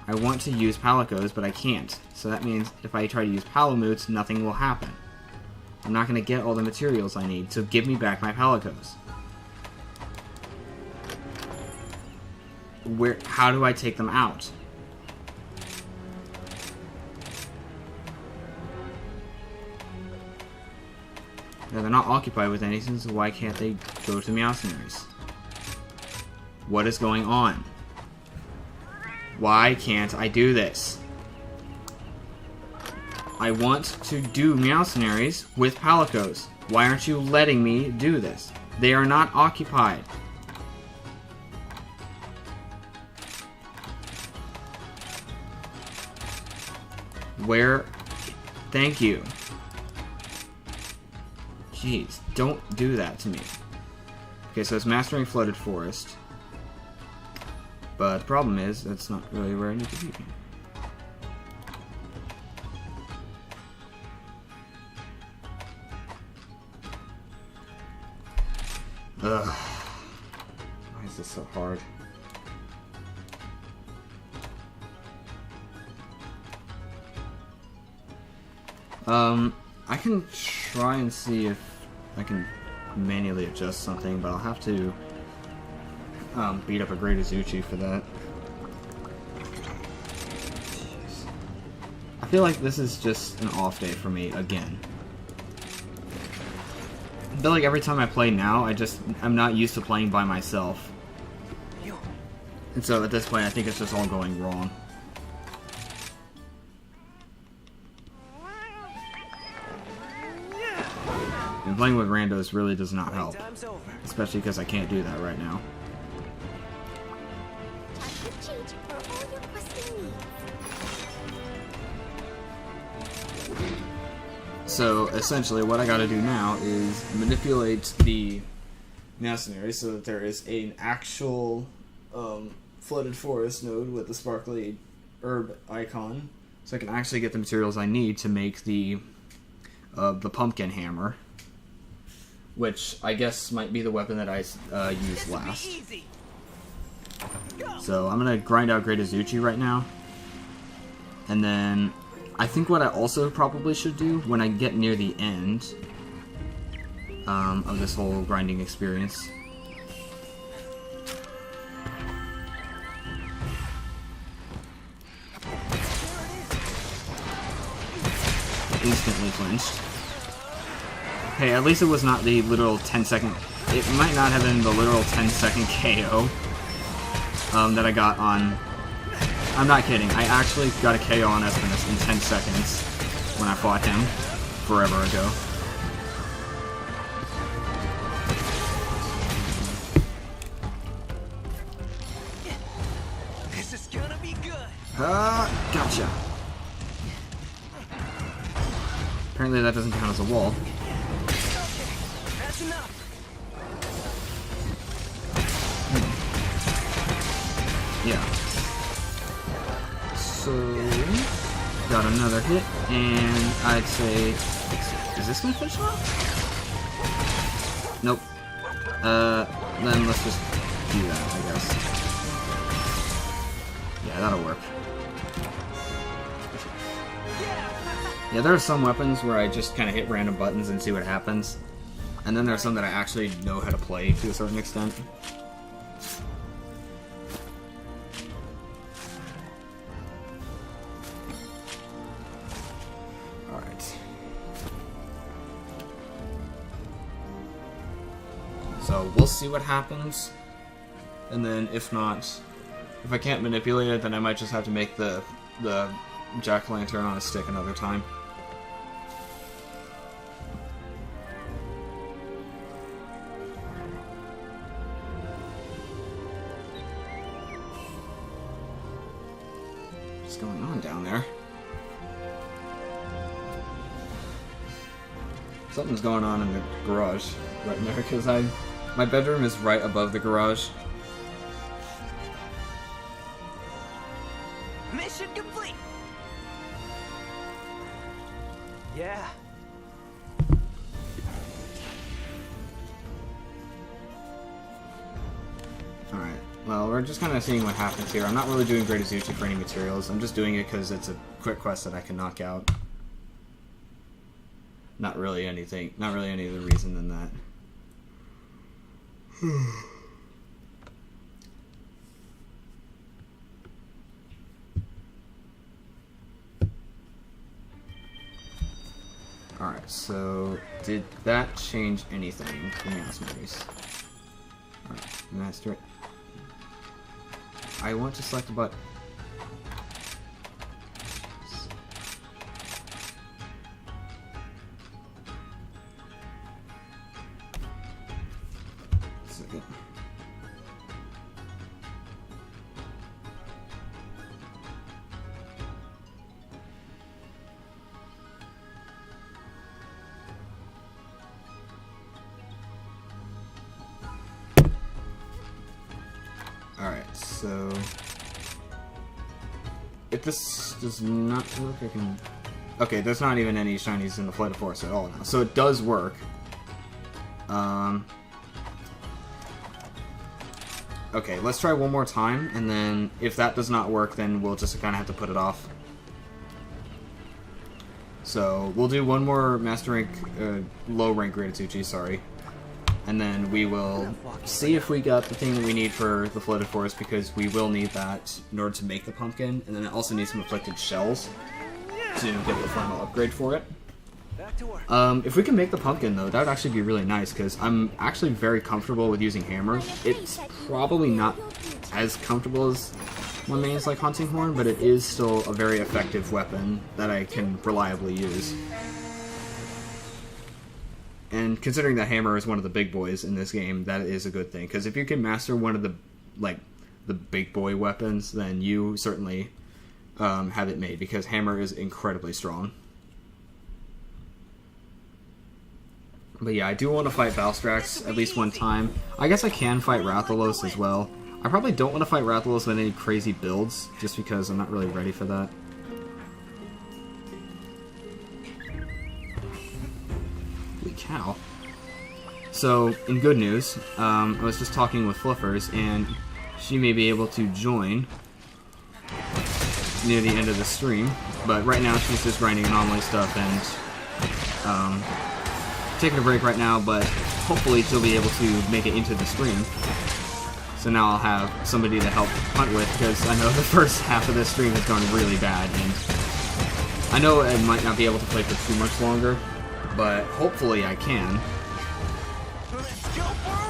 [SPEAKER 1] I want to use palicos, but I can't. So that means if I try to use palamutes, nothing will happen. I'm not going to get all the materials I need, so give me back my palicos. How do I take them out? Now, they're not occupied with anything, so why can't they go to the mercenaries? What is going on? Why can't I do this? I want to do mercenaries with palicos. Why aren't you letting me do this? They are not occupied. Where? Thank you. Jeez, don't do that to me. Okay, so it's mastering flooded forest. But the problem is, that's not really where I need to be. Ugh. Why is this so hard? I can try and see if I can manually adjust something, but I'll have to beat up a Great Azuchi for that. Jeez. I feel like this is just an off day for me again. I feel like every time I play now, I'm not used to playing by myself. And so at this point, I think it's just all going wrong. And playing with randos really does not help. Especially because I can't do that right now. So essentially what I gotta do now is manipulate the mercenary so that there is an actual flooded forest node with the sparkly herb icon, so I can actually get the materials I need to make the pumpkin hammer, which I guess might be the weapon that I used last. So I'm gonna grind out Great Azuchi right now, and then I think what I also probably should do when I get near the end of this whole grinding experience instantly flinched. Okay, at least it was not the literal 10-second... It might not have been the literal 10-second KO that I got on... I'm not kidding, I actually got a KO on Espinus in 10 seconds when I fought him forever ago.
[SPEAKER 3] This is gonna be good.
[SPEAKER 1] Gotcha. Apparently that doesn't count as a wall.
[SPEAKER 3] That's enough.
[SPEAKER 1] Yeah. So, got another hit, and I'd say, is this gonna finish him off? Nope. Then let's just do that, I guess. Yeah, that'll work. Yeah, there are some weapons where I just kind of hit random buttons and see what happens. And then there are some that I actually know how to play to a certain extent. Alright. So, we'll see what happens. and then if not, if I can't manipulate it, then I might just have to make the jack-o'-lantern on a stick another time. What's going on down there? Something's going on in the garage right there, because my bedroom is right above the garage.
[SPEAKER 3] Mission complete. Yeah.
[SPEAKER 1] Alright, well, we're just kind of seeing what happens here. I'm not really doing Great Azuchi for any materials. I'm just doing it because it's a quick quest that I can knock out. Not really any other reason than that. Alright, so did that change anything? Let me ask Maurice. Alright, master it. I want to select a button. Second. Alright, so if this does not work, I can... Okay, there's not even any shinies in the Flight of Force at all now, so it does work. Okay, let's try one more time, and then if that does not work, then we'll just kind of have to put it off. So, we'll do one more Master Rank, low rank Great Azuchi, sorry. And then we will see if we got the thing that we need for the Floated Forest, because we will need that in order to make the pumpkin, and then I also need some afflicted shells to get the final upgrade for it.
[SPEAKER 3] Back to work.
[SPEAKER 1] If we can make the pumpkin, though, that would actually be really nice, because I'm actually very comfortable with using hammer. It's probably not as comfortable as one mains like Hunting Horn, but it is still a very effective weapon that I can reliably use. And considering that hammer is one of the big boys in this game, that is a good thing. Because if you can master one of the, like, the big boy weapons, then you certainly have it made, because hammer is incredibly strong. But yeah, I do want to fight Valstrax at least one time. I guess I can fight Rathalos as well. I probably don't want to fight Rathalos with any crazy builds, just because I'm not really ready for that. Holy cow. So, in good news, I was just talking with Fluffers, and she may be able to join near the end of the stream. But right now she's just grinding anomaly stuff and taking a break right now, but hopefully she'll be able to make it into the stream. So now I'll have somebody to help hunt with, because I know the first half of this stream has gone really bad, and I know I might not be able to play for too much longer, but hopefully I can.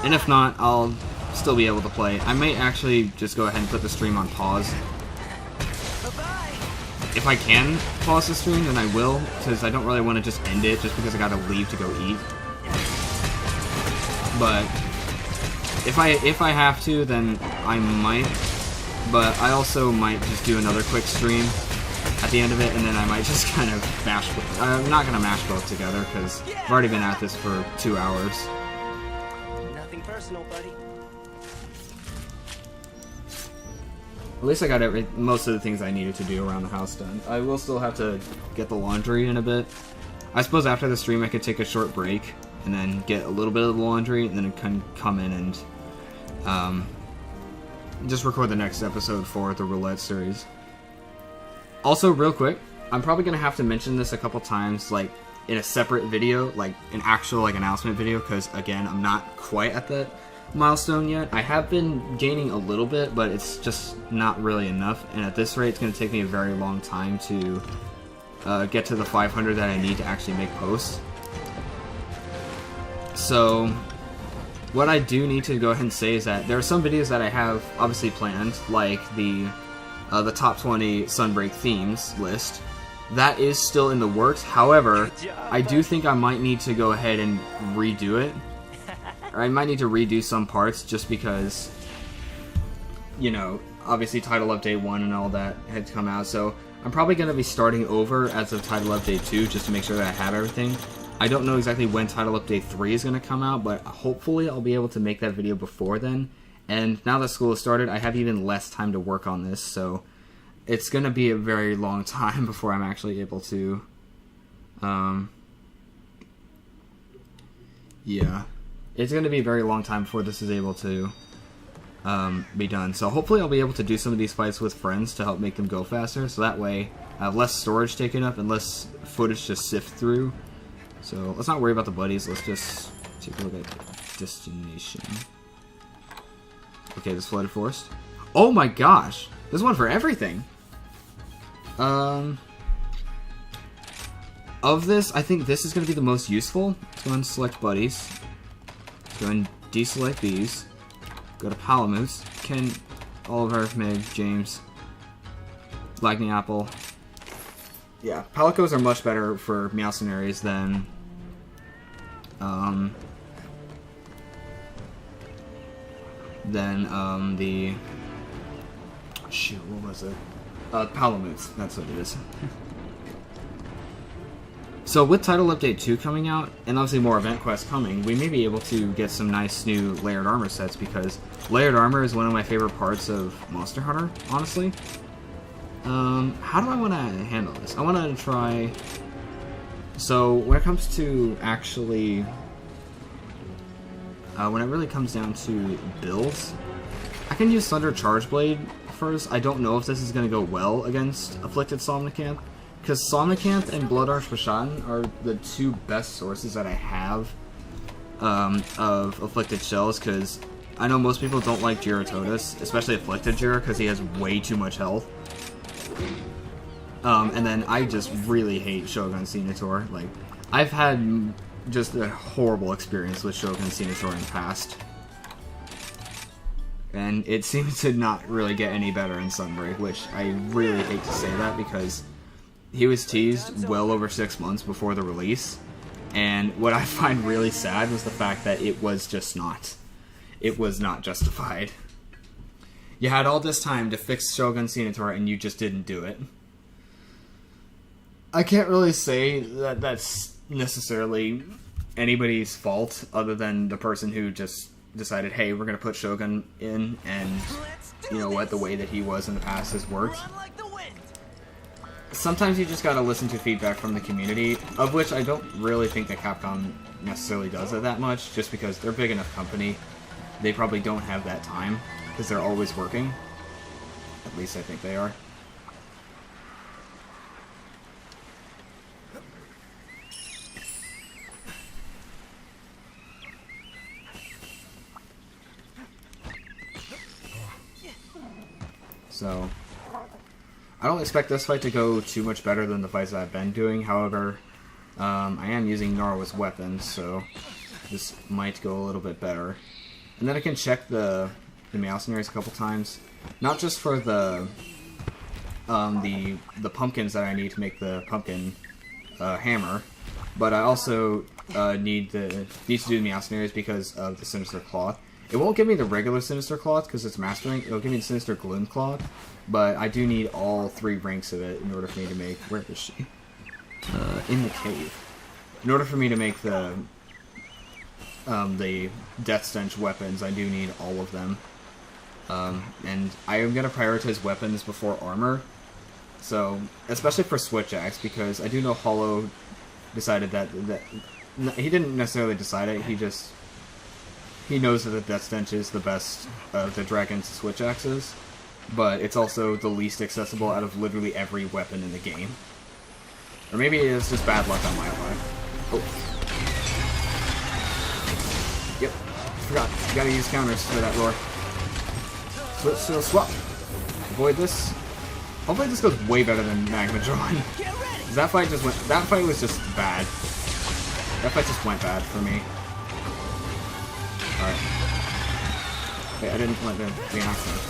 [SPEAKER 1] And if not, I'll still be able to play. I may actually just go ahead and put the stream on pause. If I can pause the stream, then I will, because I don't really want to just end it just because I gotta leave to go eat. But if I have to, then I might. But I also might just do another quick stream at the end of it, and then I might just kind of mash. I'm not gonna mash both together because I've already been at this for 2 hours.
[SPEAKER 3] Nothing personal, buddy.
[SPEAKER 1] At least I got most of the things I needed to do around the house done. I will still have to get the laundry in a bit. I suppose after the stream I could take a short break and then get a little bit of the laundry, and then come in and just record the next episode for the roulette series. Also, real quick, I'm probably gonna have to mention this a couple times, like in a separate video, like an actual announcement video, because again, I'm not quite at that milestone yet. I have been gaining a little bit, but it's just not really enough, and at this rate it's going to take me a very long time to get to the 500 that I need to actually make posts. So what I do need to go ahead and say is that there are some videos that I have obviously planned, like the top 20 Sunbreak themes list. That is still in the works. However, I do think I might need to go ahead and redo it. Or I might need to redo some parts just because, you know, obviously Title Update 1 and all that had come out. So I'm probably going to be starting over as of Title Update 2 just to make sure that I have everything. I don't know exactly when Title Update 3 is going to come out, but hopefully I'll be able to make that video before then. And now that school has started, I have even less time to work on this, so it's going to be a very long time before I'm actually able to, yeah. It's going to be a very long time before this is able to be done. So hopefully I'll be able to do some of these fights with friends to help make them go faster, so that way I have less storage taken up and less footage to sift through. So let's not worry about the buddies, let's just take a look at destination. Okay, this flooded forest. Oh my gosh! There's one for everything! Of this, I think this is going to be the most useful. Let's go and select buddies. Go and deselect these. Go to Palamutes. Ken, Oliver, Meg, James, Lightning Apple. Yeah, Palicos are much better for Meowcenaries than the shoot, what was it? Palamutes, that's what it is. So with Title Update 2 coming out, and obviously more event quests coming, we may be able to get some nice new layered armor sets, because layered armor is one of my favorite parts of Monster Hunter, honestly. How do I want to handle this? I want to try... So, when it comes to actually... when it really comes down to builds, I can use Thunder Charge Blade first. I don't know if this is going to go well against Afflicted Somnicanth, because Somnicanth and Blood Arch Bashan are the two best sources that I have of Afflicted Shells, because I know most people don't like Gyarados, especially Afflicted Gyra, because he has way too much health. And then I just really hate Shogun Senator. Like, I've had just a horrible experience with Shogun Senator in the past. And it seems to not really get any better in Sunbreak, which I really hate to say that, because he was teased well over 6 months before the release. And what I find really sad was the fact that it was just not. It was not justified. You had all this time to fix Shogun Senator and you just didn't do it. I can't really say that that's necessarily anybody's fault other than the person who just decided, hey, we're going to put Shogun in, and you know what, the way that he was in the past has worked. Sometimes you just gotta listen to feedback from the community, of which I don't really think that Capcom necessarily does it that much, just because they're a big enough company. They probably don't have that time, because they're always working. At least I think they are. So, I don't expect this fight to go too much better than the fights that I've been doing. However, I am using Narwa's weapons, so this might go a little bit better. And then I can check the Meowcenaries a couple times, not just for the pumpkins that I need to make the pumpkin hammer, but I also need to do the Meowcenaries because of the Sinister Cloth. It won't give me the regular Sinister Cloth because it's mastering. It'll give me the Sinister Gloom Cloth, but I do need all 3 ranks of it in order for me to make... Where is she? In the cave. In order for me to make the Death Stench weapons, I do need all of them. And I am going to prioritize weapons before armor. So, especially for Switch Axe, because I do know Hollow decided that he didn't necessarily decide it, he knows that the Death Stench is the best of the Dragon's Switch Axes, but it's also the least accessible out of literally every weapon in the game. Or maybe it's just bad luck on my part. Oh. Yep, forgot. You gotta use counters for that roar. Swap. Avoid this. Hopefully this goes way better than Magma Drawn. That fight was just bad. That fight just went bad for me. Alright. Wait, I didn't let there be an accident.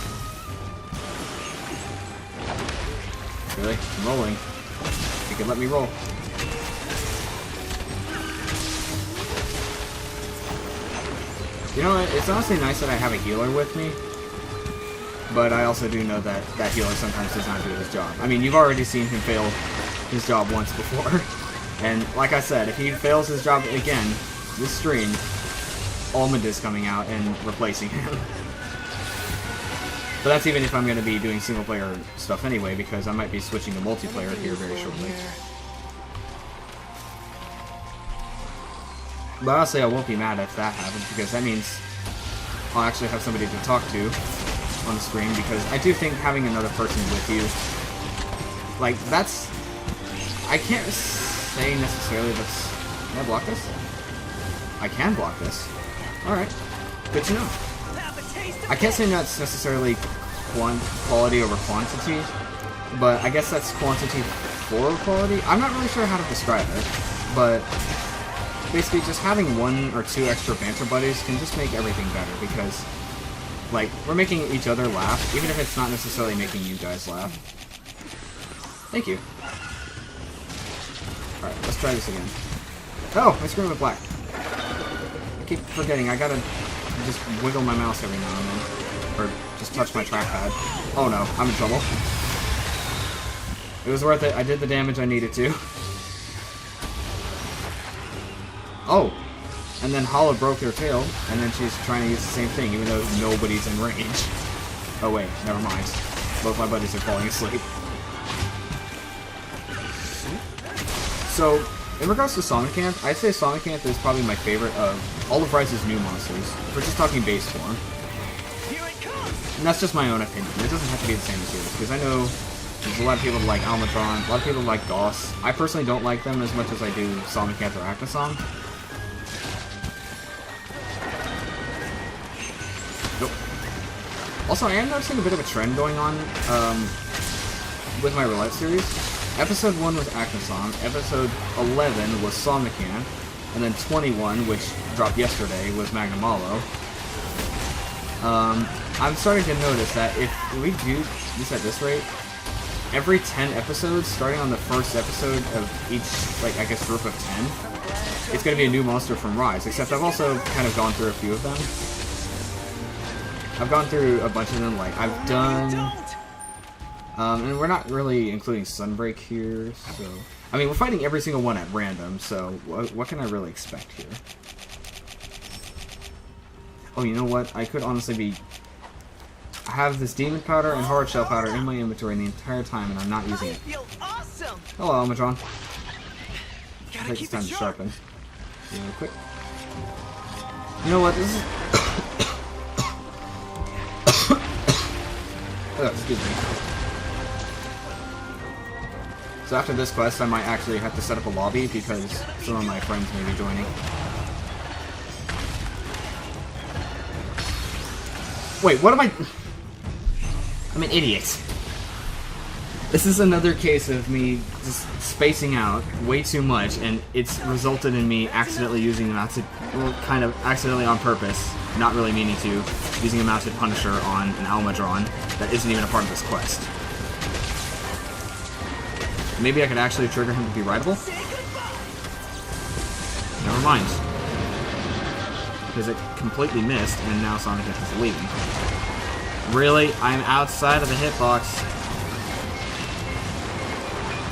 [SPEAKER 1] Really? I'm rolling. You can let me roll. You know what? It's honestly nice that I have a healer with me. But I also do know that that healer sometimes does not do his job. I mean, you've already seen him fail his job once before. And like I said, if he fails his job again, this stream, Almond is coming out and replacing him. But that's even if I'm going to be doing single-player stuff anyway, because I might be switching to multiplayer here very shortly. But honestly, I won't be mad if that happens, because that means I'll actually have somebody to talk to on the stream, because I do think having another person with you, like, that's... I can't say necessarily that's... Can I block this? I can block this. Alright. Good to know. I can't say that's necessarily quality over quantity, but I guess that's quantity for quality. I'm not really sure how to describe it, but basically just having one or two extra banter buddies can just make everything better, because like, we're making each other laugh, even if it's not necessarily making you guys laugh. Thank you. Alright, let's try this again. Oh, my screen went black. I keep forgetting, I gotta just wiggle my mouse every now and then. Or just touch my trackpad. Oh no, I'm in trouble. It was worth it, I did the damage I needed to. Oh! And then Hala broke her tail, and then she's trying to use the same thing, even though nobody's in range. Oh wait, never mind. Both my buddies are falling asleep. So, in regards to Sonic Camp, I'd say Sonic Camp is probably my favorite of all of Rise's new monsters. If we're just talking base form. And that's just my own opinion. It doesn't have to be the same as yours, because I know there's a lot of people that like Almatron, a lot of people like Goss. I personally don't like them as much as I do Sonic Camp or Acnosong. Nope. Also, I am noticing a bit of a trend going on with my Roulette series. Episode 1 was Acnosong, Episode 11 was Sonican, and then 21, which dropped yesterday, was Magnamalo. I'm starting to notice that if we do this at this rate, every 10 episodes, starting on the first episode of each, like, I guess, group of 10, it's going to be a new monster from Rise, except I've also kind of gone through a few of them. I've gone through a bunch of them, like, I've done... and we're not really including Sunbreak here, so... I mean, we're fighting every single one at random, so what can I really expect here? Oh, you know what? I could honestly be... I have this Demon Powder and Hard Shell Powder in my inventory the entire time, and I'm not using it.
[SPEAKER 3] Awesome.
[SPEAKER 1] Hello, Almatron. I think it's time to sharpen. Real quick. You know what? This is... oh, excuse me. So after this quest, I might actually have to set up a lobby because some of my friends may be joining. Wait, what am I... I'm an idiot. This is another case of me just spacing out way too much, and it's resulted in me accidentally using a mounted... Well, kind of accidentally on purpose, not really meaning to, using a mounted Punisher on an Almadron that isn't even a part of this quest. Maybe I could actually trigger him to be rideable? Never mind. Because it completely missed, and now Sonic is leaving. Really? I'm outside of the hitbox.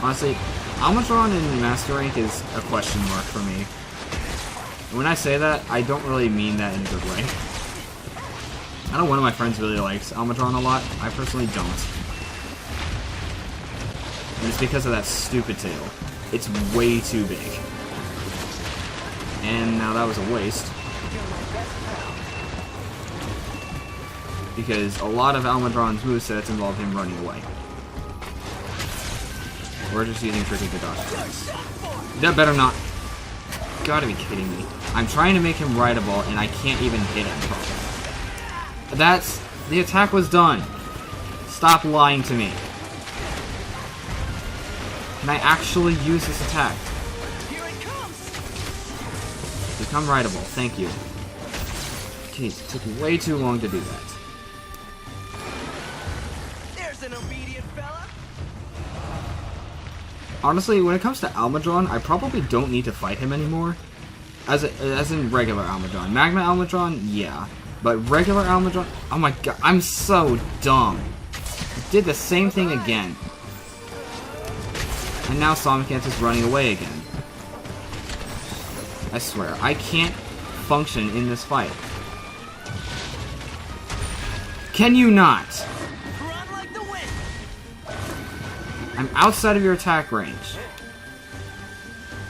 [SPEAKER 1] Honestly, Almatron in Master Rank is a question mark for me. When I say that, I don't really mean that in a good way. I know one of my friends really likes Almatron a lot. I personally don't. And it's because of that stupid tail. It's way too big. And now that was a waste. Because a lot of Almadron's movesets involve him running away. We're just using tricky dodge attacks. That better not... Gotta be kidding me. I'm trying to make him rideable and I can't even hit him properly. That's... The attack was done. Stop lying to me. Can I actually use this attack? Here it comes. Become rideable. Thank you. Jeez, it took way too long to do that.
[SPEAKER 3] There's an obedient fella.
[SPEAKER 1] Honestly, when it comes to Almadron, I probably don't need to fight him anymore. As in regular Almadron. Magma Almadron, yeah. But regular Almadron, oh my god, I'm so dumb. It did the same thing again. And now Somicant is running away again. I swear, I can't function in this fight. Can you not?
[SPEAKER 3] Run like the wind.
[SPEAKER 1] I'm outside of your attack range.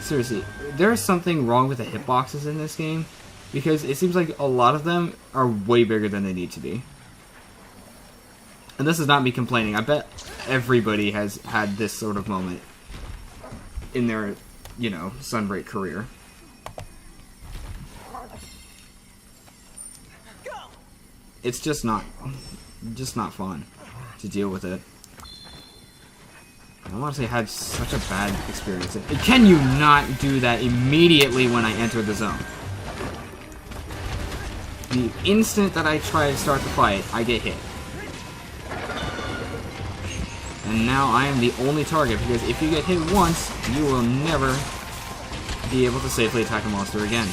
[SPEAKER 1] Seriously, there's something wrong with the hitboxes in this game, because it seems like a lot of them are way bigger than they need to be. And this is not me complaining. I bet everybody has had this sort of moment in their, you know, Sunbreak career. It's just not fun to deal with it. I honestly had such a bad experience. Can you not do that immediately when I enter the zone? The instant that I try to start the fight, I get hit. And now I am the only target, because if you get hit once, you will never be able to safely attack a monster again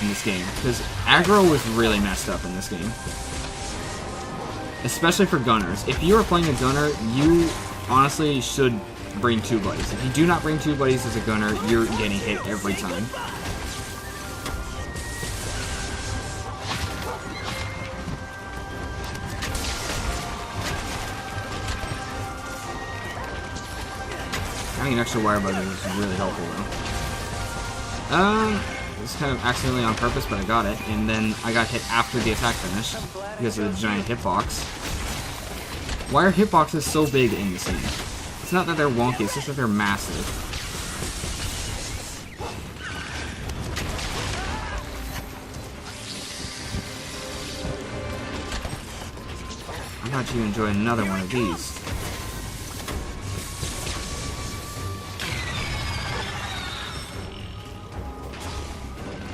[SPEAKER 1] in this game. Because aggro was really messed up in this game. Especially for gunners. If you are playing a gunner, you honestly should bring 2 buddies. If you do not bring 2 buddies as a gunner, you're getting hit every time. Having an extra wire buzzer is really helpful though. It's kind of accidentally on purpose, but I got it. And then I got hit after the attack finished because of the giant hitbox. Why are hitboxes so big in this game? It's not that they're wonky, it's just that they're massive. I thought you'd enjoy another one of these.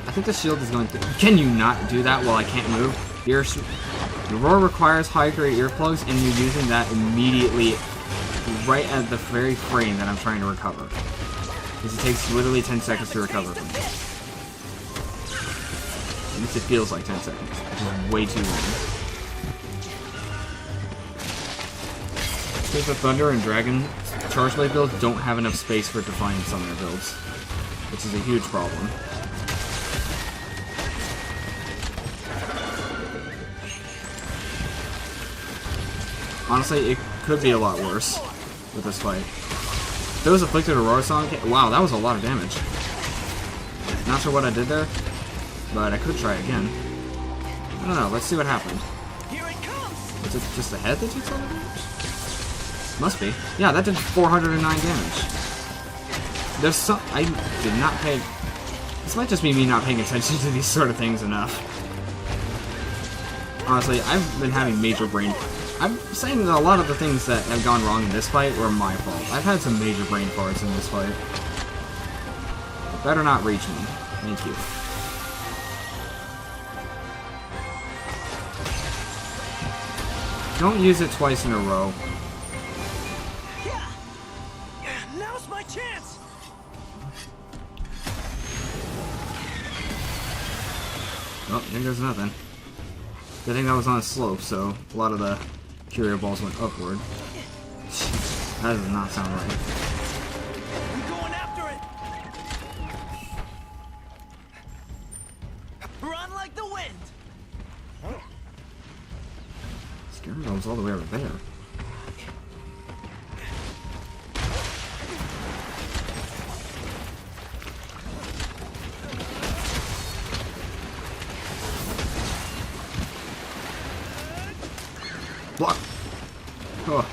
[SPEAKER 1] I think the shield is going to... Can you not do that while I can't move? Your roar requires high-grade earplugs, and you're using that immediately right at the very frame that I'm trying to recover. Because it takes literally 10 seconds to recover from this. At least it feels like 10 seconds, which is way too long. Because the Thunder and Dragon Charge Blade builds don't have enough space for Defiant Summoner builds, which is a huge problem. Honestly, it could be a lot worse with this fight. If there was Afflicted Aurora Song, wow, that was a lot of damage. Not sure what I did there, but I could try again. I don't know, let's see what happened.
[SPEAKER 3] Here it comes.
[SPEAKER 1] Was it just the head that did some damage? Must be. Yeah, that did 409 damage. There's some... I did not pay... This might just be me not paying attention to these sort of things enough. Honestly, I've been having major brain... I'm saying that a lot of the things that have gone wrong in this fight were my fault. I've had some major brain farts in this fight. It better not reach me. Thank you. Don't use it twice in a row.
[SPEAKER 3] Yeah. Now's my chance.
[SPEAKER 1] Oh, there goes nothing. Good thing that was on a slope, so a lot of the Curio balls went upward. That does not sound right.
[SPEAKER 3] I'm going after it. Run like the wind.
[SPEAKER 1] Scarecrow's all the way over there. Block! Oh,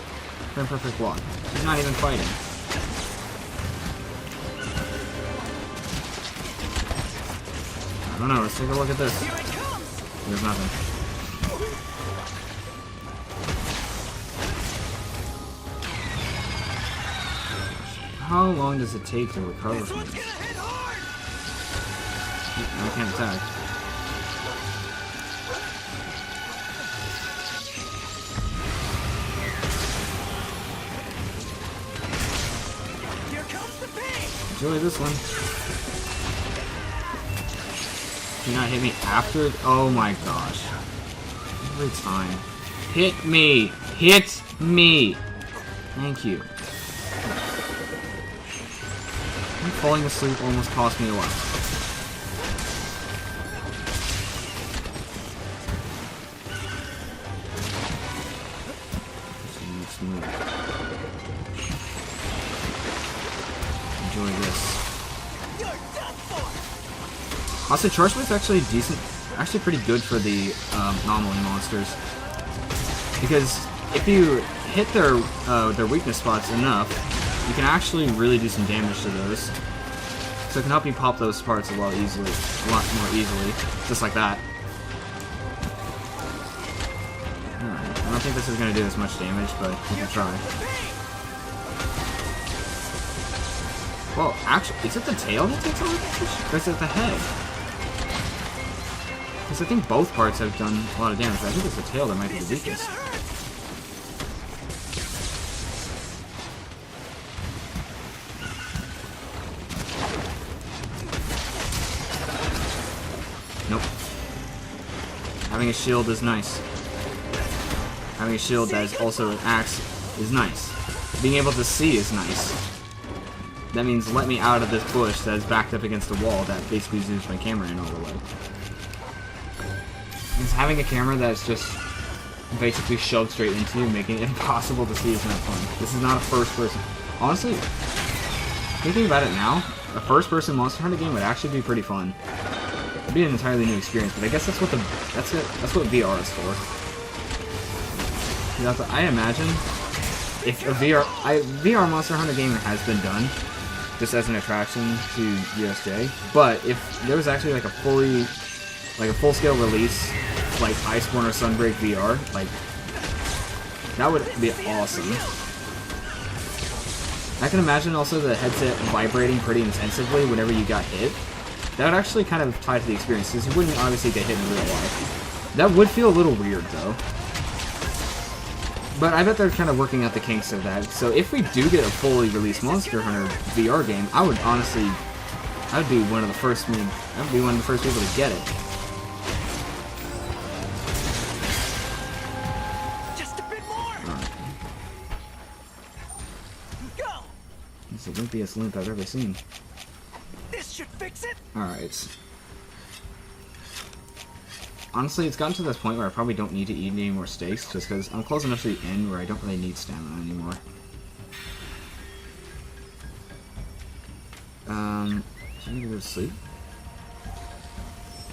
[SPEAKER 1] perfect block. He's not even fighting. I don't know, let's take a look at this. There's nothing. How long does it take to recover from this? I can't attack. Enjoy this one. Do not hit me after. Oh my gosh. Every time. Hit me! Hit me! Thank you. Falling asleep almost cost me a life. Smooth. Enjoy this. Also, Charge Smith's actually decent, actually pretty good for the anomaly monsters. Because if you hit their weakness spots enough, you can actually really do some damage to those. So it can help you pop those parts a lot more easily, just like that. Alright, I don't think this is going to do as much damage, but we can try. Well, actually, is it the tail that takes all the damage? Or is it the head? Because I think both parts have done a lot of damage, but I think it's the tail that might be the weakest. Nope. Having a shield is nice. Having a shield that is also an axe is nice. Being able to see is nice. That means let me out of this bush that is backed up against the wall that basically zooms my camera in all the way. Because having a camera that's just basically shoved straight into you, making it impossible to see, is not fun. This is not a first person. Honestly, thinking about it now, a first person Monster Hunter game would actually be pretty fun. It'd be an entirely new experience, but I guess that's what that's what VR is for. I imagine if a VR Monster Hunter game has been done just as an attraction to USJ, but if there was actually like a full-scale release like Iceborne or Sunbreak VR, like that would be awesome. I can imagine also the headset vibrating pretty intensively whenever you got hit. That would actually kind of tie to the experience, because you wouldn't obviously get hit in real life. That would feel a little weird, though. But I bet they're kind of working out the kinks of that. So if we do get a fully released Monster Hunter VR game, I would be one of the first people to get it.
[SPEAKER 3] Just a bit more.
[SPEAKER 1] Alright.
[SPEAKER 3] Go.
[SPEAKER 1] It's the limpiest limp I've ever seen.
[SPEAKER 3] This should fix it.
[SPEAKER 1] Alright. Honestly, it's gotten to this point where I probably don't need to eat any more steaks, just because I'm close enough to the end where I don't really need stamina anymore. Should I go to sleep?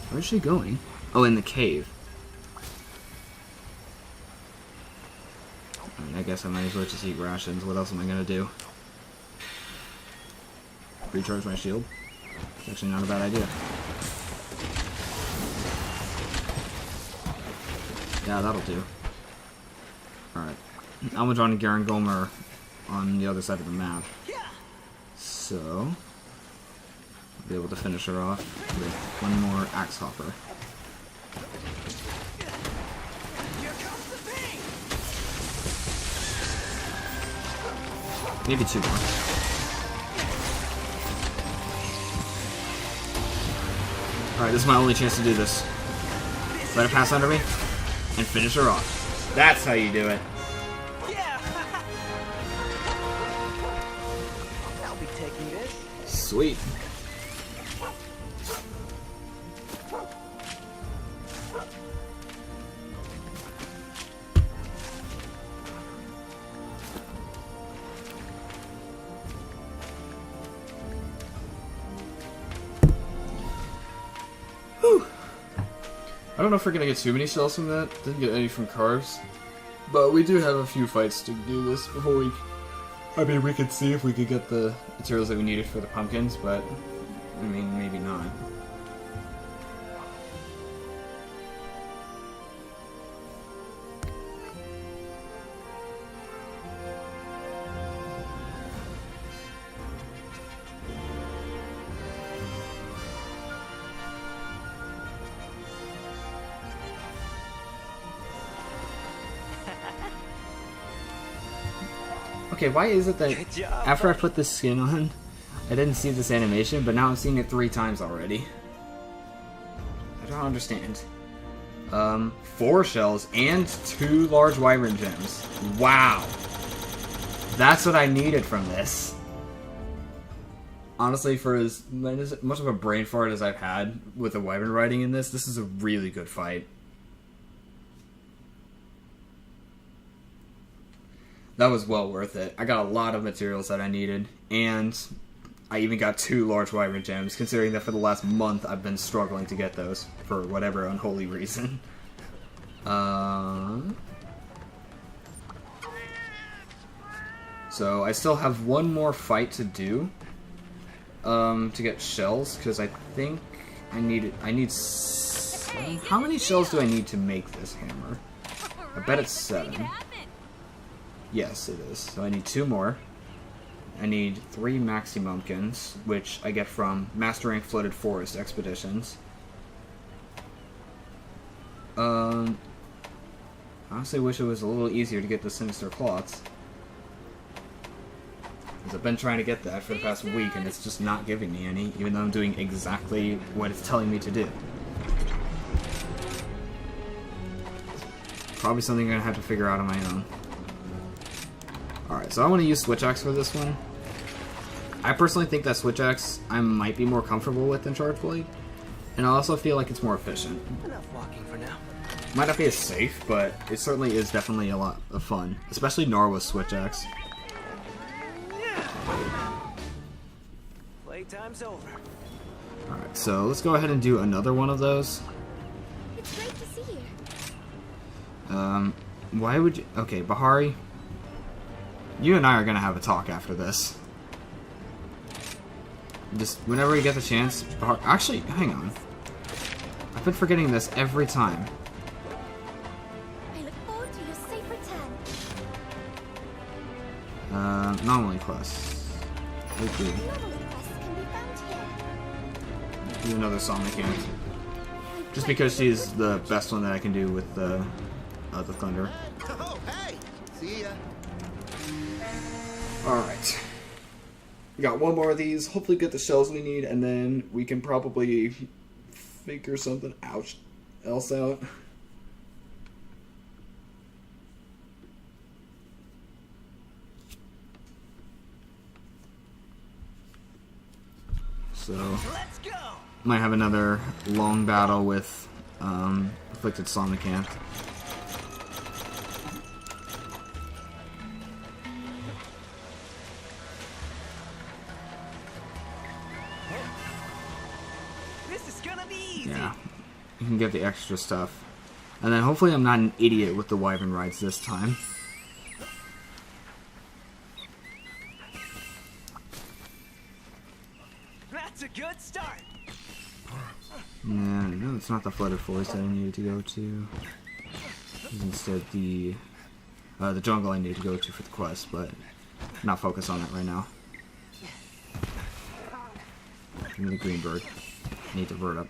[SPEAKER 1] Where's she going? Oh, in the cave. I guess I might as well just eat rations. What else am I gonna do? Recharge my shield? It's actually not a bad idea. Yeah, that'll do. Alright. Almadron and Garen Gomer on the other side of the map. So, I'll be able to finish her off with one more Axe Hopper. Maybe two more. Alright, this is my only chance to do this. Let her pass under me, and finish her off. That's how you do it.
[SPEAKER 3] Yeah. I'll be taking this.
[SPEAKER 1] Sweet. I don't know if we're gonna get too many shells from that. Didn't get any from cars. But we do have a few fights to do this before we... I mean, we could see if we could get the materials that we needed for the pumpkins, but... I mean, maybe not. Okay, why is it that after I put this skin on, I didn't see this animation, but now I'm seeing it 3 times already. I don't understand. 4 shells and 2 large wyvern gems. Wow. That's what I needed from this. Honestly, for as much of a brain fart as I've had with the wyvern riding in this is a really good fight. That was well worth it. I got a lot of materials that I needed, and I even got 2 large wyvern gems, considering that for the last month I've been struggling to get those for whatever unholy reason. So I still have one more fight to do to get shells, because I think I need how many shells do I need to make this hammer? I bet it's 7. Yes, it is. So I need 2 more. I need 3 maximumkins, which I get from mastering flooded forest expeditions. I honestly wish it was a little easier to get the sinister cloths, because I've been trying to get that for the past week, and it's just not giving me any, even though I'm doing exactly what it's telling me to do. Probably something I'm going to have to figure out on my own. Alright, so I want to use Switch Axe for this one. I personally think that Switch Axe I might be more comfortable with than Charge Blade, and I also feel like it's more efficient.
[SPEAKER 3] Enough walking for now.
[SPEAKER 1] Might not be as safe, but it certainly is definitely a lot of fun, especially Norwa's Switch Axe.
[SPEAKER 3] Playtime's over.
[SPEAKER 1] Alright, so let's go ahead and do another one of those.
[SPEAKER 4] It's great to see you.
[SPEAKER 1] Why would you... Okay, Bahari, you and I are gonna have a talk after this. Just whenever you get the chance, Bahari... Actually, hang on. I've been forgetting this every time.
[SPEAKER 4] I look forward to your safe return.
[SPEAKER 1] Anomaly quests. Okay.
[SPEAKER 4] Anomaly quests can be found here.
[SPEAKER 1] Do another Sonic Ant. Just because she's the best one that I can do with the Thunder.
[SPEAKER 5] Oh, hey! See ya.
[SPEAKER 1] Alright. We got one more of these, hopefully get the shells we need, and then we can probably figure something else out. So,
[SPEAKER 3] Let's go.
[SPEAKER 1] might have another long battle with Afflicted Somnicant.
[SPEAKER 3] This is gonna be easy.
[SPEAKER 1] Yeah, you can get the extra stuff. And then hopefully I'm not an idiot with the wyvern rides this time.
[SPEAKER 3] That's a good start.
[SPEAKER 1] Yeah, no, it's not the flooded forest that I needed to go to. It's instead the jungle I need to go to for the quest, but not focus on that right now. Give me the green bird. I need to vert up.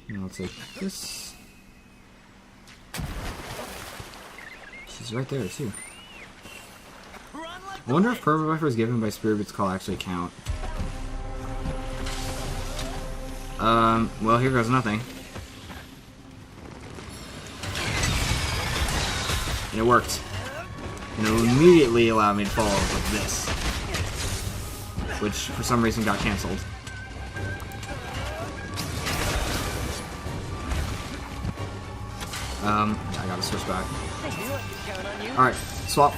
[SPEAKER 1] And I'll take this. She's right there too. I wonder if Purple Buffers given by Spirit's Call actually count. Well, here goes nothing. And it worked. And it immediately allowed me to follow up with this, which for some reason got cancelled. I gotta switch back. Alright, swap.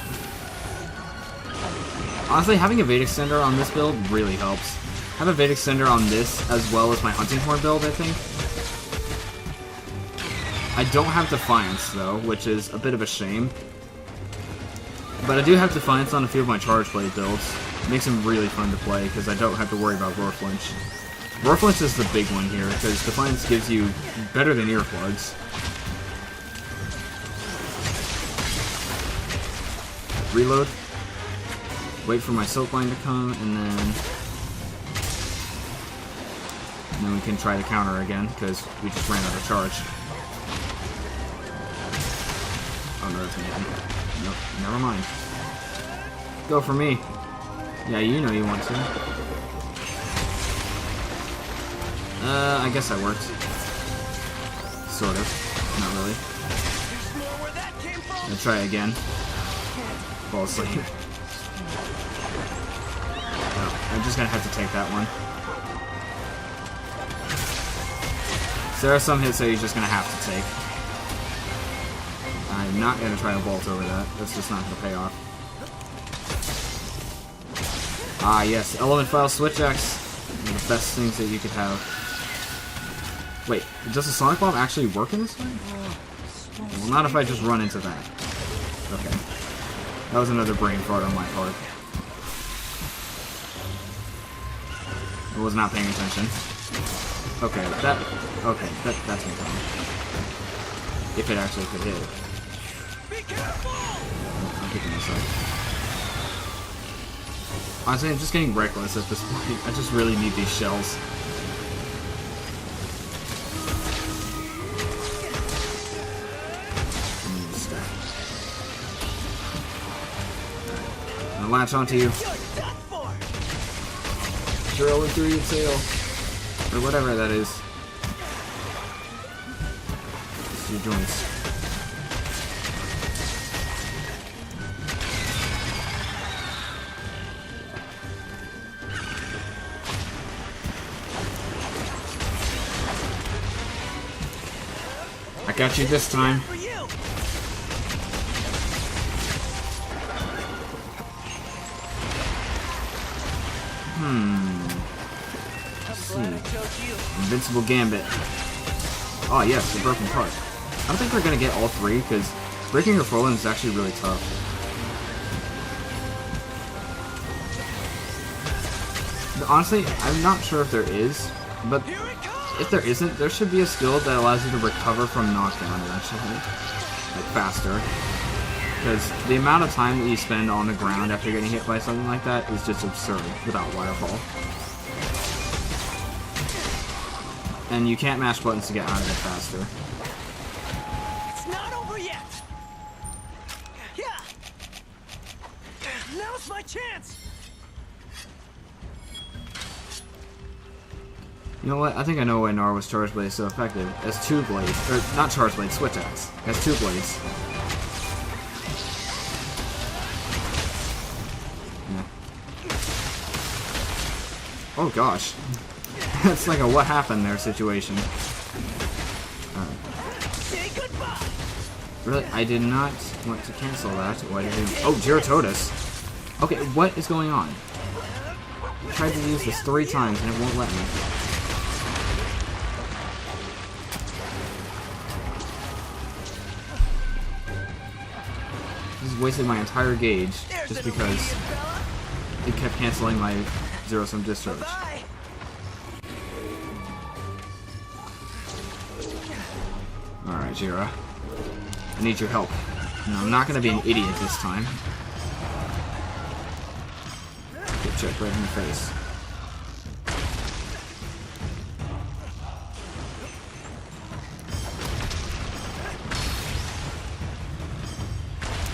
[SPEAKER 1] Honestly, having a Vedic Extender on this build really helps. I have a Vedic Extender on this as well as my Hunting Horn build, I think. I don't have Defiance, though, which is a bit of a shame. But I do have Defiance on a few of my Charge Blade builds. It makes them really fun to play, because I don't have to worry about Roar Flinch. Roar Flinch is the big one here, because Defiance gives you better than Ear Plugs. Reload. Wait for my Silkline to come, and then... And then we can try to counter again, because we just ran out of charge. Oh no, that's me. Nope, never mind. Go for me. Yeah, you know you want to. I guess that worked. Sort of. Not really. I'm gonna try it again. Fall asleep. Oh, I'm just gonna have to take that one. So there are some hits that you're just gonna have to take. I'm not gonna try to vault over that. That's just not gonna pay off. Ah, yes, element file switch axe. One of the best things that you could have. Wait, does the sonic bomb actually work in this way? Well, not if I just run into that. Okay. That was another brain fart on my part. I was not paying attention. Okay, that's no problem. If it actually could hit. I'm picking this up. Honestly, I'm just getting reckless at this point. I just really need these shells. I'm gonna latch onto you. Drill it through your tail. Or whatever that is. It's your joints. I got you this time. Let's see. Invincible Gambit. Oh yes, the broken part. I don't think we're gonna get all three because breaking your Forlin is actually really tough. But honestly, I'm not sure if there is, but if there isn't, there should be a skill that allows you to recover from knockdown eventually, like faster. Because the amount of time that you spend on the ground after getting hit by something like that is just absurd without Waterfall. And you can't mash buttons to get out of it faster.
[SPEAKER 6] It's not over yet. Yeah. Now's my chance.
[SPEAKER 1] You know what? I think I know why Narwa's Charge Blade is so effective. It has two blades. Or, not Charge Blade, Switch Axe. It has two blades. Yeah. Oh gosh. That's like a what happened there situation.
[SPEAKER 6] Say goodbye.
[SPEAKER 1] Really? I did not want to cancel that. Why did he... Oh, Giratotus! Okay, what is going on? I tried to use this 3 times and it won't let me. This has wasted my entire gauge just because it kept canceling my zero-sum discharge. Alright, Jira. I need your help. No, I'm not gonna be an idiot this time. Get checked right in the face.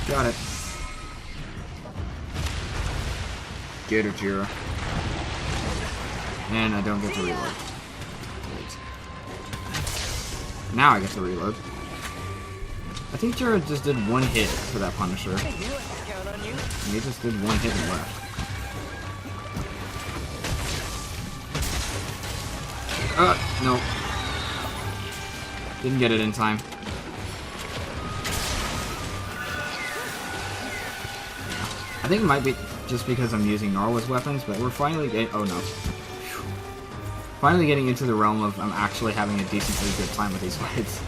[SPEAKER 1] Got it. Get her, Jira. And I don't get to reload. Wait. Now I get to reload. I think Jira just did 1 hit for that Punisher. He just did 1 hit and left. No. Didn't get it in time. I think it might be just because I'm using Narwa's weapons, but we're finally getting... Oh no. Finally getting into the realm of I'm actually having a decently good time with these fights.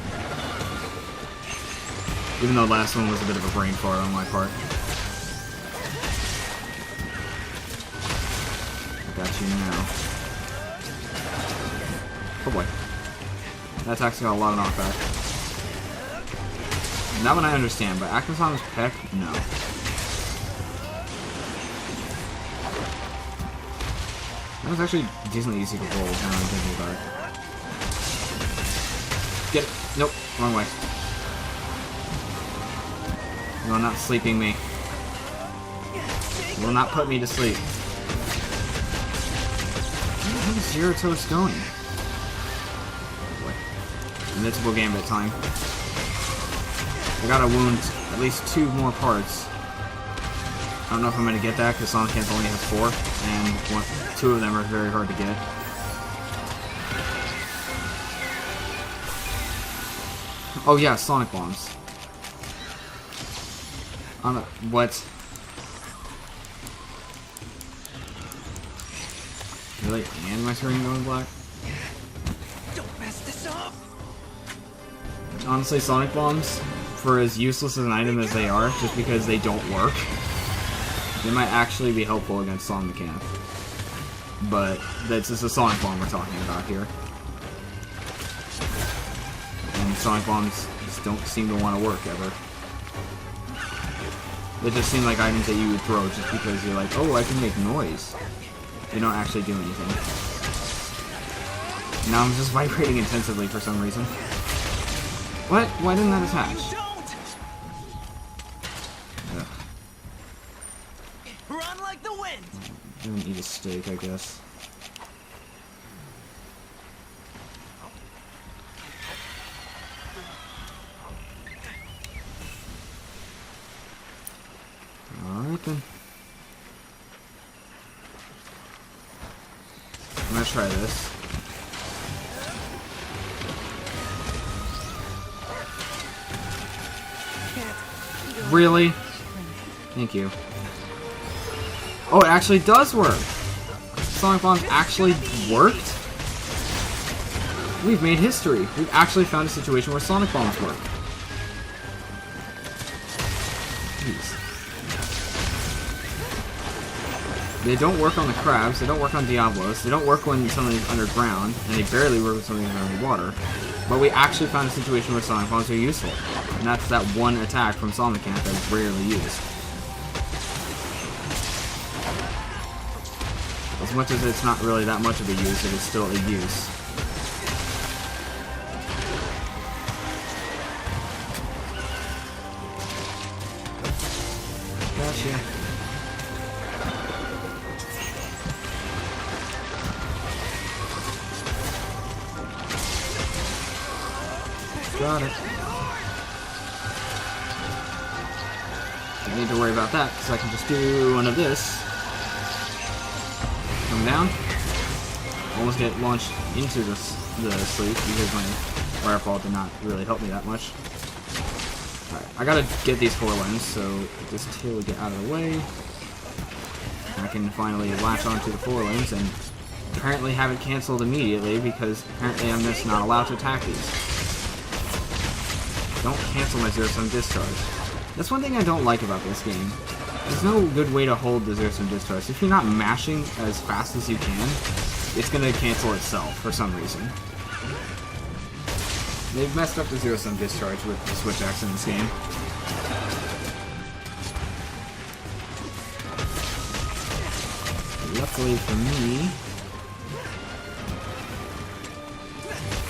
[SPEAKER 1] Even though the last one was a bit of a brain fart on my part. I got you now. Oh boy. That attack's got a lot of knockback. That one I understand, but Akasana's peck? No. That was actually decently easy to roll now I'm thinking about it. Get it! Nope, wrong way. You are not sleeping me. You will not put me to sleep. Where is Zero Toast going? Oh boy. Invincible Gambit time. I gotta wound at least 2 more parts. I don't know if I'm gonna get that because Sonic Camp only has 4, and 2 of them are very hard to get. Oh yeah, Sonic Bombs. What? Really? And my screen going black?
[SPEAKER 6] Don't mess this up.
[SPEAKER 1] Honestly, Sonic Bombs, for as useless as an item as they are, just because they don't work, they might actually be helpful against Sonic Camp. But that's just a Sonic Bomb we're talking about here. And Sonic Bombs just don't seem to want to work ever. They just seem like items that you would throw just because you're like, oh, I can make noise. They don't actually do anything. Now I'm just vibrating intensively for some reason. What? Why didn't that attach? Ugh.
[SPEAKER 6] Run like the wind.
[SPEAKER 1] I'm gonna eat a steak, I guess. Alright then. I'm gonna try this. Really? Thank you. Oh, it actually does work! Sonic Bombs actually worked? We've made history. We've actually found a situation where Sonic Bombs work. Jeez. They don't work on the crabs, they don't work on Diablos, they don't work when something's underground, and they barely work when something's underwater. But we actually found a situation where Sonic Bombs are useful. And that's that one attack from Sonic Camp that's rarely used. As much as it's not really that much of a use, it is still a use. Gotcha. Got it. Don't need to worry about that, because I can just do one of this. Come down. Almost get launched into the sleep because my firefall did not really help me that much. Alright, I gotta get these 4 limbs, so this tail will get out of the way. I can finally latch onto the 4 limbs and apparently have it cancelled immediately because apparently I'm just not allowed to attack these. Don't cancel my zero-sum discharge. That's one thing I don't like about this game. There's no good way to hold the zero-sum discharge. If you're not mashing as fast as you can, it's gonna cancel itself for some reason. They've messed up the zero-sum discharge with the switch axe in this game. Luckily for me...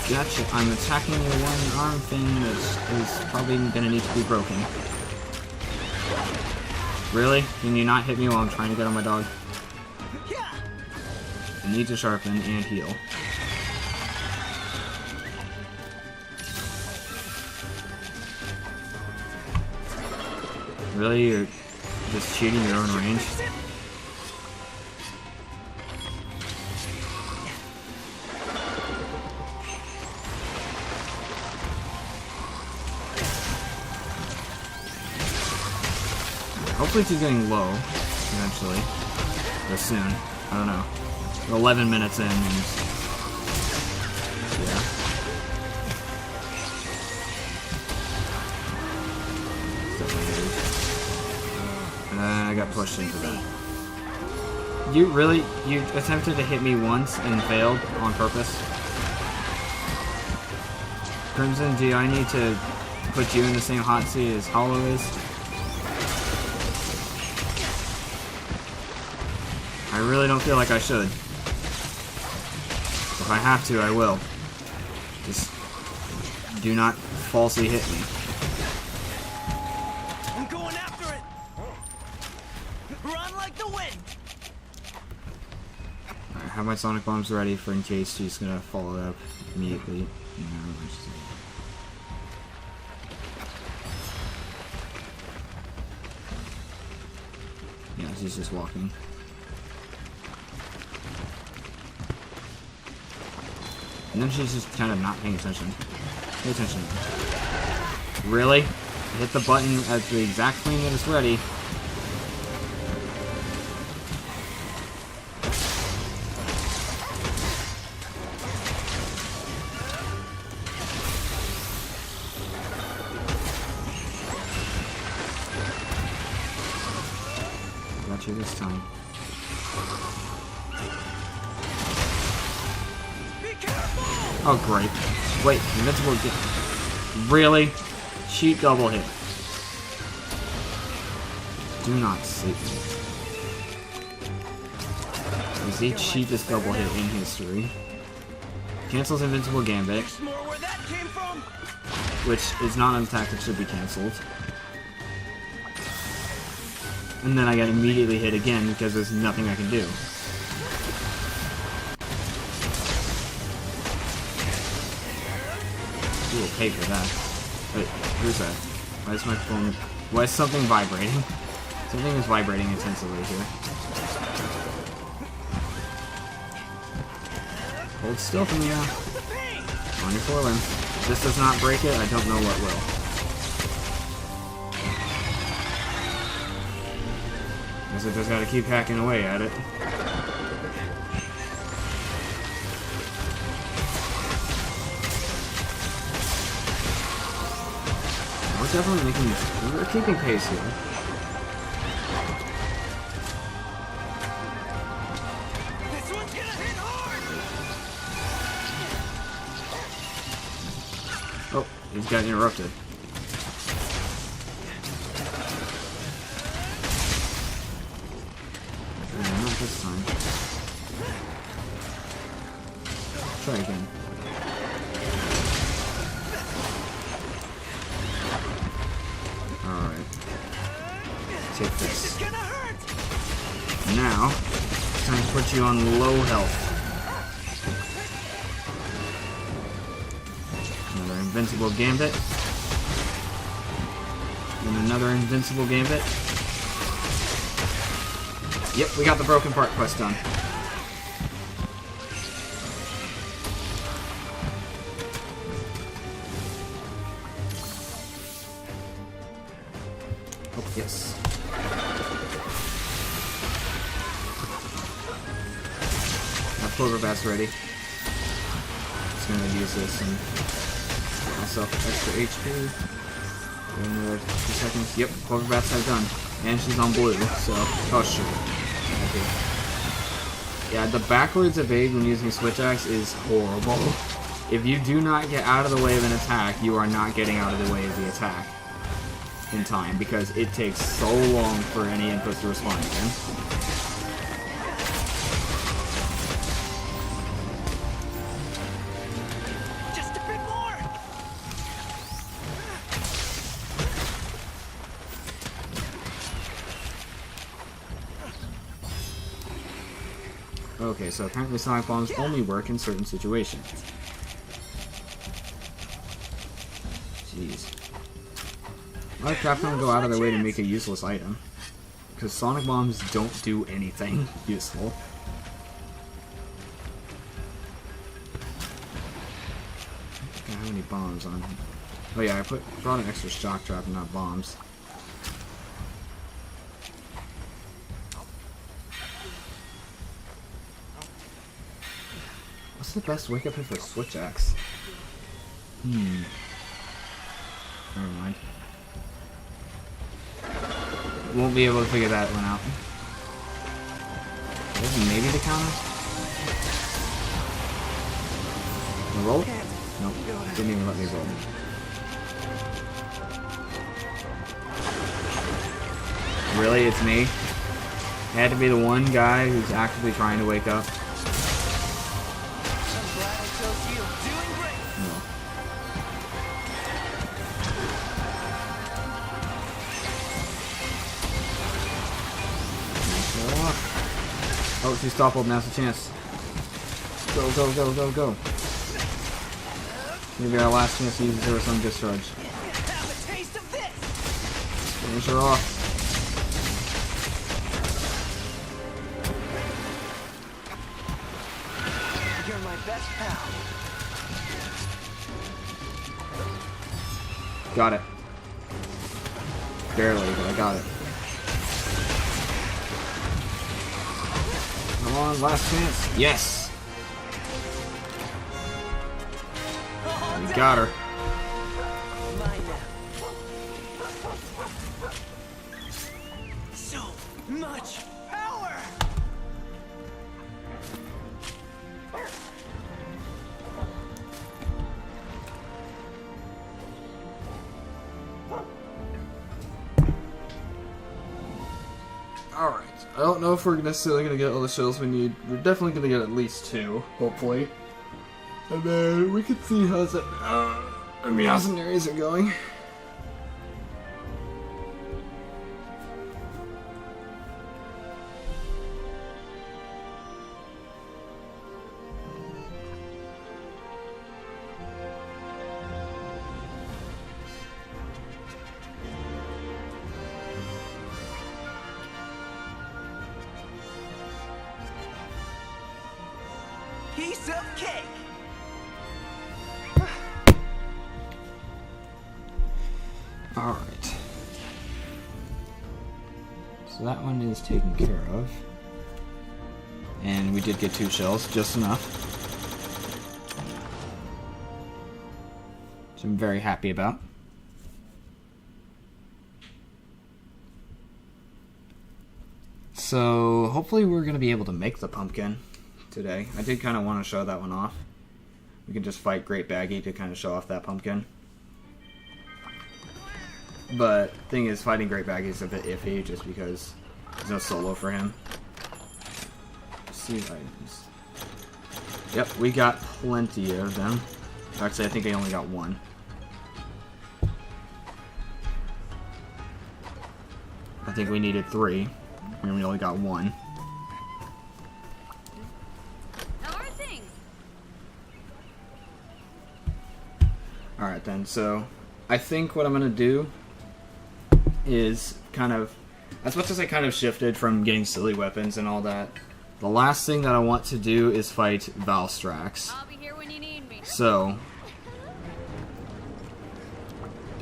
[SPEAKER 1] Gotcha, I'm attacking the one arm thing that is probably gonna need to be broken. Really? Can you not hit me while I'm trying to get on my dog? I need to sharpen and heal. Really? You're just cheating your own range? Hopefully she's getting low, eventually. Or soon. I don't know. We're 11 minutes in, and... yeah. And I got pushed into that. You really... you attempted to hit me once and failed on purpose? Crimson, do I need to put you in the same hot seat as Hollow is? I really don't feel like I should. If I have to, I will. Just do not falsely hit me.
[SPEAKER 6] I'm going after it. Run like the wind.
[SPEAKER 1] I have my sonic bombs ready for in case she's gonna follow up immediately. No, yeah, she's just walking. And then she's just kind of not paying attention. Pay attention. Really? Hit the button at the exact point that it's ready. Got you this time. Oh, great. Wait, invincible really? Cheap double hit. Do not sleep. It is the cheapest double hit in history. Cancels invincible gambit,
[SPEAKER 6] More where that came from.
[SPEAKER 1] which is not an attack that should be cancelled. And then I get immediately hit again because there's nothing I can do. You will pay for that. Wait, who's that? Why is my phone... Why is something vibrating? Something is vibrating intensively here. Hold still for me now. On your forelimb. If this does not break it, I don't know what will. Guess I just gotta keep hacking away at it. We're definitely making... We're keeping pace here.
[SPEAKER 6] This one's gonna hit hard.
[SPEAKER 1] Oh, he's got interrupted. Not this time. Try again. Alright. Take this.
[SPEAKER 6] Gonna hurt.
[SPEAKER 1] Now, it's time to put you on low health. Another invincible gambit. And another invincible gambit. Yep, we got the broken part quest done. Oh, yes. My Cloverbat's ready. Just gonna use this and get myself extra HP. In another 2 seconds. Yep, Cloverbat's have done. And she's on blue, so... Oh, shit. Okay. Yeah, the backwards evade when using Switch Axe is horrible. If you do not get out of the way of an attack, you are not getting out of the way of the attack in time, because it takes so long for any inputs to respond again.
[SPEAKER 6] Just a bit more.
[SPEAKER 1] Okay, so apparently sonic bombs only work in certain situations. Jeez. Why did Capcom go out of their way to make a useless item? Because sonic bombs don't do anything useful. I don't have any bombs on. Oh yeah, I brought an extra shock trap and not bombs. What's the best wake up hit for Switch Axe? Never mind. Won't be able to figure that one out. Maybe the counter? Roll? Nope. Didn't even let me roll. Really? It's me? I had to be the one guy who's actively trying to wake up. Once you stop holding, now's the chance. Go, go, go, go, go. Maybe our last chance to use the Zero Sum Discharge.
[SPEAKER 6] Have a taste of this.
[SPEAKER 1] Finish her off.
[SPEAKER 6] You're my best pal.
[SPEAKER 1] Got it. Barely, but I got it. Come on, last chance. Yes! We got her.
[SPEAKER 6] Mine now. So much power.
[SPEAKER 1] Alright. I don't know if we're necessarily going to get all the shells we need. We're definitely going to get at least 2, hopefully. And then we can see how's it. How's the areas are going.
[SPEAKER 6] Piece of cake.
[SPEAKER 1] Alright. So that one is taken care of. And we did get 2 shells, just enough. Which I'm very happy about. So hopefully we're going to be able to make the pumpkin today. I did kind of want to show that one off. We can just fight Great Baggy to kind of show off that pumpkin. But thing is, fighting Great Baggy is a bit iffy just because there's no solo for him. See items. Yep, we got plenty of them. Actually, I think I only got 1. I think we needed 3, and we only got 1.
[SPEAKER 2] How are things?
[SPEAKER 1] Alright then, so I think what I'm going to do is kind of, as much as I kind of shifted from getting silly weapons and all that, the last thing that I want to do is fight Valstrax.
[SPEAKER 2] I'll be here when you need me.
[SPEAKER 1] So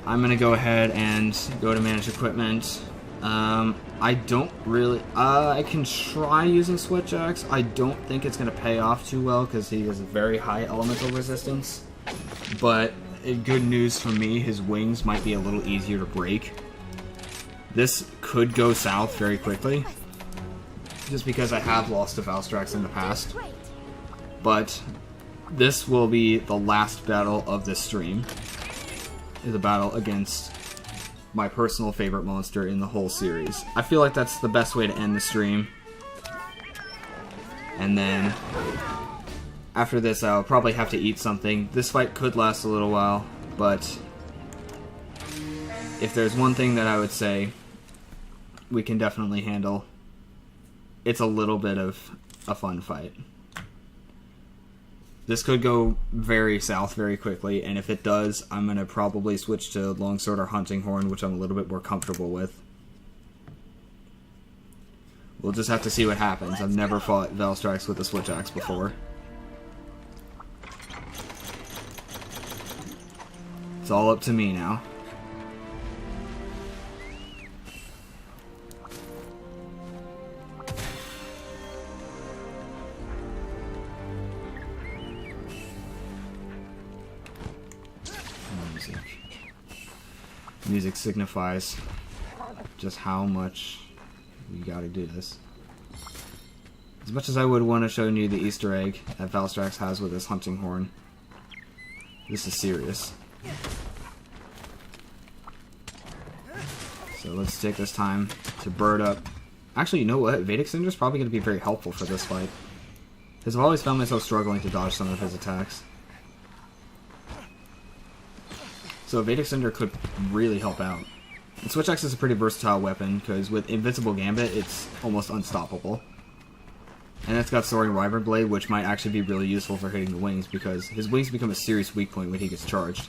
[SPEAKER 1] I'm gonna go ahead and go to manage equipment. I don't really, I can try using Switch Axe. I don't think it's gonna pay off too well because he has a very high elemental resistance, but good news for me, his wings might be a little easier to break. This could go south very quickly, just because I have lost to Valstrax in the past. But this will be the last battle of this stream. Is a battle against my personal favorite monster in the whole series. I feel like that's the best way to end the stream. And then after this, I'll probably have to eat something. This fight could last a little while, but if there's one thing that I would say we can definitely handle, it's a little bit of a fun fight. This could go very south very quickly, and if it does, I'm going to probably switch to Longsword or Hunting Horn, which I'm a little bit more comfortable with. We'll just have to see what happens. I've never fought Valstrax with a Switch Axe before. It's all up to me now. Music signifies just how much we gotta do this. As much as I would want to show you the Easter egg that Valstrax has with his hunting horn, this is serious. So let's take this time to bird up. Actually, you know what? Vedic Cinder is probably going to be very helpful for this fight, because I've always found myself struggling to dodge some of his attacks. So Vedic Cinder could really help out. And Switch Axe is a pretty versatile weapon, because with Invincible Gambit, it's almost unstoppable. And it's got Soaring Wyvern Blade, which might actually be really useful for hitting the wings, because his wings become a serious weak point when he gets charged.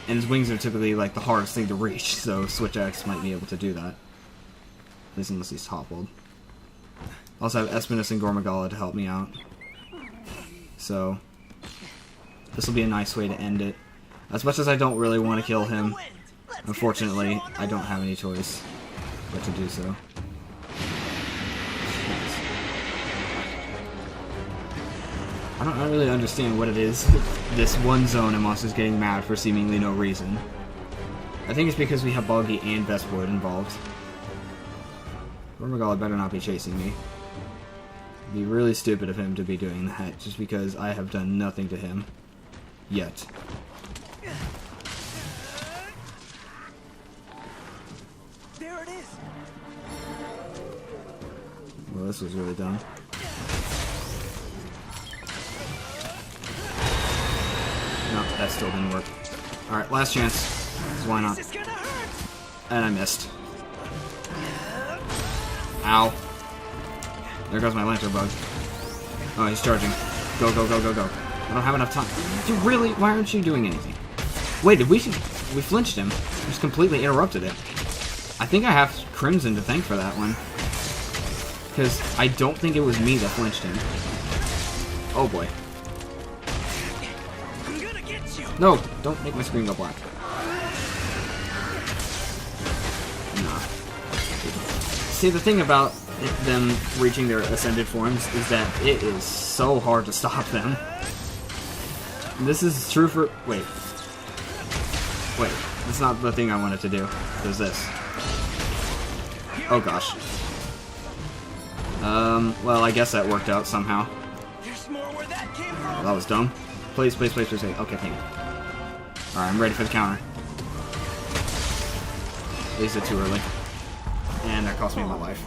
[SPEAKER 1] And his wings are typically like the hardest thing to reach, so Switch X might be able to do that. At least unless he's toppled. Also have Espinus and Gormagala to help me out. So, this will be a nice way to end it. As much as I don't really want to kill him, unfortunately, I don't have any choice but to do so. I don't really understand what it is with this one zone and monsters getting mad for seemingly no reason. I think it's because we have Boggy and Vestwood involved. Gormagala better not be chasing me. It'd be really stupid of him to be doing that, just because I have done nothing to him. Yet.
[SPEAKER 6] There it is.
[SPEAKER 1] Well, this was really dumb. No, that still didn't work. Alright, last chance. So why not?
[SPEAKER 6] This is gonna hurt.
[SPEAKER 1] And I missed. Ow. There goes my Lantern Bug. Oh, he's charging. Go, go, go, go, go. I don't have enough time. Dude, really? Why aren't you doing anything? Wait, we flinched him. We just completely interrupted it. I think I have Crimson to thank for that one. Because I don't think it was me that flinched him. Oh boy.
[SPEAKER 6] I'm gonna get you.
[SPEAKER 1] No, don't make my screen go black. Nah. See, the thing about them reaching their ascended forms is that it is so hard to stop them. This is true for... Wait. Wait. That's not the thing I wanted to do. There's this. Oh gosh. Well, I guess that worked out somehow.
[SPEAKER 6] There's more where that came from.
[SPEAKER 1] Well, that was dumb. Please, please, please, please, please. Okay, thank you. Alright, I'm ready for the counter. At least it's too early. And that cost me my life.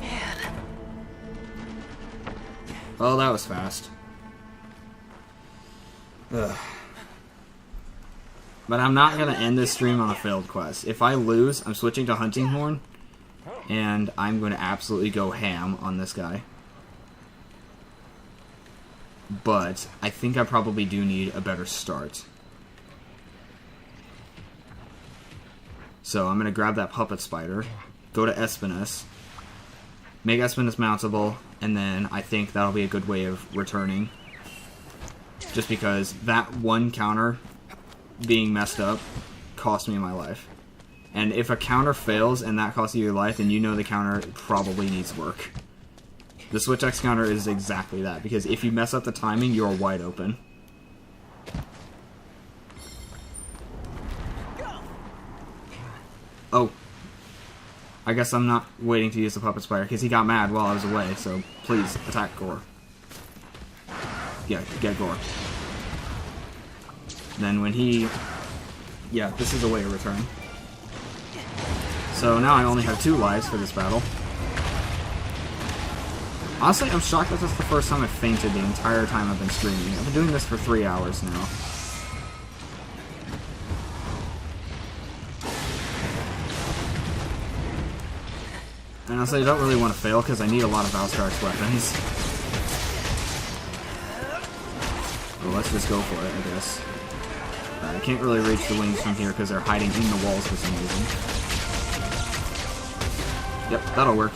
[SPEAKER 1] Oh, that was fast. Ugh. But I'm not going to end this stream on a failed quest. If I lose, I'm switching to Hunting Horn. And I'm going to absolutely go ham on this guy. But I think I probably do need a better start. So I'm going to grab that Puppet Spider, go to Espinus, make Espinus mountable, and then I think that'll be a good way of returning. Just because that one counter being messed up cost me my life. And if a counter fails and that costs you your life, then you know the counter probably needs work. The Switch X counter is exactly that, because if you mess up the timing, you're wide open. Oh. I guess I'm not waiting to use the Puppet Spider, because he got mad while I was away, so please, attack Gore. Yeah, get Gore. Then when he... Yeah, this is a way to return. So now I only have 2 lives for this battle. Honestly, I'm shocked that that's the first time I've fainted the entire time I've been streaming. I've been doing this for 3 hours now. And honestly, I don't really want to fail because I need a lot of Valstrike's weapons. Well, let's just go for it, I guess. I can't really reach the wings from here because they're hiding in the walls for some reason. Yep, that'll work.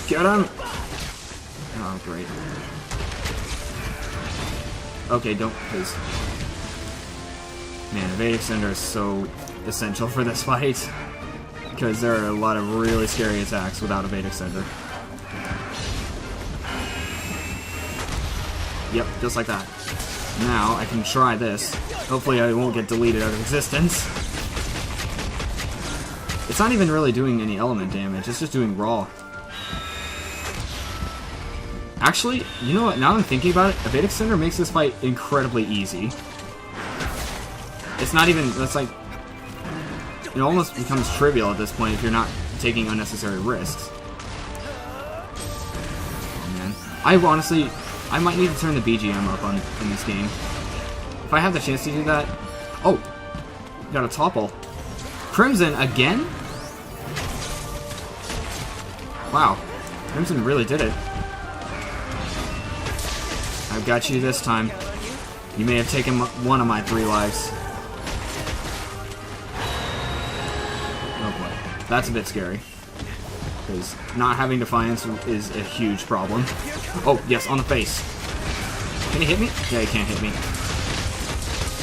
[SPEAKER 1] Get him! Oh, great. Okay, don't, please. Man, Evade Extender is so essential for this fight. Because there are a lot of really scary attacks without Evade Extender. Yep, just like that. Now, I can try this. Hopefully I won't get deleted out of existence. It's not even really doing any element damage, it's just doing raw. Actually, you know what, now I'm thinking about it, Evade Extender makes this fight incredibly easy. It's not even, it's like, it almost becomes trivial at this point if you're not taking unnecessary risks. Oh man. I might need to turn the BGM up in this game. If I have the chance to do that... Oh! Got a topple. Crimson again? Wow. Crimson really did it. I've got you this time. You may have taken one of my 3 lives. Oh boy. That's a bit scary. Because not having Defiance is a huge problem. Oh, yes, on the face. Can he hit me? Yeah, he can't hit me.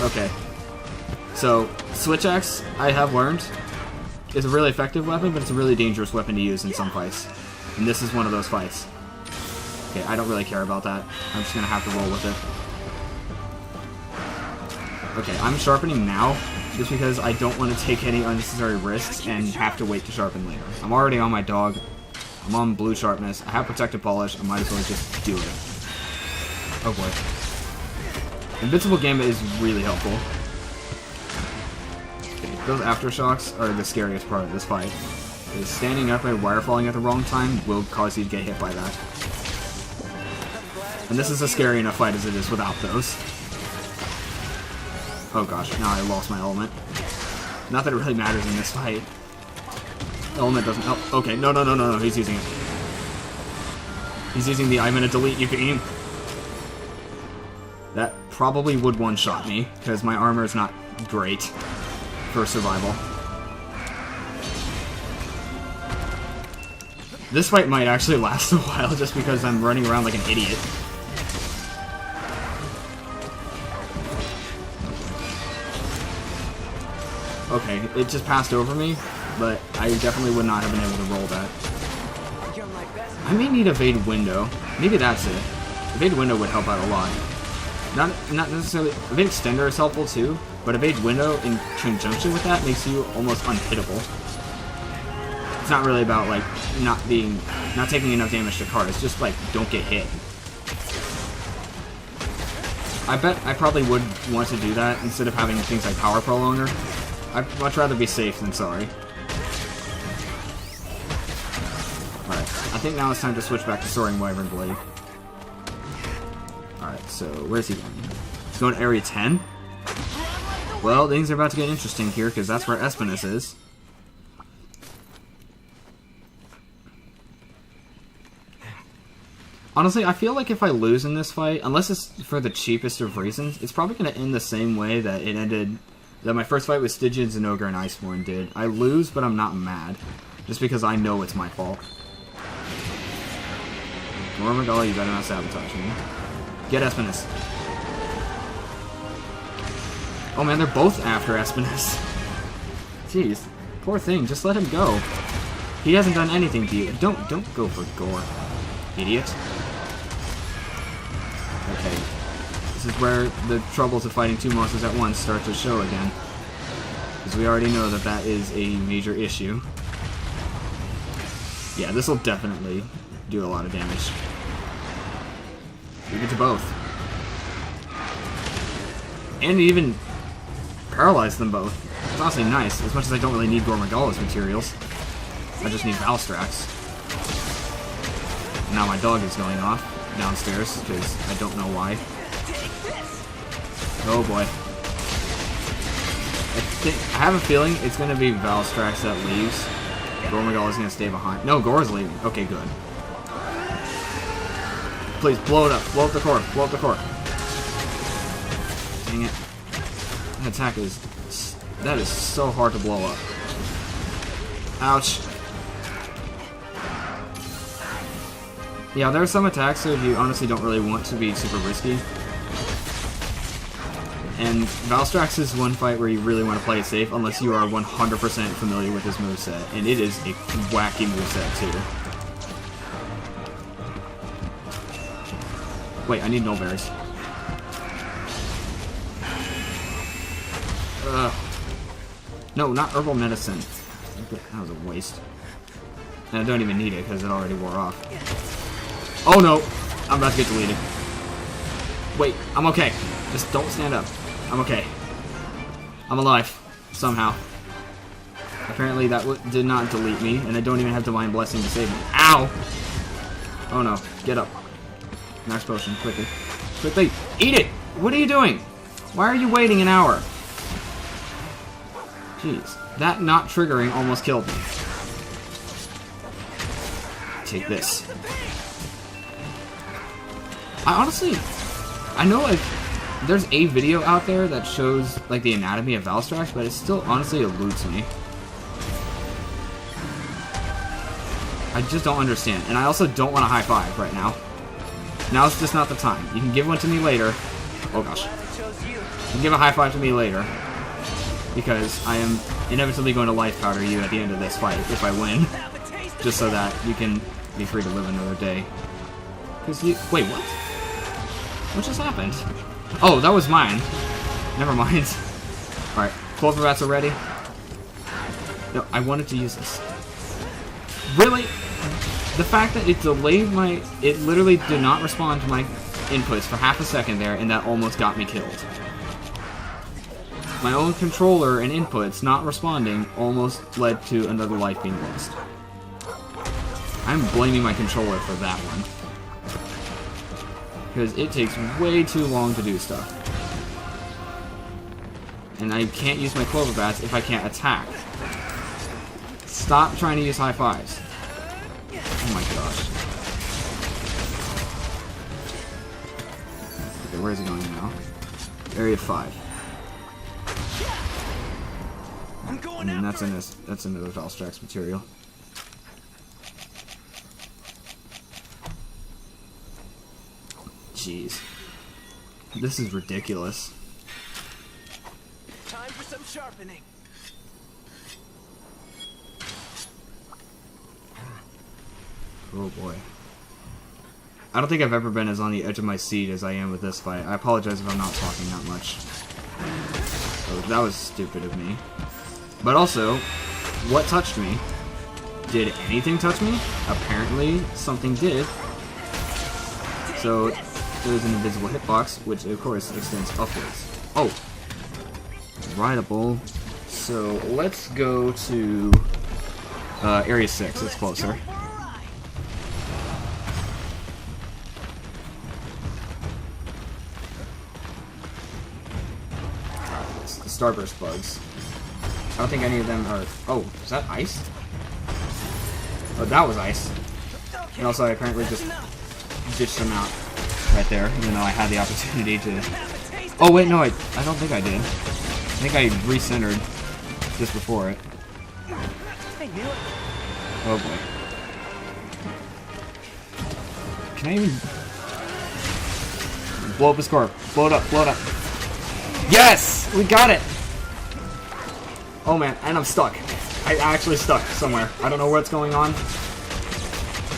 [SPEAKER 1] Okay. So, Switch Axe, I have learned, is a really effective weapon, but it's a really dangerous weapon to use in some fights. And this is one of those fights. Okay, I don't really care about that. I'm just gonna have to roll with it. Okay, I'm sharpening now, just because I don't want to take any unnecessary risks and have to wait to sharpen later. I'm already on my dog. I'm on blue sharpness. I have protective polish. I might as well just do it. Oh boy. Invincible Gambit is really helpful. Okay, those aftershocks are the scariest part of this fight. Because standing up and wire falling at the wrong time will cause you to get hit by that. And this is a scary enough fight as it is without those. Oh gosh, now I lost my element. Not that it really matters in this fight. Element doesn't help. Okay, no, he's using it. He's using the I'm gonna delete you beam. That probably would one-shot me, because my armor is not great for survival. This fight might actually last a while, just because I'm running around like an idiot. Okay, it just passed over me, but I definitely would not have been able to roll that. I may need Evade Window. Maybe that's it. Evade Window would help out a lot. Not necessarily... Evade Extender is helpful too, but Evade Window in conjunction with that makes you almost unhittable. It's not really about, like, not taking enough damage to cards. Just, like, don't get hit. I bet I probably would want to do that instead of having things like Power Prolonger. I'd much rather be safe than sorry. Alright, I think now it's time to switch back to Soaring Wyvern Blade. Alright, so where's he going? He's going to Area 10? Well, things are about to get interesting here, because that's where Espinus is. Honestly, I feel like if I lose in this fight, unless it's for the cheapest of reasons, it's probably going to end the same way that it ended... that my first fight with Stygian, Zenogre, and Iceborne did. I lose, but I'm not mad. Just because I know it's my fault. Gormagala, you better not sabotage me. Get Espinus. Oh man, they're both after Espinus. Jeez. Poor thing, just let him go. He hasn't done anything to you. Don't go for gore. Idiot. Okay. This is where the troubles of fighting 2 monsters at once start to show again. Because we already know that that is a major issue. Yeah, this will definitely do a lot of damage. Leave it to both. And even paralyze them both. It's honestly nice, as much as I don't really need Gormagala's materials. I just need Valstrax. Now my dog is going off downstairs, because I don't know why. Oh boy. I have a feeling it's going to be Valstrax that leaves. Gormagala is going to stay behind. No, Gore's leaving. Okay, good. Please, blow it up. Blow up the core. Blow up the core. Dang it. That attack is... that is so hard to blow up. Ouch. Yeah, there are some attacks that you honestly don't really want to be super risky. And Valstrax is one fight where you really want to play it safe unless you are 100% familiar with his moveset. And it is a wacky moveset too. Wait, I need Nullberries. No, not Herbal Medicine. That was a waste. And I don't even need it because it already wore off. Oh no! I'm about to get deleted. Wait, I'm okay. Just don't stand up. I'm okay. I'm alive. Somehow. Apparently that did not delete me, and I don't even have Divine Blessing to save me. Ow! Oh no. Get up. Max Potion. Quickly. Quickly! Eat it! What are you doing? Why are you waiting an hour? Jeez. That not triggering almost killed me. Take this. I know like there's a video out there that shows like the anatomy of Valstrax, but it still honestly eludes me. I just don't understand, and I also don't want a high five right now. Now's just not the time. You can give one to me later. Oh gosh. You can give a high five to me later, because I am inevitably going to life powder you at the end of this fight if I win, just so that you can be free to live another day. Cause you wait, what? What just happened? Oh, that was mine. Never mind. Alright, Clover Bats are ready. No, I wanted to use this. Really? The fact that it delayed my... It literally did not respond to my inputs for half a second there, and that almost got me killed. My own controller and inputs not responding almost led to another life being lost. I'm blaming my controller for that one. Because it takes way too long to do stuff. And I can't use my Clover Bats if I can't attack. Stop trying to use high fives. Oh my gosh. Okay, where is it going now? Area 5. And that's in this. That's into the Valstrax material. Jeez. This is ridiculous.
[SPEAKER 6] Time for some sharpening.
[SPEAKER 1] Oh boy. I don't think I've ever been as on the edge of my seat as I am with this fight. I apologize if I'm not talking that much. Oh, that was stupid of me. But also, what touched me? Did anything touch me? Apparently, something did. So, there's an invisible hitbox, which of course extends upwards. Oh! Rideable. So, let's go to Area 6, it's closer. It's the Starburst bugs. I don't think any of them are... Oh, is that ice? Oh, that was ice. And also, I apparently just ditched them out right there, even though I had the opportunity to... Oh, wait, no, I don't think I did. I think I recentered just before it. Oh, boy. Can I even... Blow up the score. Blow it up, blow it up. Yes! We got it! Oh man, and I'm stuck. I actually stuck somewhere. I don't know what's going on.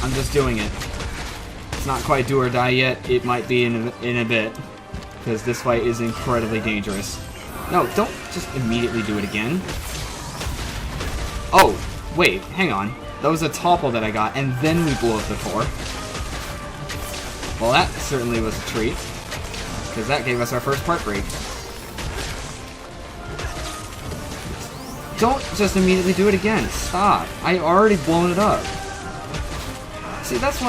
[SPEAKER 1] I'm just doing it. It's not quite do or die yet. It might be in a bit. Because this fight is incredibly dangerous. No, don't just immediately do it again. Oh, wait, hang on. That was a topple that I got, and then we blew up the core. Well, that certainly was a treat. Because that gave us our first part break. Don't just immediately do it again. Stop. I already blown it up. See, that's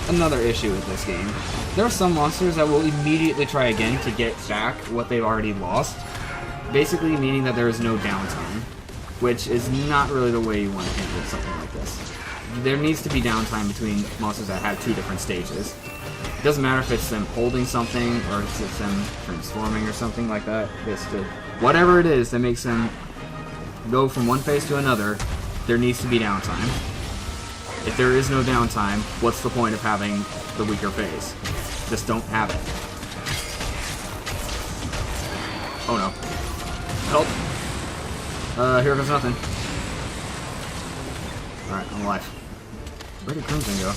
[SPEAKER 1] another issue with this game. There are some monsters that will immediately try again to get back what they've already lost. Basically meaning that there is no downtime. Which is not really the way you want to handle something like this. There needs to be downtime between monsters that have two different stages. It doesn't matter if it's them holding something, or if it's them transforming or something like that. Whatever it is that makes them go from one phase to another, there needs to be downtime. If there is no downtime, what's the point of having the weaker phase? Just don't have it. Oh no. Help! Here goes nothing. Alright, I'm alive. Where did Crimson go?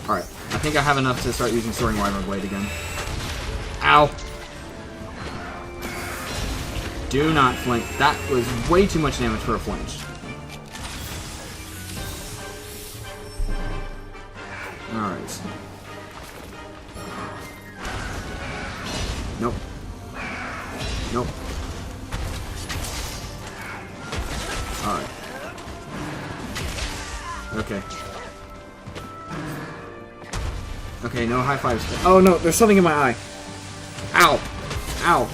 [SPEAKER 1] Alright, I think I have enough to start using Soaring Wyvern Blade again. Ow! Do not flinch. That was way too much damage for a flinch. Alright. Nope. Nope. Alright. Okay. Okay, no high fives. Oh no, there's something in my eye. Ow! Ow!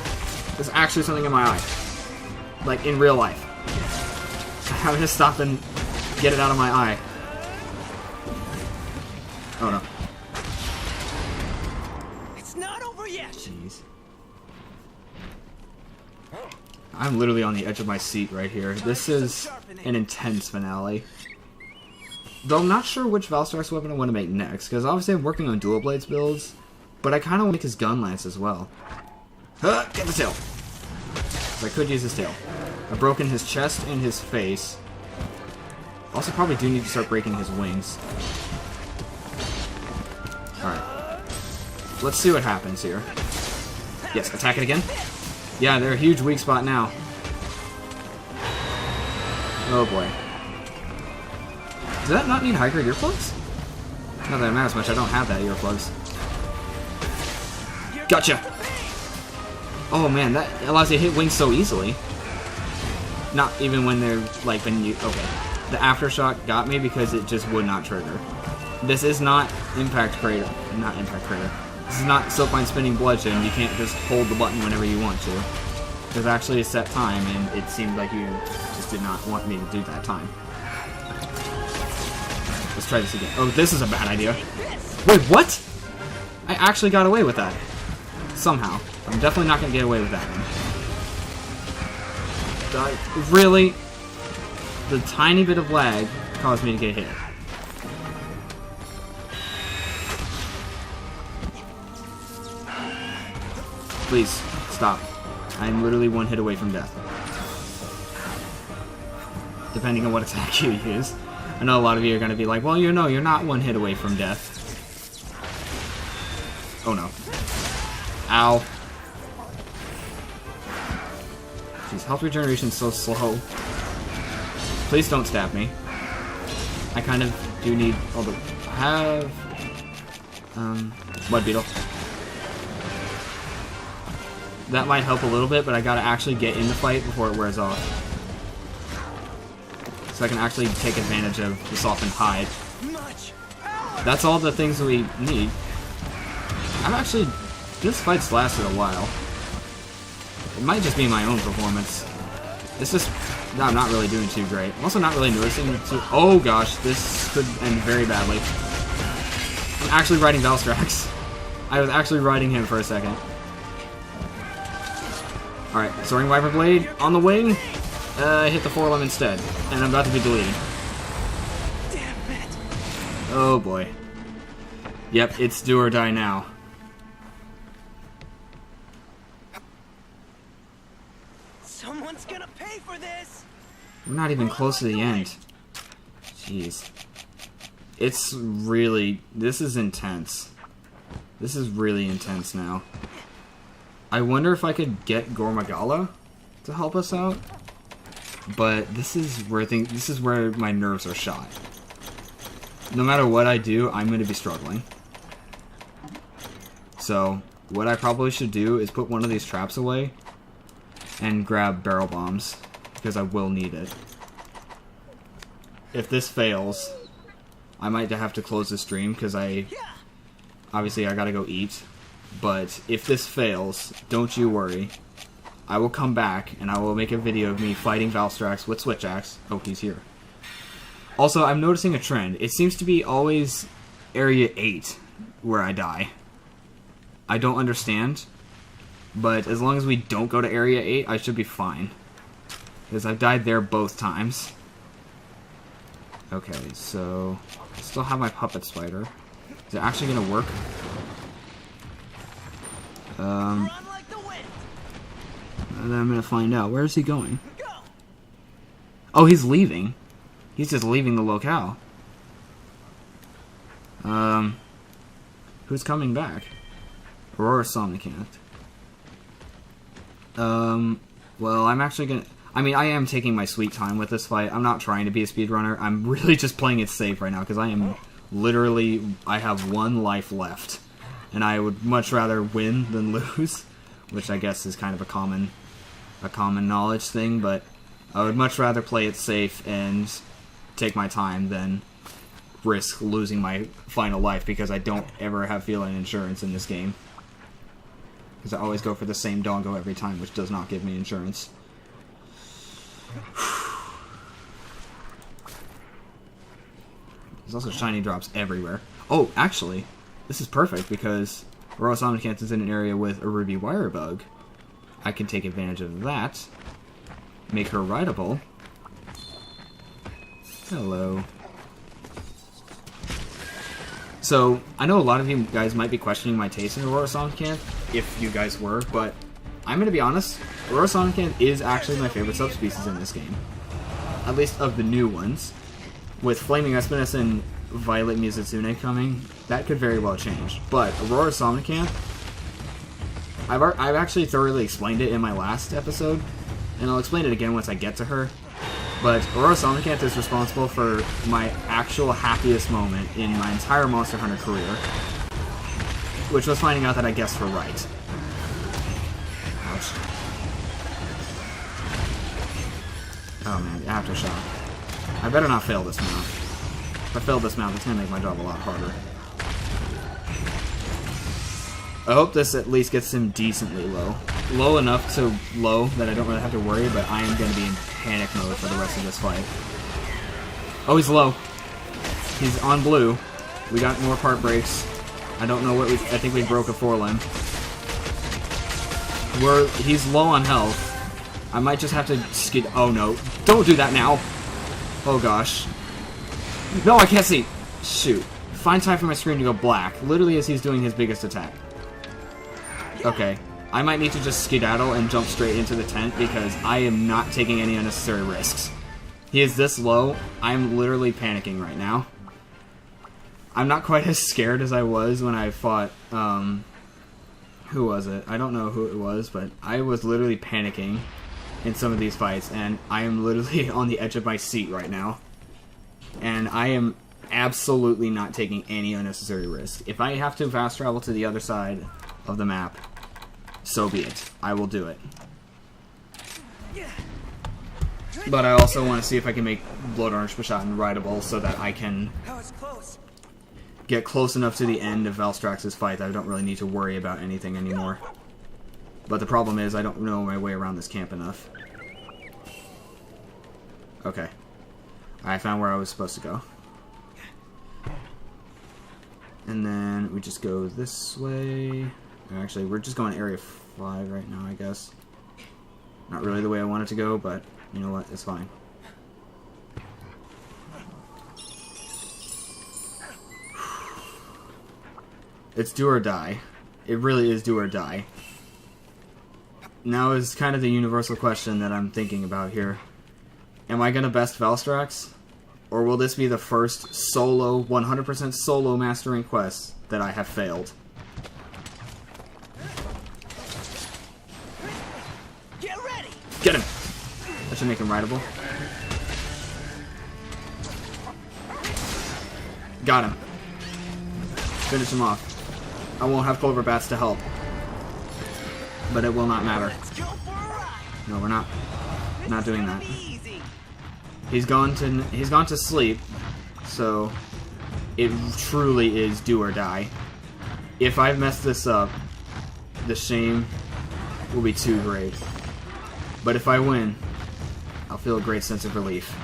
[SPEAKER 1] There's actually something in my eye. Like, in real life. I'm having to stop and get it out of my eye. Oh no.
[SPEAKER 6] It's not over yet.
[SPEAKER 1] Jeez. I'm literally on the edge of my seat right here. This is an intense finale. Though I'm not sure which Valstrax weapon I want to make next, because obviously I'm working on dual blades builds, but I kind of want to make his gun lance as well. Get the tail! So I could use his tail. I've broken his chest and his face. Also probably do need to start breaking his wings. Alright. Let's see what happens here. Yes, attack it again. Yeah, they're a huge weak spot now. Oh boy. Does that not need high-grade earplugs? Not that it matters much, I don't have that earplugs. Gotcha! Oh man, that allows you to hit wings so easily. Not even when they're, like, when you... Okay. The aftershock got me because it just would not trigger. This is not Impact Crater. Not Impact Crater. This is not Silkline Spinning Bludgeon. You can't just hold the button whenever you want to. There's actually a set time, and it seemed like you just did not want me to do that time. Let's try this again. Oh, this is a bad idea. Wait, what? I actually got away with that. Somehow. I'm definitely not going to get away with that one. Really? The tiny bit of lag caused me to get hit. Please, stop. I'm literally one hit away from death. Depending on what attack you use. I know a lot of you are going to be like, well, you know, you're not one hit away from death. Oh no. Ow. Jeez, health regeneration's so slow. Please don't stab me. I kind of do need all the... have... Mud Beetle. That might help a little bit, but I gotta actually get in the fight before it wears off. So I can actually take advantage of the softened hide. That's all the things that we need. I'm actually... This fight's lasted a while. It might just be my own performance. It's just... I'm not really doing too great. I'm also not really noticing too... Oh gosh, this could end very badly. I'm actually riding Valstrax. I was actually riding him for a second. Alright, Soaring Viper Blade on the wing. Hit the forelimb instead. And I'm about to be deleting.
[SPEAKER 6] Damn it.
[SPEAKER 1] Oh boy. Yep, it's do or die now.
[SPEAKER 6] Someone's gonna pay for this.
[SPEAKER 1] We're not even close to the end. Jeez. It's really... This is intense. This is really intense now. I wonder if I could get Gormagala to help us out. But this is where my nerves are shot. No matter what I do, I'm going to be struggling. So, what I probably should do is put one of these traps away and grab barrel bombs, because I will need it. If this fails, I might have to close the stream, because obviously I gotta go eat. But if this fails, don't you worry. I will come back, and I will make a video of me fighting Valstrax with Switch Axe. Oh, he's here. Also, I'm noticing a trend. It seems to be always Area 8 where I die. I don't understand. But as long as we don't go to Area 8, I should be fine. Because I've died there both times. Okay, so... I still have my puppet spider. Is it actually going to work? And then I'm going to find out. Where is he going? Oh, he's leaving. He's just leaving the locale. Who's coming back? Aurora Somnicant. Well, I'm actually gonna... I mean, I am taking my sweet time with this fight. I'm not trying to be a speedrunner. I'm really just playing it safe right now, because I am literally... I have one life left. And I would much rather win than lose, which I guess is kind of a common knowledge thing, but I would much rather play it safe and take my time than risk losing my final life, because I don't ever have feeling insurance in this game. Because I always go for the same doggo every time, which does not give me insurance. There's also shiny drops everywhere. Oh, actually, this is perfect because Aurora Somnicant is in an area with a ruby wire bug. I can take advantage of that. Make her rideable. Hello. So, I know a lot of you guys might be questioning my taste in Aurora Somnicant, if you guys were, but I'm gonna be honest, Aurora Somnicant is actually my favorite subspecies in this game. At least of the new ones. With Flaming Espinus and Violet Mizuzune coming, that could very well change. But Aurora Somnicant, I've actually thoroughly explained it in my last episode, and I'll explain it again once I get to her. But Aurora Somnicant is responsible for my actual happiest moment in my entire Monster Hunter career, which was finding out that I guessed her right. Ouch. Oh man, Aftershock. I better not fail this mount. If I fail this mount, it's gonna make my job a lot harder. I hope this at least gets him decently low. Low enough to low that I don't really have to worry, but I am going to be in panic mode for the rest of this fight. Oh, he's low. He's on blue. We got more part breaks. I don't know what I think we broke a forelimb. He's low on health. I might just have to skid. Oh no. Don't do that now. Oh gosh. No, I can't see. Shoot. Find time for my screen to go black, literally as he's doing his biggest attack. Okay, I might need to just skedaddle and jump straight into the tent because I am not taking any unnecessary risks. He is this low, I'm literally panicking right now. I'm not quite as scared as I was when I fought, who was it? I don't know who it was, but I was literally panicking in some of these fights, and I am literally on the edge of my seat right now. And I am absolutely not taking any unnecessary risks. If I have to fast travel to the other side of the map, so be it. I will do it. But I also want to see if I can make Blood Orange Bashatin rideable so that I can get close enough to the end of Valstrax's fight that I don't really need to worry about anything anymore. But the problem is I don't know my way around this camp enough. Okay. I found where I was supposed to go. And then we just go this way. Actually, we're just going to Area 5 right now, I guess. Not really the way I wanted to go, but you know what? It's fine. It's do or die. It really is do or die. Now is kind of the universal question that I'm thinking about here. Am I going to best Valstrax? Or will this be the first solo, 100% solo mastering quest that I have failed?
[SPEAKER 6] Get ready.
[SPEAKER 1] Get him! That should make him rideable. Got him. Finish him off. I won't have Clover Bats to help. But it will not matter.
[SPEAKER 6] Let's go for a ride.
[SPEAKER 1] No, we're not. Not doing that.
[SPEAKER 6] Easy.
[SPEAKER 1] He's gone to sleep, so it truly is do or die. If I mess this up, the shame will be too great. But if I win, I'll feel a great sense of relief.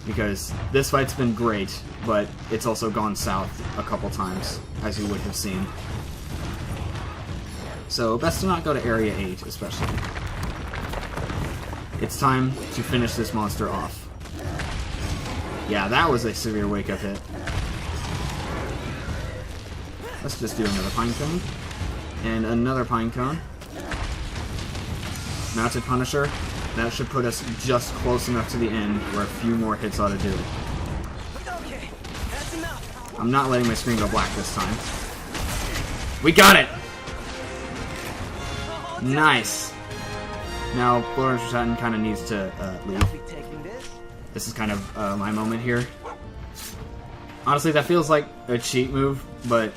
[SPEAKER 1] Because this fight's been great, but it's also gone south a couple times, as you would have seen. So, best to not go to Area 8, especially. It's time to finish this monster off. Yeah, that was a severe wake-up hit. Let's just do another Pine Cone. And another Pine Cone. Mounted Punisher. That should put us just close enough to the end where a few more hits ought to do it.
[SPEAKER 6] Okay, that's enough.
[SPEAKER 1] I'm not letting my screen go black this time. We got it! Nice! Now, Blood Orange Bashatin kind of needs to leave.
[SPEAKER 6] I'll be taking this.
[SPEAKER 1] This is kind of my moment here. Honestly, that feels like a cheat move, but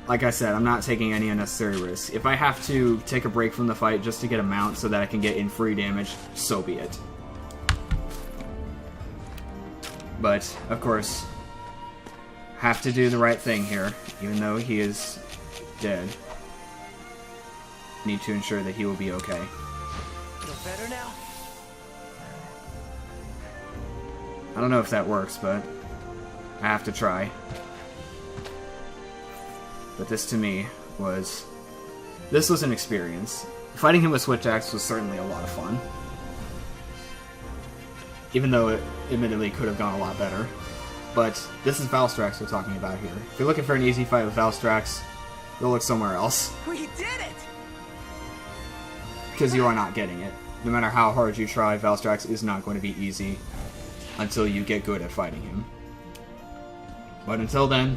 [SPEAKER 1] like I said, I'm not taking any unnecessary risks. If I have to take a break from the fight just to get a mount so that I can get in free damage, so be it. But, of course, have to do the right thing here, even though he is dead. Need to ensure that he will be okay.
[SPEAKER 6] Feel better now?
[SPEAKER 1] I don't know if that works, but I have to try. But this to me was... This was an experience. Fighting him with Switch Axe was certainly a lot of fun. Even though it admittedly could have gone a lot better. But this is Valstrax we're talking about here. If you're looking for an easy fight with Valstrax, go look somewhere else.
[SPEAKER 3] We did it!
[SPEAKER 1] Because you are not getting it. No matter how hard you try, Valstrax is not going to be easy until you get good at fighting him. But until then,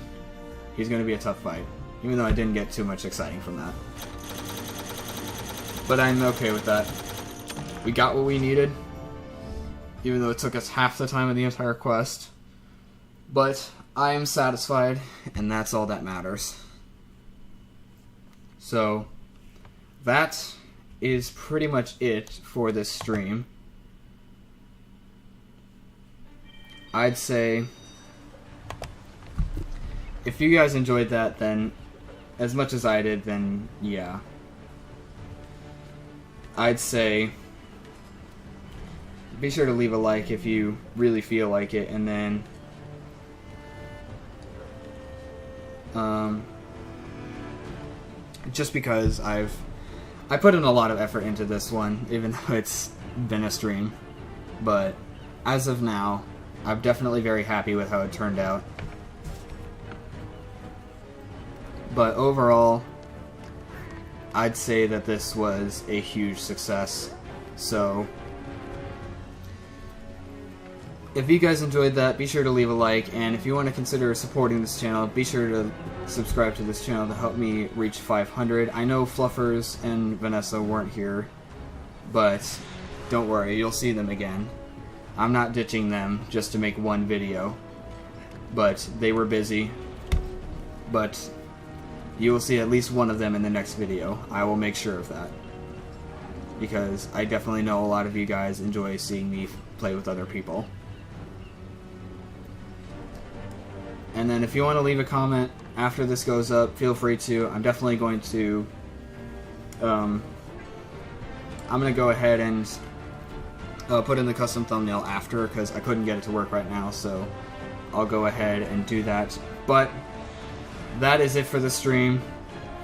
[SPEAKER 1] he's going to be a tough fight. Even though I didn't get too much exciting from that. But I'm okay with that. We got what we needed. Even though it took us half the time of the entire quest. But I am satisfied, and that's all that matters. So, that is pretty much it for this stream. I'd say, if you guys enjoyed that, then, as much as I did, then yeah. I'd say, be sure to leave a like if you really feel like it, and then, just because I put in a lot of effort into this one, even though it's been a stream, but as of now, I'm definitely very happy with how it turned out. But overall, I'd say that this was a huge success. So, if you guys enjoyed that, be sure to leave a like, and if you want to consider supporting this channel, be sure to subscribe to this channel to help me reach 500. I know Fluffers and Vanessa weren't here, but don't worry, you'll see them again. I'm not ditching them just to make one video, but they were busy. But you will see at least one of them in the next video. I will make sure of that, because I definitely know a lot of you guys enjoy seeing me play with other people. And then if you want to leave a comment after this goes up, feel free to. I'm definitely going to... I'm going to go ahead and put in the custom thumbnail after, because I couldn't get it to work right now, so I'll go ahead and do that. But that is it for the stream.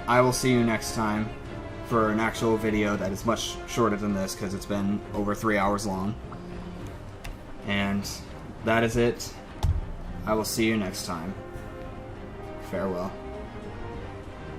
[SPEAKER 1] I will see you next time for an actual video that is much shorter than this, because it's been over 3 hours long. And that is it. I will see you next time. Farewell.